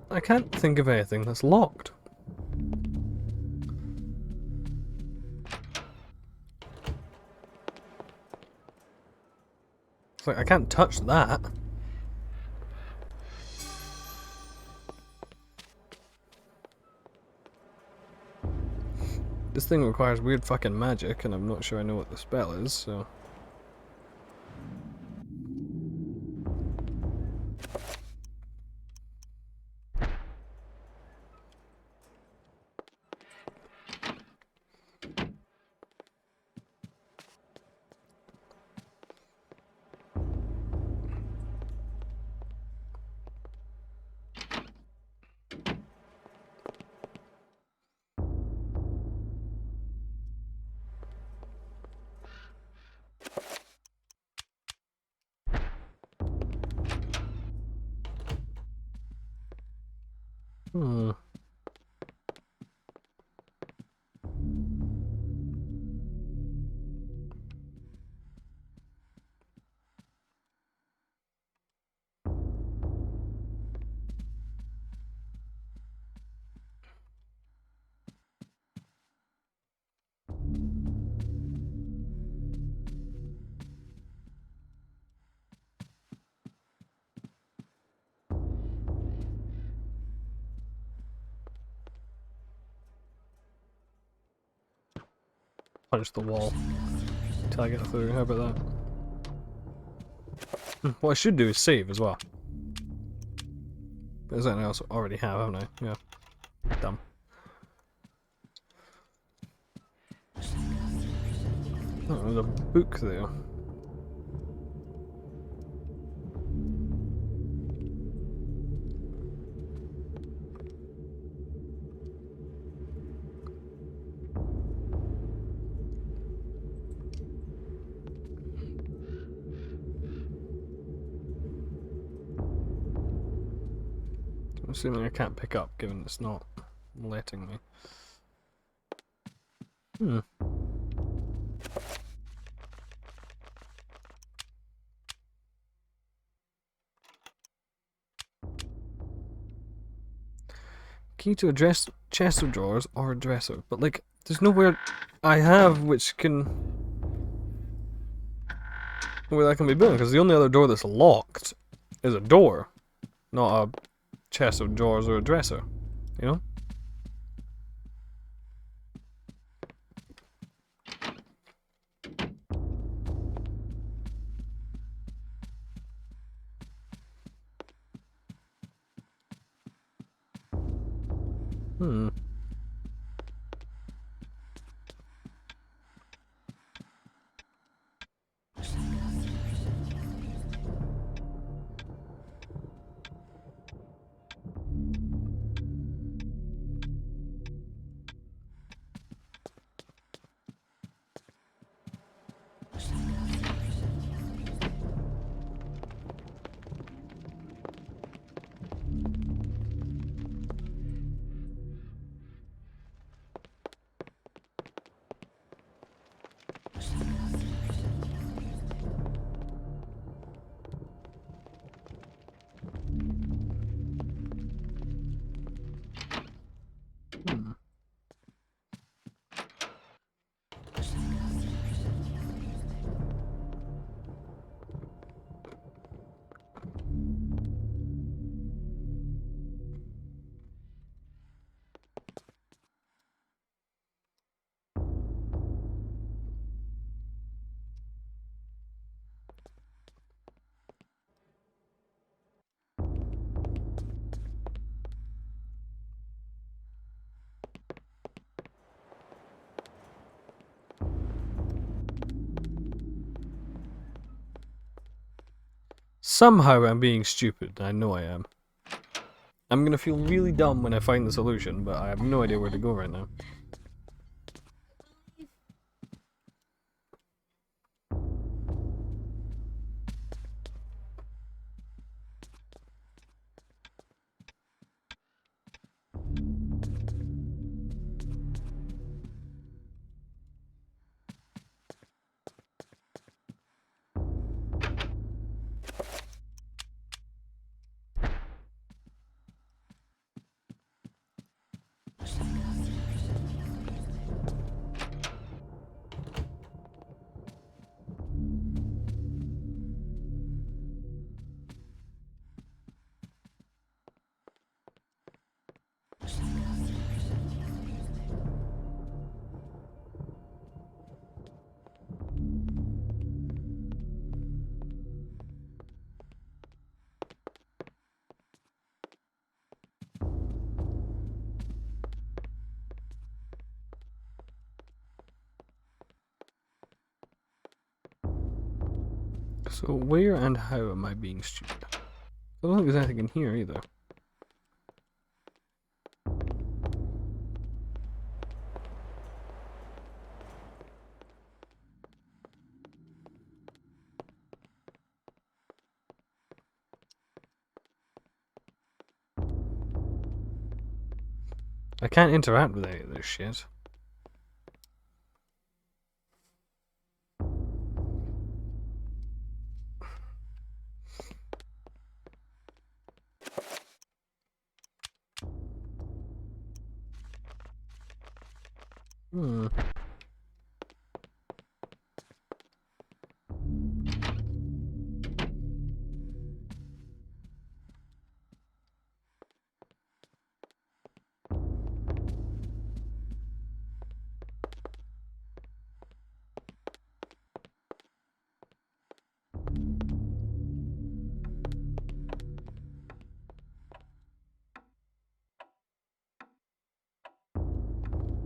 A: I can't think of anything that's locked. It's like I can't touch that. This thing requires weird fucking magic, and I'm not sure I know what the spell is, so... Hmm. Punch the wall until I get through. How about that? What I should do is save as well. There's something else I already have, haven't I? Yeah. Dumb. Oh, there's a book there. I'm assuming I can't pick up, given it's not letting me. Hmm. Key to a chest of drawers or a dresser, but like, there's nowhere I have which can... where that can be built, because the only other door that's locked is a door, not a chest of drawers or a dresser, you know? Hmm. Somehow I'm being stupid, I know I am. I'm gonna feel really dumb when I find the solution, but I have no idea where to go right now. So where and how am I being stupid? I don't think there's anything in here either. I can't interact with any of this shit. Hmm.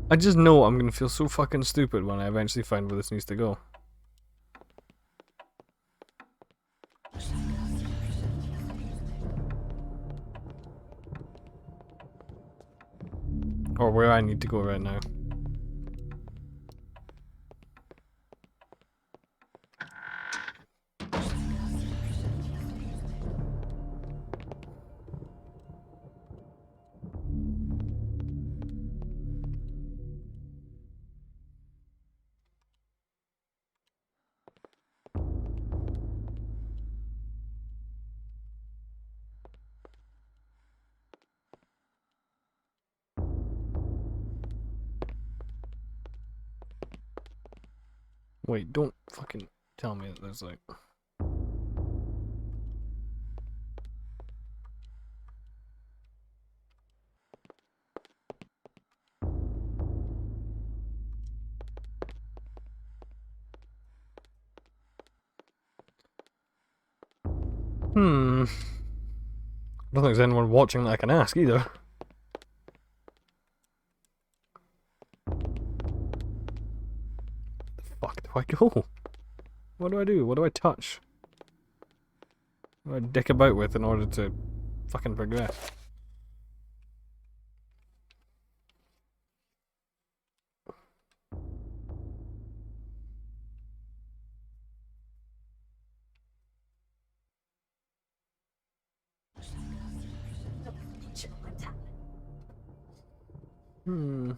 A: I just know I'm gonna feel so fucking stupid when I eventually find where this needs to go. Or where I need to go right now. Wait, don't fucking tell me that there's like... I don't think there's anyone watching that I can ask either. The fuck do I go? What do I do? What do I touch? What do I dick about with in order to fucking progress?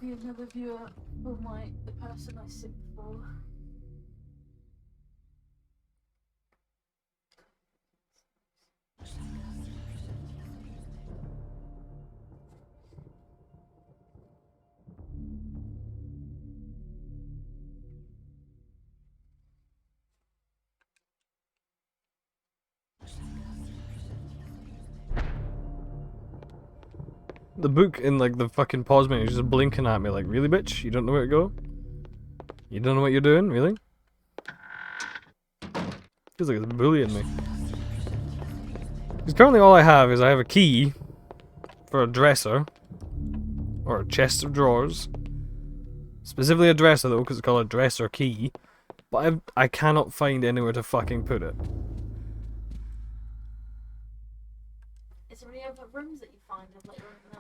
B: Be another viewer for the person I sit for.
A: The book in like the fucking pause menu is just blinking at me like, really bitch? You don't know where to go? You don't know what you're doing? Really? Feels like it's bullying me. Because currently all I have is I have a key for a dresser. Or a chest of drawers. Specifically a dresser though, because it's called a dresser key. But I cannot find anywhere to fucking put it.
B: Is there any other rooms that you find of later in there?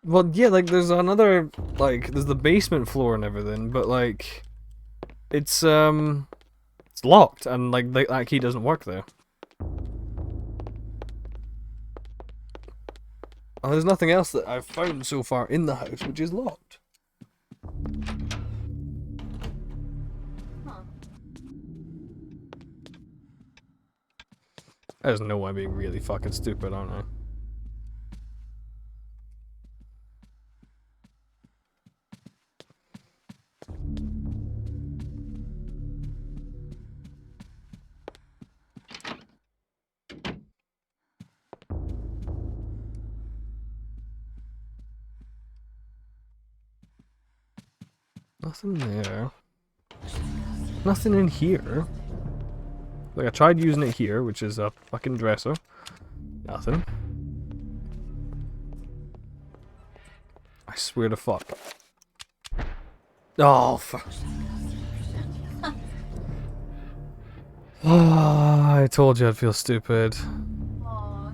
A: Well, yeah, like there's another, like there's the basement floor and everything, but like it's locked and like that key doesn't work there. And there's nothing else that I've found so far in the house which is locked. I just know I'm being really fucking stupid, aren't I? Nothing there. Nothing in here. Like I tried using it here, which is a fucking dresser. Nothing. I swear to fuck. Oh fuck. Oh, I told you I'd feel stupid.
B: Aw,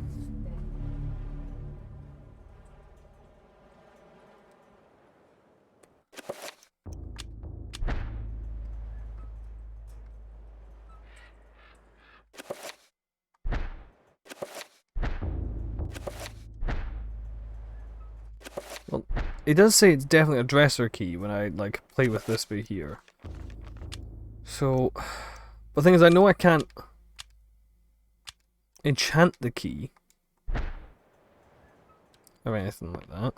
A: Well, it does say it's definitely a dresser key when I like play with this bit here. So, the thing is, I know I can't enchant the key or anything like that.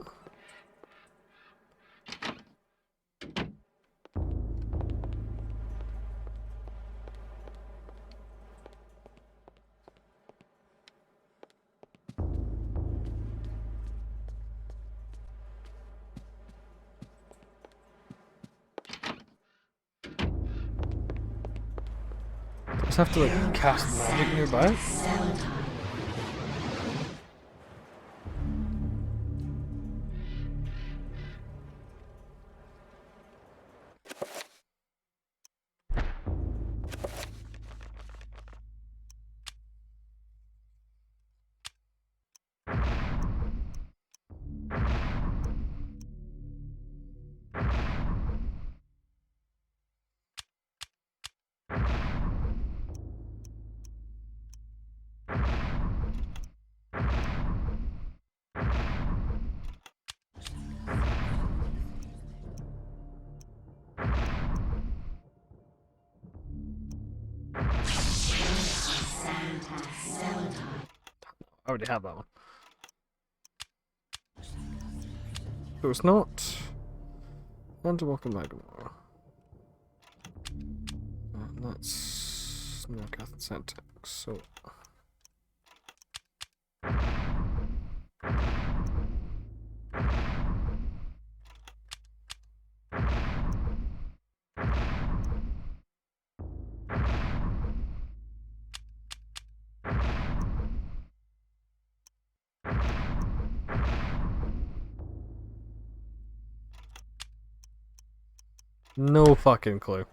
A: I just have to like cast magic nearby. I already have that one. So it's not. And to welcome Magmore. And that's Narcath and Santic. So. No fucking clue.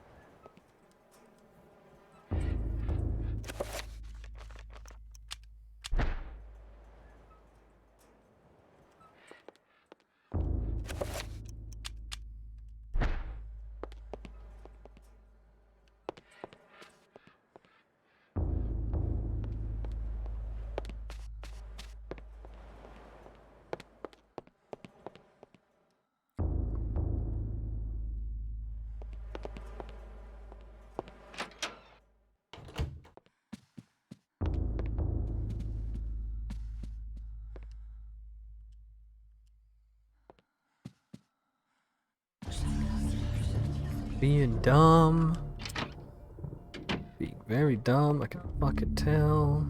A: Being dumb. Being very dumb, I can fucking tell.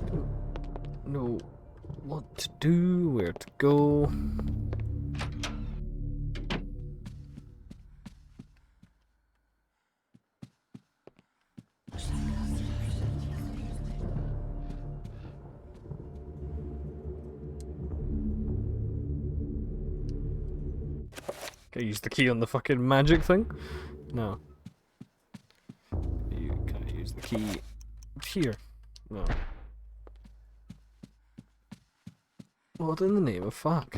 A: Don't know what to do, where to go. Can I use the key on the fucking magic thing? No. Can I use the key here? No. What in the name of fuck?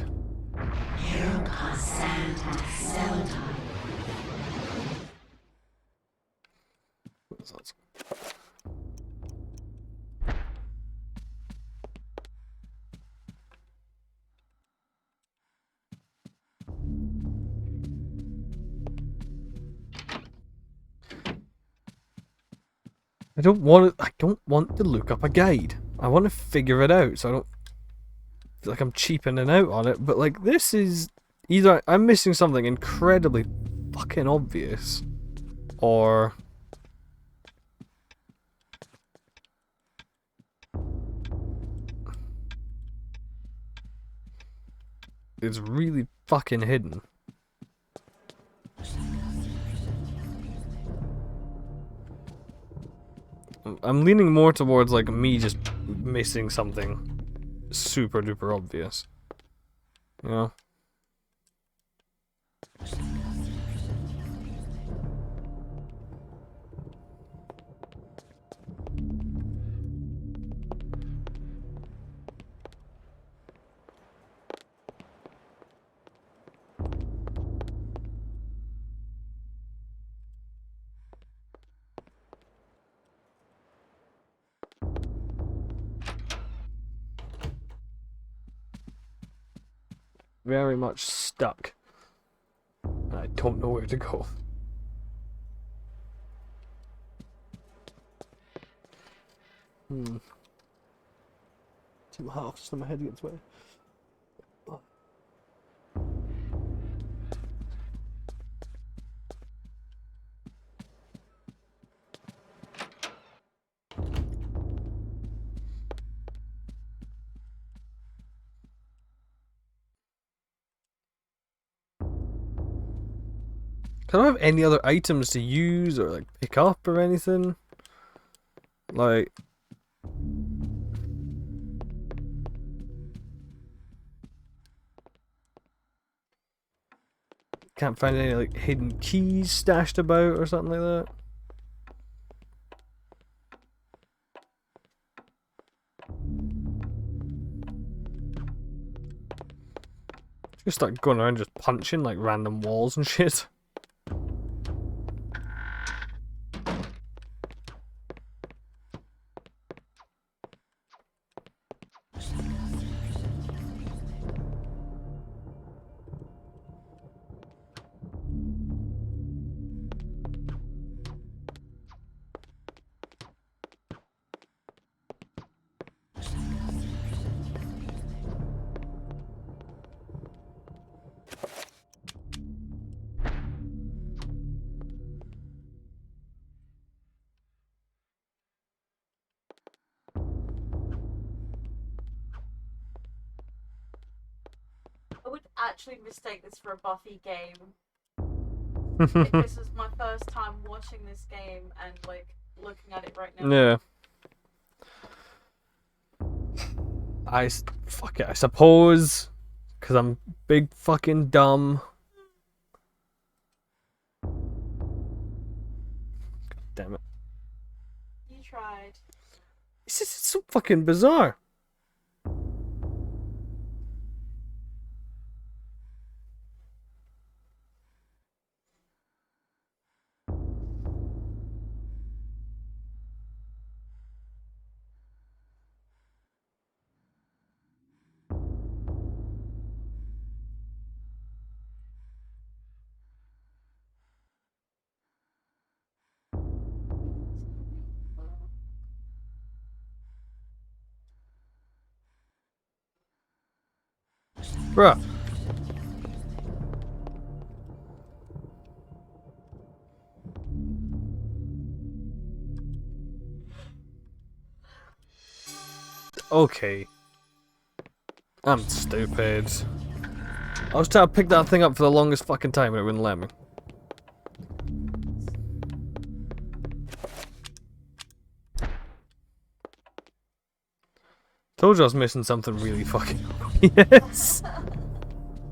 A: What's that? I don't want to look up a guide. I want to figure it out so I don't feel like I'm cheapening out on it, but like this is either I'm missing something incredibly fucking obvious or it's really fucking hidden. I'm leaning more towards like me just missing something super duper obvious. You know? Very much stuck. And I don't know where to go. Too half, so my head gets wet. I don't have any other items to use or like pick up or anything. Like, can't find any like hidden keys stashed about or something like that. Just start going around just punching like random walls and shit.
B: I would actually mistake this for a Buffy game. If this is my first time watching this game and like looking at it right now.
A: Yeah. Fuck it, I suppose. Because I'm big fucking dumb. God damn it.
B: You tried.
A: It's just so fucking bizarre. Bruh. Okay. I'm stupid. I was trying to pick that thing up for the longest fucking time and it wouldn't let me. Told you I was missing something really fucking obvious.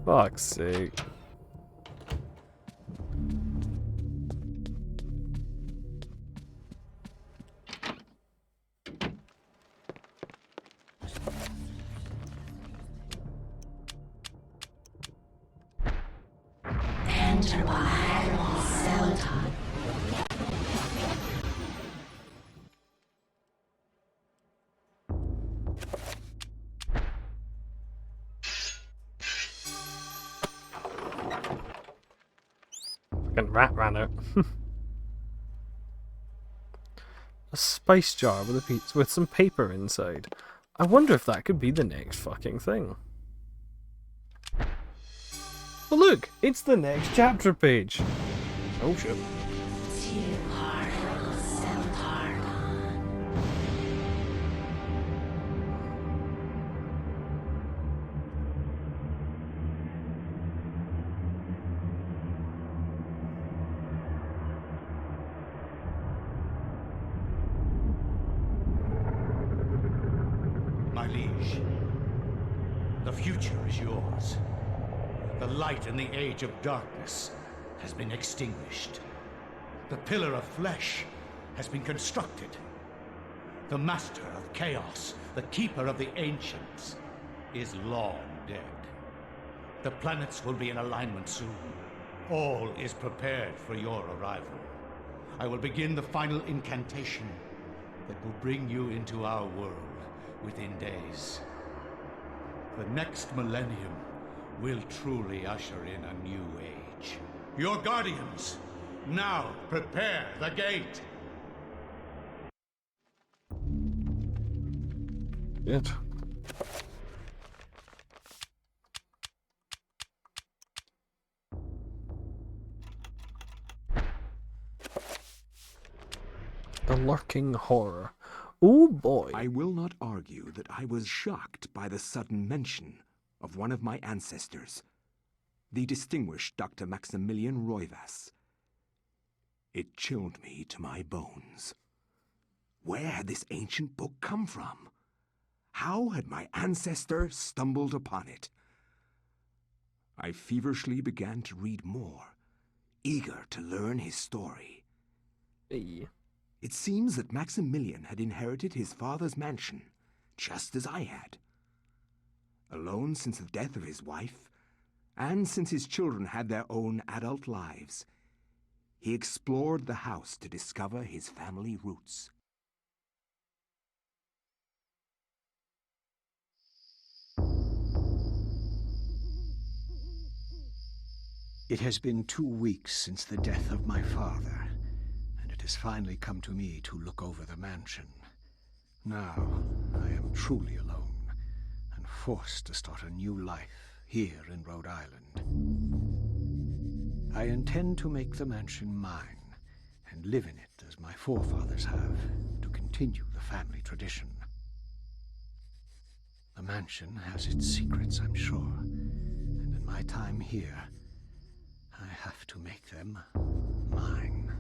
A: Fuck's sake.
K: Enter by Celadon.
A: Fucking rat ran out. A spice jar with a piece with some paper inside. I wonder if that could be the next fucking thing. Well, look, it's the next chapter page. Oh shit.
I: age. The future is yours. The light in the age of darkness has been extinguished. The pillar of flesh has been constructed. The master of chaos, the keeper of the ancients, is long dead. The planets will be in alignment soon. All is prepared for your arrival. I will begin the final incantation that will bring you into our world within days. The next millennium will truly usher in a new age. Your guardians, now prepare the gate!
A: Good. The lurking horror. Oh boy.
D: I will not argue that I was shocked by the sudden mention of one of my ancestors, the distinguished Dr. Maximilian Roivas. It chilled me to my bones. Where had this ancient book come from? How had my ancestor stumbled upon it? I feverishly began to read more, eager to learn his story.
A: Hey.
D: It seems that Maximilian had inherited his father's mansion, just as I had. Alone since the death of his wife, and since his children had their own adult lives, he explored the house to discover his family roots.
M: It has been 2 weeks since the death of my father, and it has finally come to me to look over the mansion. Now, I am truly alone, and forced to start a new life here in Rhode Island. I intend to make the mansion mine, and live in it as my forefathers have, to continue the family tradition. The mansion has its secrets, I'm sure, and in my time here, I have to make them mine.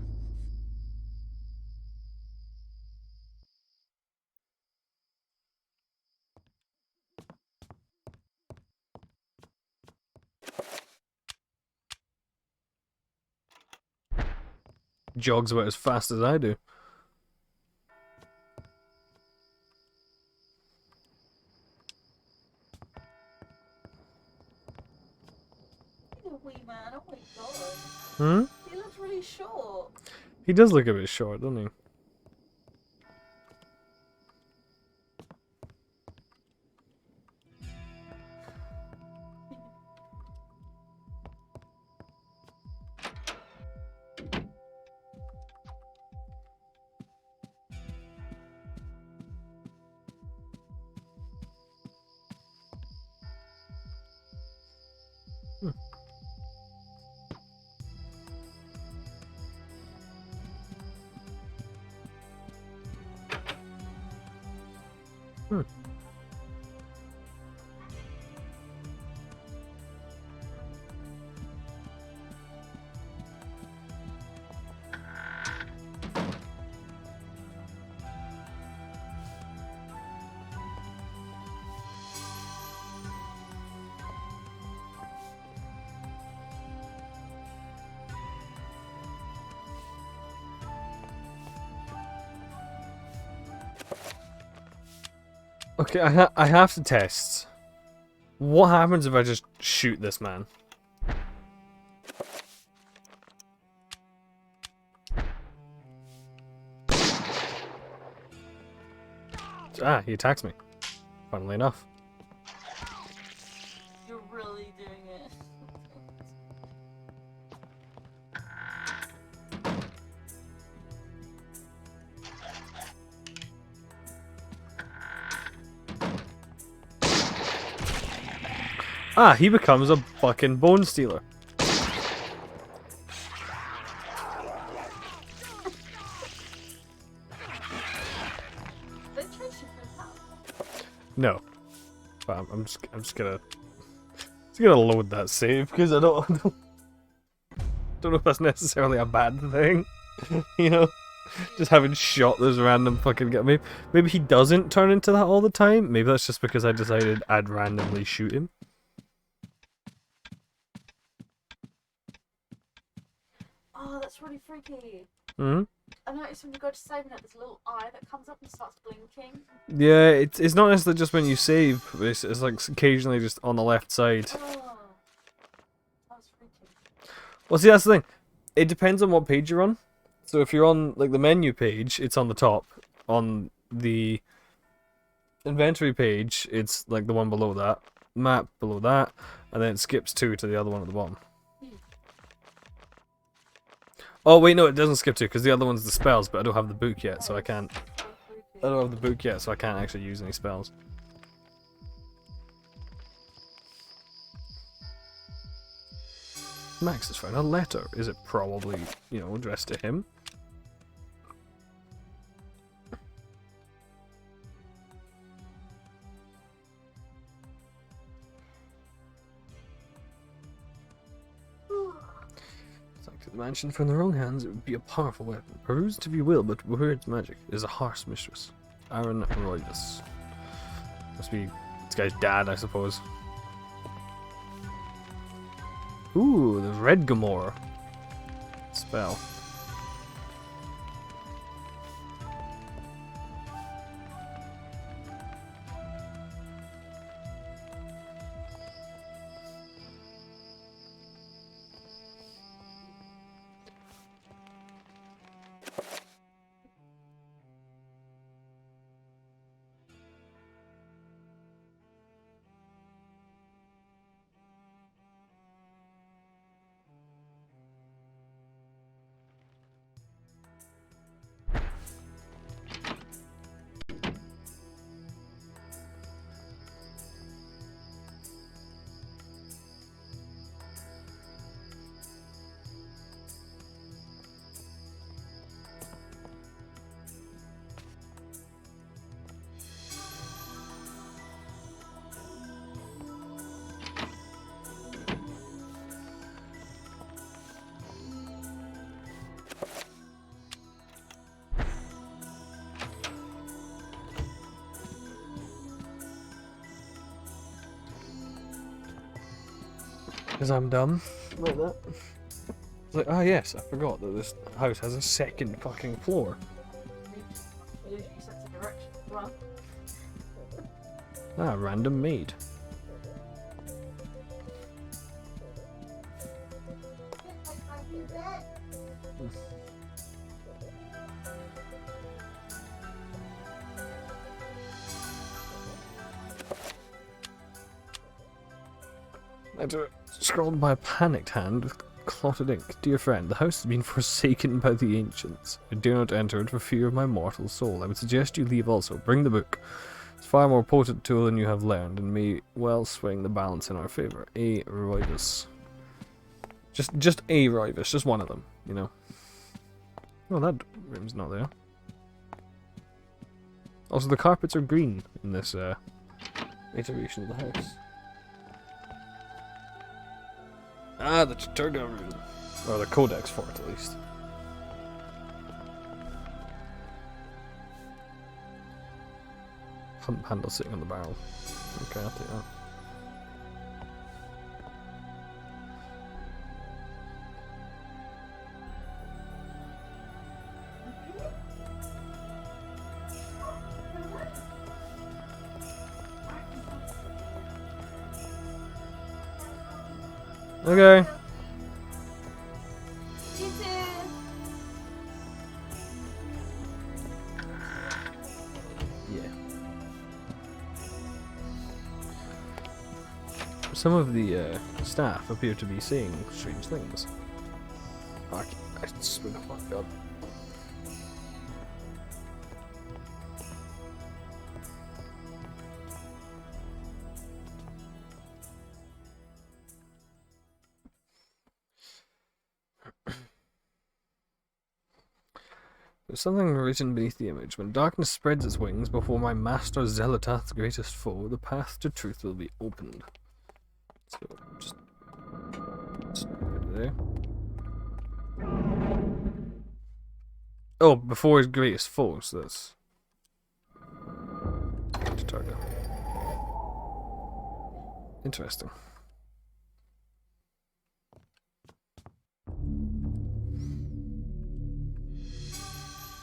A: Jogs about as fast as I do.
B: He's a wee man, oh my god.
A: Hmm?
B: He looks really short.
A: He does look a bit short, doesn't he? Okay, I have to test. What happens if I just shoot this man? Ah, he attacks me. Funnily enough.
B: You're really doing it.
A: Ah, he becomes a fucking bone stealer. No, but I'm just gonna load that save because I don't know if that's necessarily a bad thing, you know. Just having shot this random fucking guy. Maybe he doesn't turn into that all the time. Maybe that's just because I decided I'd randomly shoot him.
B: Oh, that's really freaky.
A: Hmm.
B: I noticed when you go to saving it, there's a little eye that comes up and starts blinking.
A: Yeah, it's not necessarily just when you save. It's like occasionally just on the left side.
B: Oh, that's freaky.
A: Well, see, that's the thing. It depends on what page you're on. So if you're on like the menu page, it's on the top. On the inventory page, it's like the one below that. Map below that, and then it skips 2 to the other one at the bottom. Oh wait, no, it doesn't skip 2 because the other one's the spells, but I don't have the book yet, so I can't. I don't have the book yet, so I can't actually use any spells. Max has found a letter. Is it probably, you know, addressed to him? The mansion from the wrong hands, it would be a powerful weapon. Peruse it if you will, but where its magic is a harsh mistress. Aaron Roydus. Must be this guy's dad, I suppose. Ooh, the Red Gamora spell. Because I'm dumb. Like that. It's like, ah yes, I forgot that this house has a second fucking floor.
B: It usually sets a direction as well.
A: Ah, random maid. Letter scrawled by a panicked hand with clotted ink. Dear friend, the house has been forsaken by the ancients. I dare not enter it for fear of my mortal soul. I would suggest you leave also. Bring the book. It's a far more potent tool than you have learned, and may well swing the balance in our favour. A Roivus. Just a Roivus, just one of them, you know. Oh, that room's not there. Also, the carpets are green in this iteration of the house. Ah, the Chaturga room. Or the codex for it, at least. Hump handle sitting on the barrel. Okay, I'll take that. Okay.
B: You too.
A: Yeah. Some of the staff appear to be seeing strange things. I swear to fuck God. There's something written beneath the image. When darkness spreads its wings before my master Zelatath's greatest foe, the path to truth will be opened. So, just put it there. Oh, before his greatest foes. That's target. Interesting.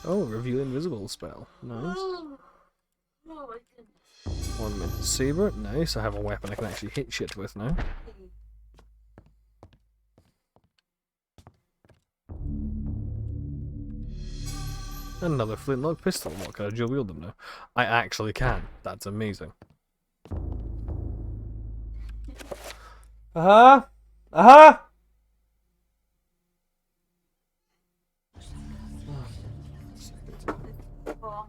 A: Oh, reveal invisible spell. Nice.
B: Oh my goodness.
A: Ornamented saber. Nice. I have a weapon I can actually hit shit with now. Another flintlock pistol. What, can I dual wield them now? I actually can. That's amazing. Uh-huh. Uh-huh.
B: Oh.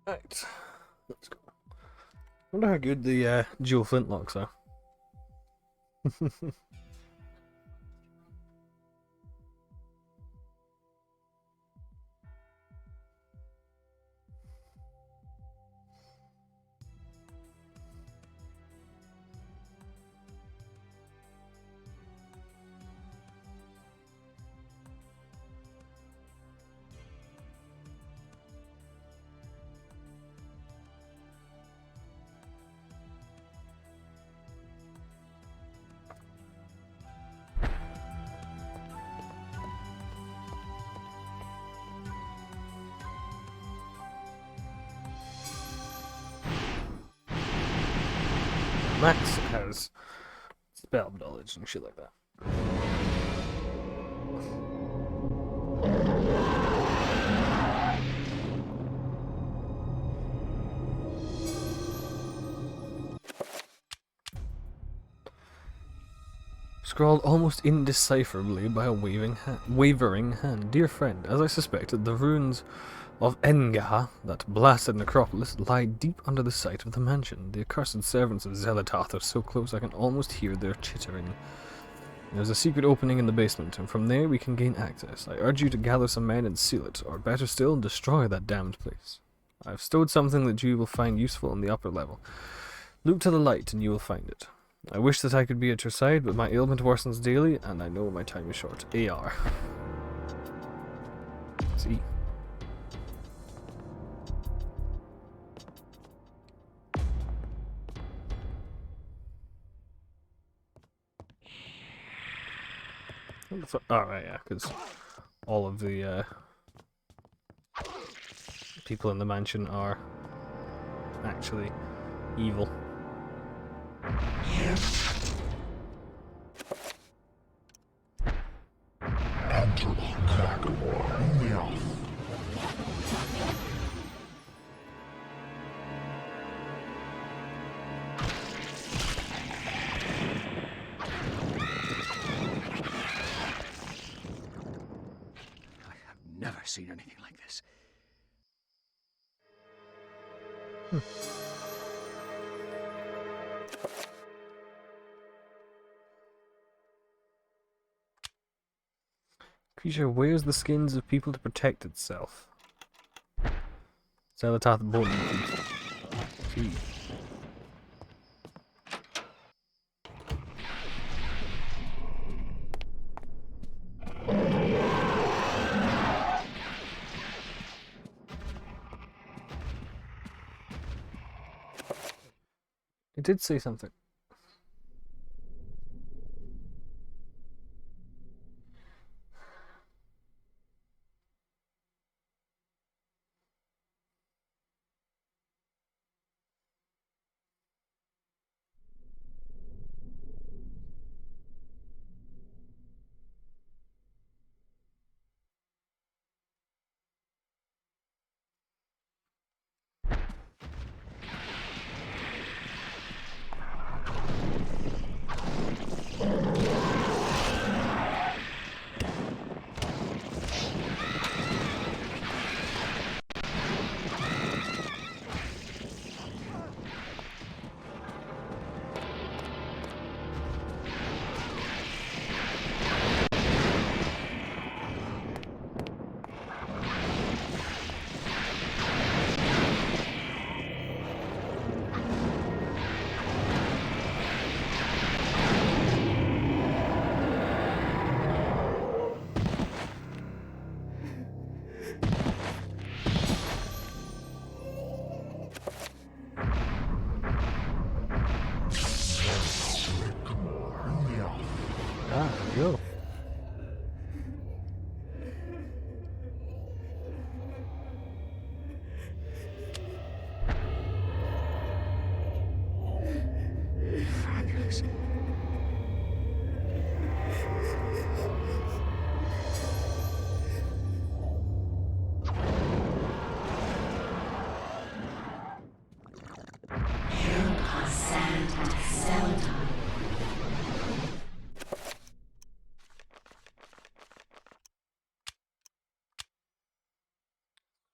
A: Right. Let's go. Wonder how good the dual flintlocks are. Max has spell knowledge and shit like that. Scrawled almost indecipherably by a wavering hand. Dear friend, as I suspected, the ruins of Engaha, that blasted necropolis, lie deep under the site of the mansion. The accursed servants of Zelatoth are so close I can almost hear their chittering. There's a secret opening in the basement, and from there we can gain access. I urge you to gather some men and seal it, or better still, destroy that damned place. I have stowed something that you will find useful in the upper level. Look to the light and you will find it. I wish that I could be at your side, but my ailment worsens daily, and I know my time is short. AR. See. Alright, yeah, because all of the people in the mansion are actually evil.
M: Never seen anything like this.
A: Creature wears the skins of people to protect itself. Zelatoth bone. See. It did say something.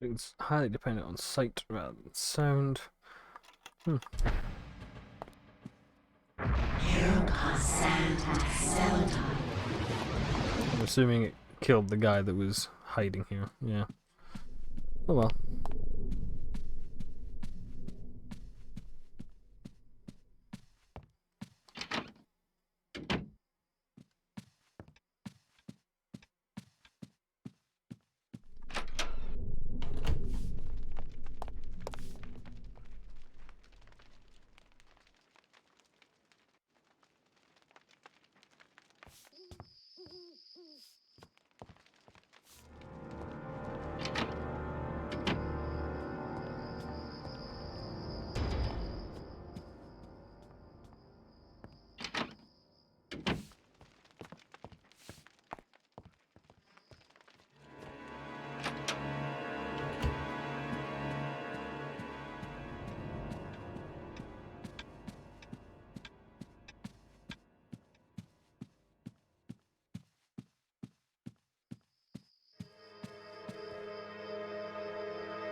A: It's highly dependent on sight rather than sound. I'm assuming it killed the guy that was hiding here. Yeah. Oh well.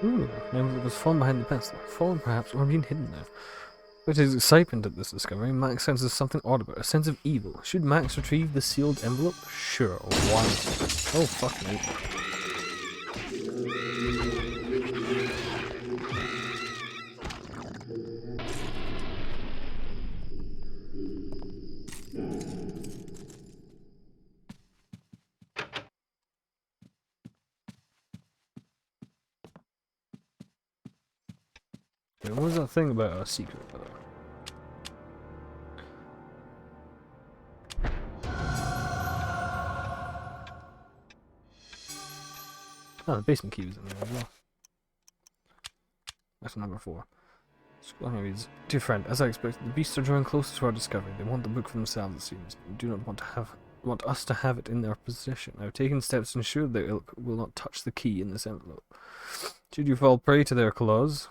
A: Ooh, maybe it was fallen behind the pencil. Fallen perhaps, or being hidden there. But his excitement at this discovery, Max senses something odd about it, a sense of evil. Should Max retrieve the sealed envelope? Sure, why not? Oh, fuck me. What was that thing about our secret, though? Oh, the basement key was in there as well. That's number 4. Scrolling reads, Dear friend, as I expected, the beasts are drawing closer to our discovery. They want the book for themselves, it seems, but do not want us to have it in their possession. I have taken steps to ensure their ilk will not touch the key in this envelope. Should you fall prey to their claws,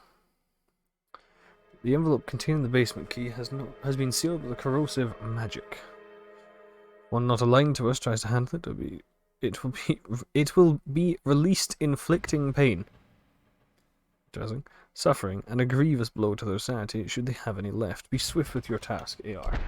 A: the envelope containing the basement key has been sealed with a corrosive magic. One not aligned to us tries to handle it, it will be released, inflicting pain, suffering, and a grievous blow to their sanity, should they have any left. Be swift with your task, AR.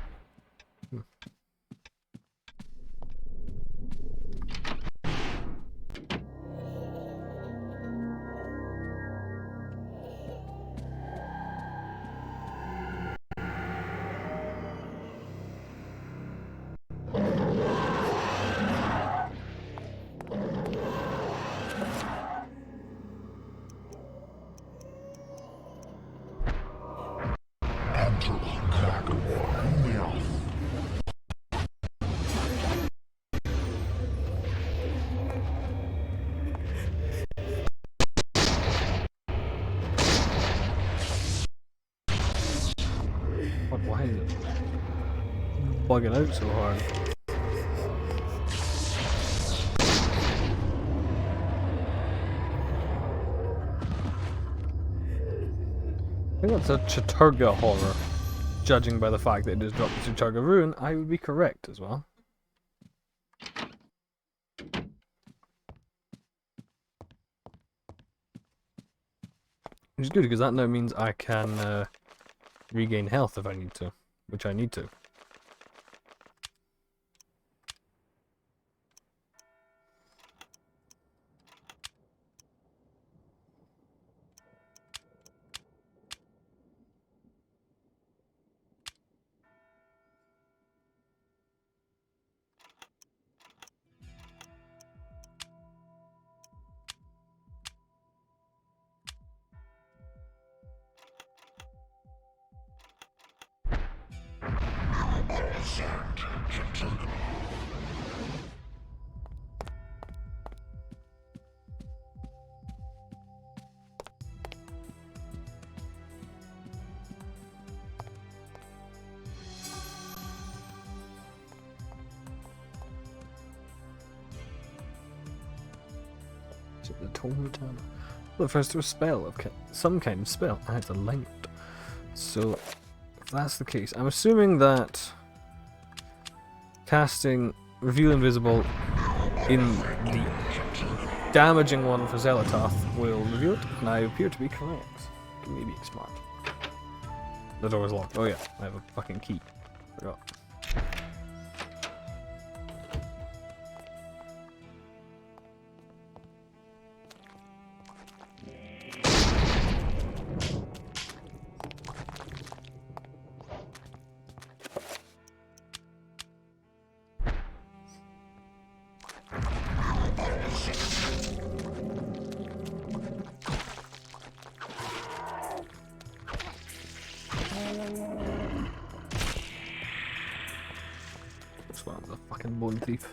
A: Why is it bugging out so hard? I think that's a Chaturga horror. Judging by the fact that it just dropped the Chaturga rune, I would be correct as well. Which is good, because that now means I can regain health if I need to, which I need to. The Tome Return. Well, refers to a spell of some kind of spell. I have to line it. So, if that's the case, I'm assuming that casting Reveal Invisible in the damaging one for Zelatoth will reveal it, and I appear to be correct. Give me being smart. The door is locked. Oh yeah, I have a fucking key. Forgot. This one's a fucking bone thief.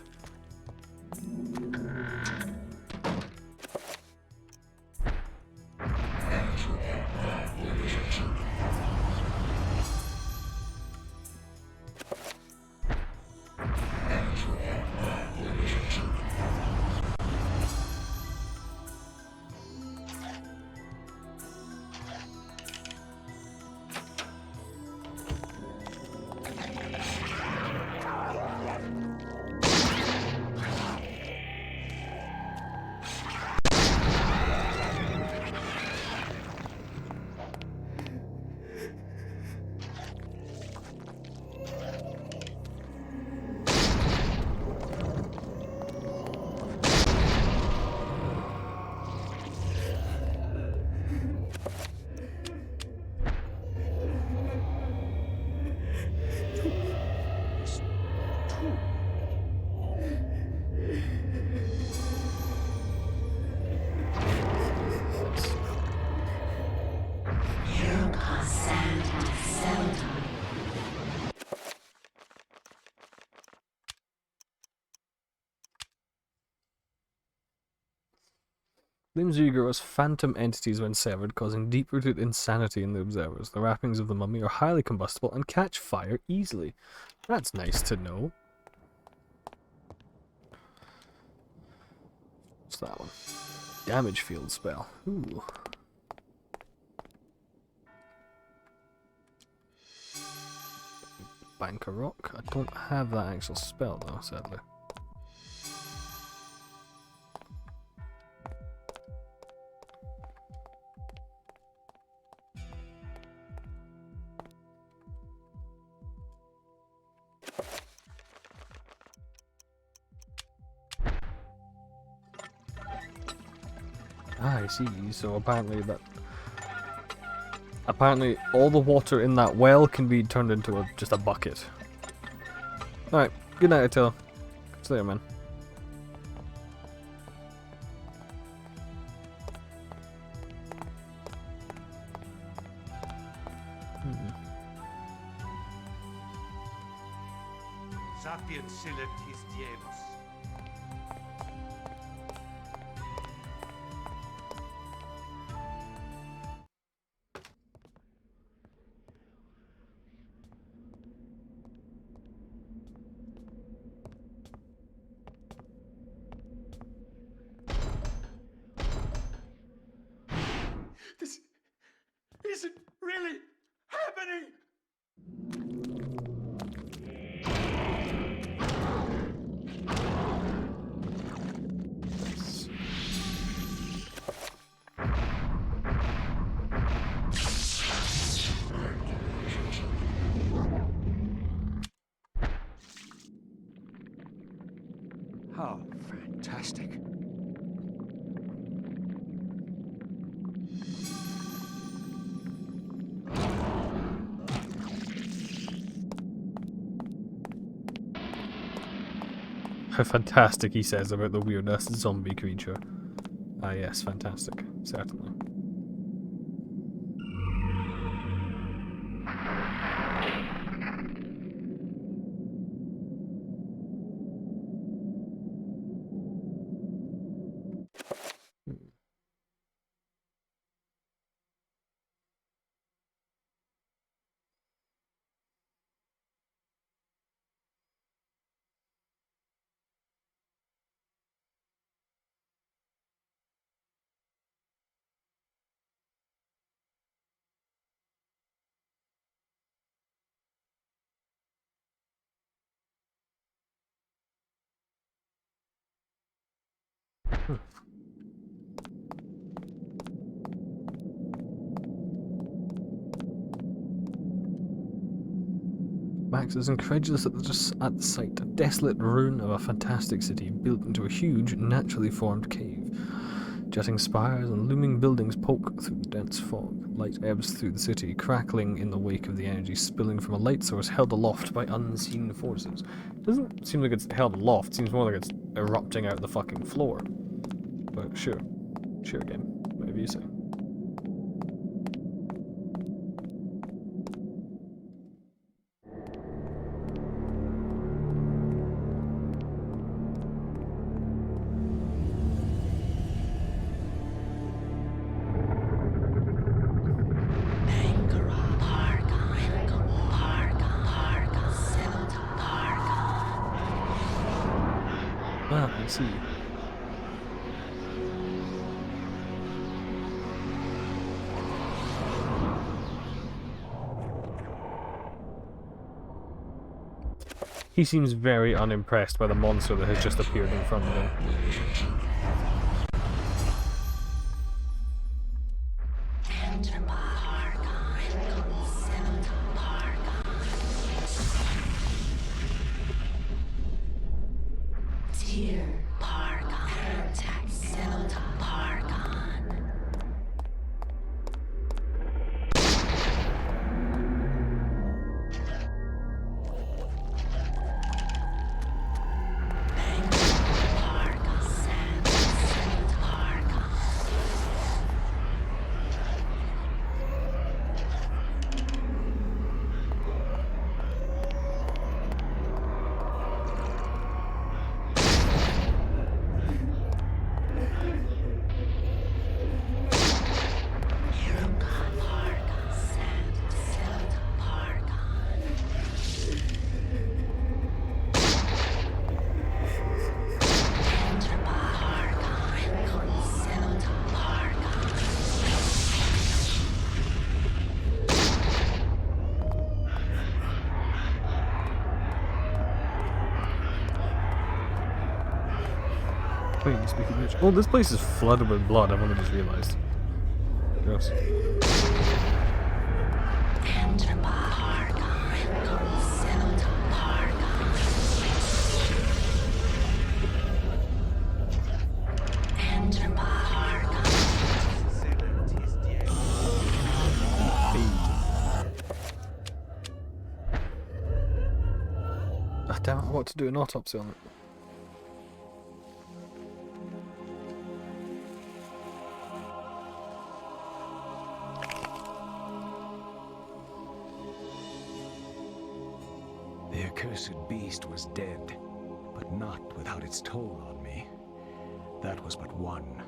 A: Limbs grow as phantom entities when severed, causing deep-rooted insanity in the observers. The wrappings of the mummy are highly combustible and catch fire easily. That's nice to know. What's that one? Damage field spell. Ooh. Bank a rock. I don't have that actual spell though, sadly. Ah, I see. So apparently all the water in that well can be turned into just a bucket. Alright, good night, Attila. See you later, man.
I: Sapient silentis diebus. This isn't really happening!
M: How fantastic.
A: How fantastic, he says about the weird-ass zombie creature. Ah yes, fantastic. Certainly. Max is incredulous at the sight, a desolate ruin of a fantastic city built into a huge, naturally formed cave. Jutting spires and looming buildings poke through the dense fog. Light ebbs through the city, crackling in the wake of the energy spilling from a light source held aloft by unseen forces. It doesn't seem like it's held aloft, it seems more like it's erupting out the fucking floor. But sure. Sure, game. Whatever you say. Ah, I see. He seems very unimpressed by the monster that has just appeared in front of him. Wait, speaking of which... Oh, this place is flooded with blood, I've only just realised. Gross. Ah, damn it, I want to do an autopsy on it.
M: The accursed beast was dead, but not without its toll on me. That was but one,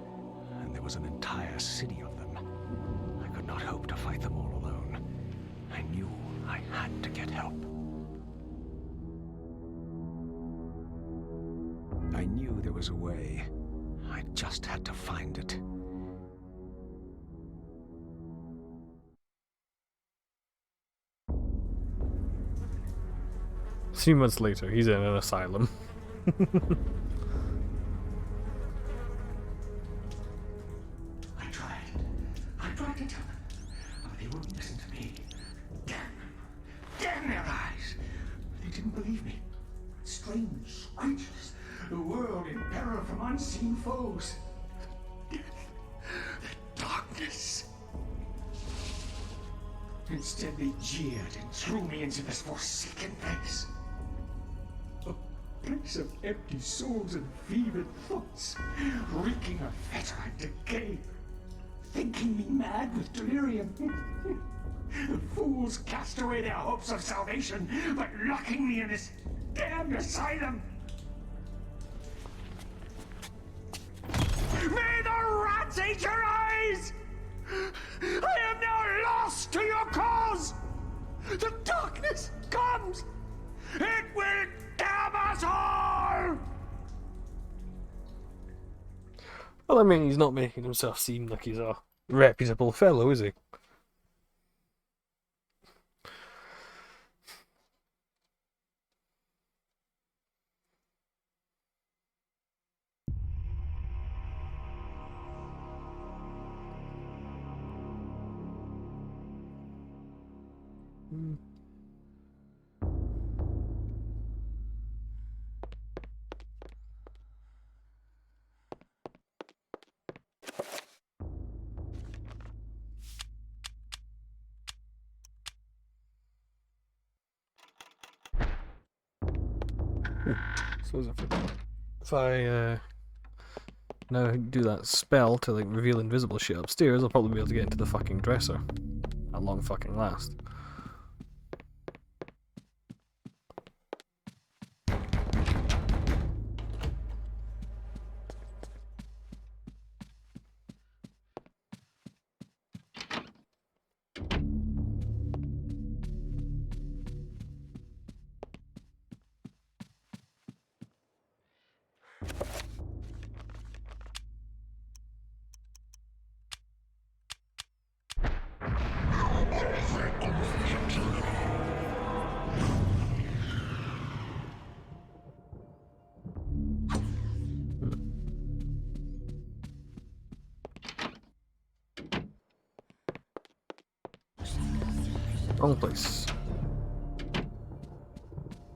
M: and there was an entire city of them. I could not hope to fight them all alone. I knew I had to get help. I knew there was a way. I just had to find it.
A: A few months later, he's in an asylum.
I: I tried to tell them, but they wouldn't listen to me. Damn their eyes! They didn't believe me. Strange creatures, the world in peril from unseen foes. The darkness. Instead, they jeered and threw me into this forsaken place. A place of empty souls and fevered thoughts, reeking of fetor and decay. Thinking me mad with delirium. The fools cast away their hopes of salvation by locking me in this damned asylum. May the rats eat your eyes! I am now lost to your cause! The darkness comes! It will damn us all!
A: Well, I mean, he's not making himself seem like he's a reputable fellow, is he? suppose if I now do that spell to like reveal invisible shit upstairs, I'll probably be able to get into the fucking dresser at long fucking last. Wrong place.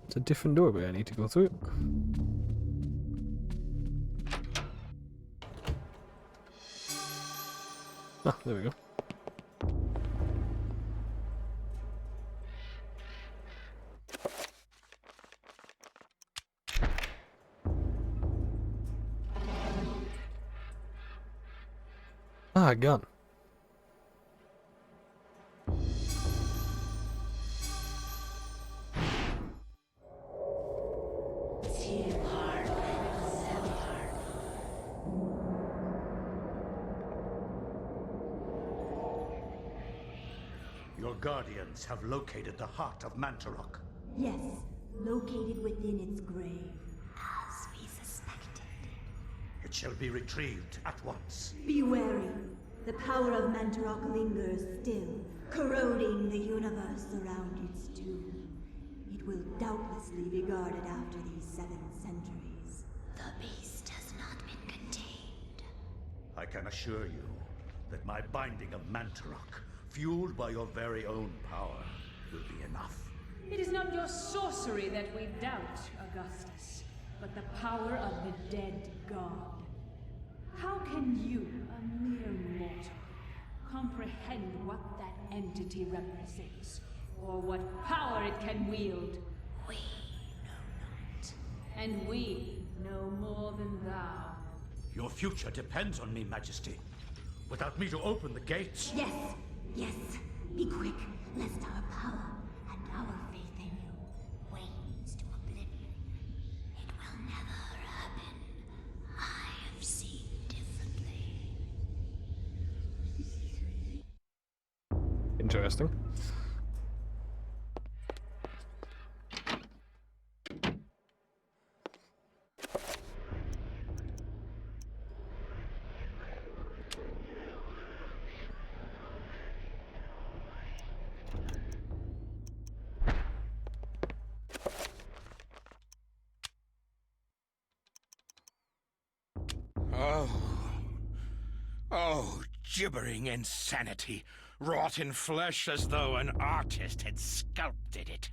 A: It's a different doorway I need to go through. Ah, there we go. Ah, a gun.
I: Your guardians have located the heart of Mantarok.
H: Yes, located within its grave. As we suspected.
I: It shall be retrieved at once.
H: Be wary. The power of Mantarok lingers still, corroding the universe around its tomb. It will doubtlessly be guarded after these 7 centuries.
T: The beast has not been contained.
I: I can assure you that my binding of Mantarok, fueled by your very own power, will be enough.
E: It is not your sorcery that we doubt, Augustus, but the power of the dead god. How can you, a mere mortal, comprehend what that entity represents, or what power it can wield?
T: We know not.
E: And we know more than thou.
I: Your future depends on me, Majesty. Without me to open the gates...
H: Yes, yes. Be quick, lest our power and our faith in you wanes to oblivion.
T: It will never happen. I have seen differently.
A: Interesting.
F: Oh, gibbering insanity, wrought in flesh as though an artist had sculpted it.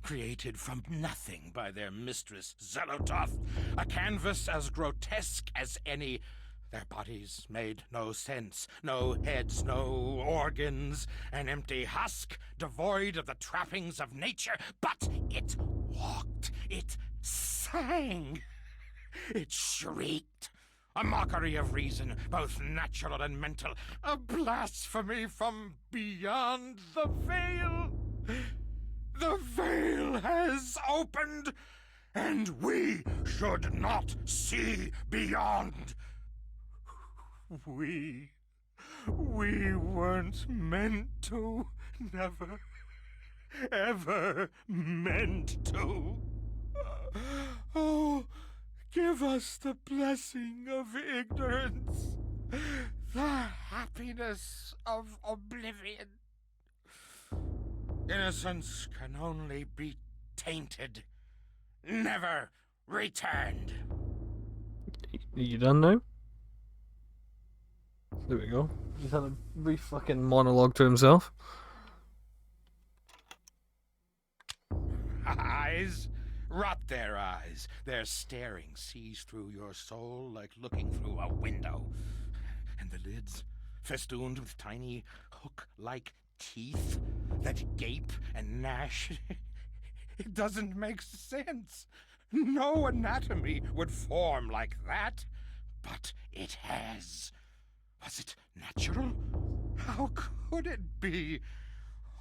F: Created from nothing by their mistress, Zelototh, a canvas as grotesque as any. Their bodies made no sense, no heads, no organs, an empty husk, devoid of the trappings of nature, but it walked, it sang, it shrieked. A mockery of reason, both natural and mental. A blasphemy from beyond the veil. The veil has opened, and we should not see beyond. We weren't meant to. Never, ever meant to. Oh, give us the blessing of ignorance, the happiness of oblivion. Innocence can only be tainted, never returned.
A: You done now? There we go. He's had a brief fucking monologue to himself.
F: Eyes? Rot their eyes. Their staring sees through your soul like looking through a window. And the lids, festooned with tiny hook-like teeth that gape and gnash. It doesn't make sense. No anatomy would form like that. But it has. Was it natural? How could it be?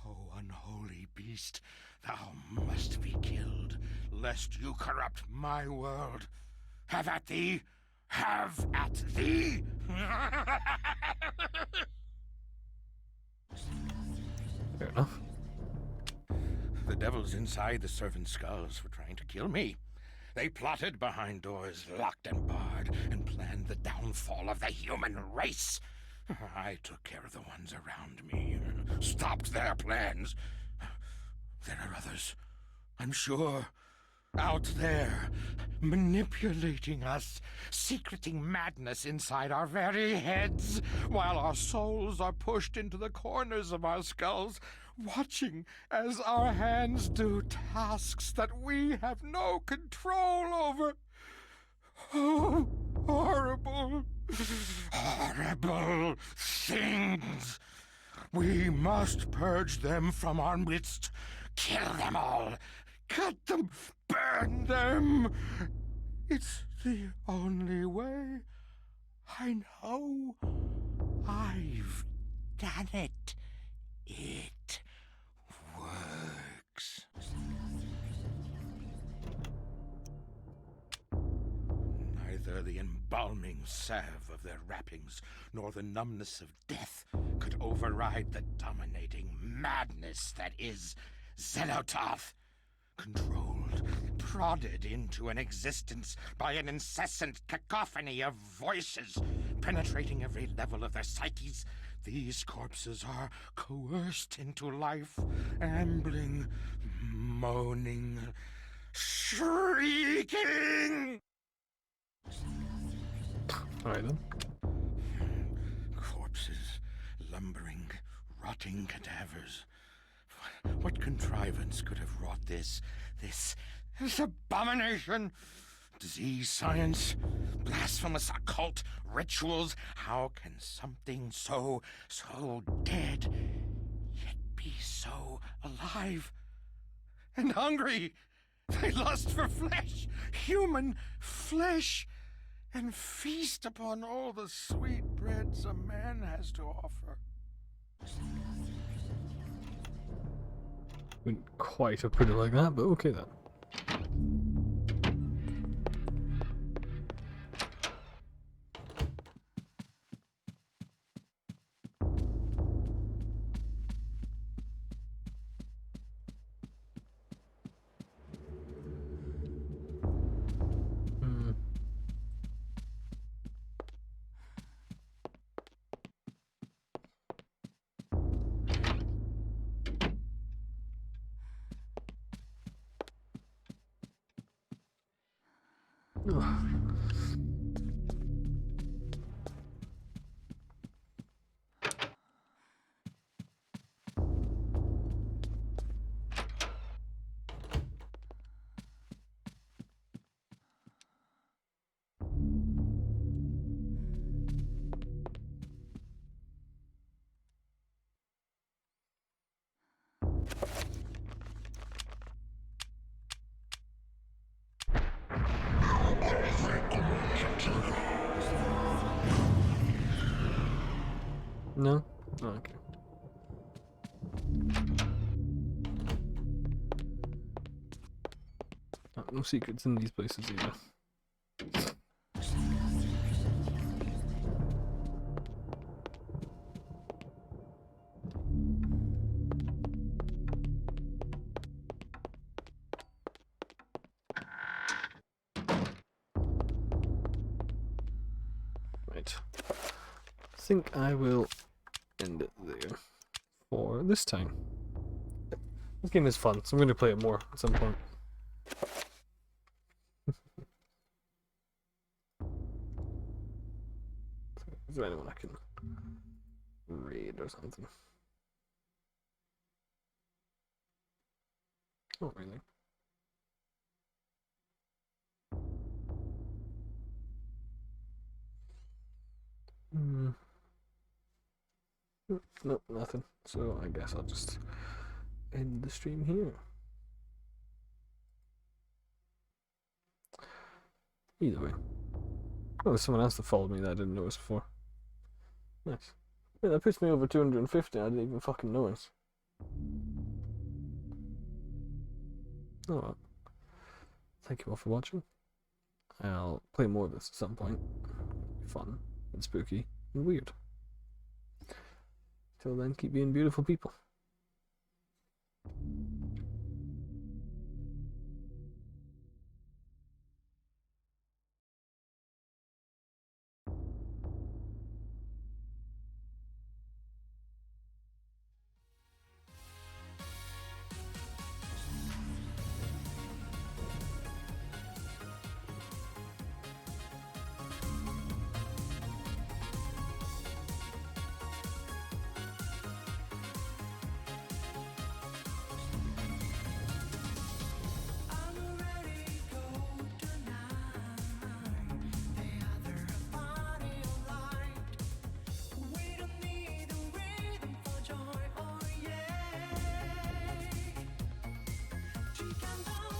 F: O unholy beast, thou must be killed, lest you corrupt my world. Have at thee! Have at thee!
A: Fair enough.
F: The devils inside the servant skulls were trying to kill me. They plotted behind doors locked and barred and planned the downfall of the human race. I took care of the ones around me, stopped their plans. There are others, I'm sure, out there, manipulating us, secreting madness inside our very heads, while our souls are pushed into the corners of our skulls, watching as our hands do tasks that we have no control over. Oh, horrible, horrible things! We must purge them from our midst, kill them all, cut them, burn them. It's the only way. I know. I've done it. It works. Neither the embalming salve of their wrappings nor the numbness of death could override the dominating madness that is Xenototh. Controlled, prodded into an existence by an incessant cacophony of voices, penetrating every level of their psyches, these corpses are coerced into life, ambling, moaning, shrieking!
A: Alright then.
F: Corpses, lumbering, rotting cadavers. What contrivance could have wrought this abomination? Disease, science, blasphemous occult rituals. How can something so dead, yet be so alive and hungry? They lust for flesh, human flesh, and feast upon all the sweet breads a man has to offer.
A: Wouldn't quite have put it like that, but okay then. No? Oh, okay. Oh, no secrets in these places either. Right. I think I will end it there for this time. This game is fun, so I'm going to play it more at some point. Is there anyone I can raid or something? Not really. Nope, nothing. So I guess I'll just end the stream here. Either way. Oh, there's someone else that followed me that I didn't notice before. Nice. Yeah, that puts me over 250. I didn't even fucking notice. Oh well. Thank you all for watching. I'll play more of this at some point. Fun and spooky and weird. Till then, keep being beautiful people.
T: She can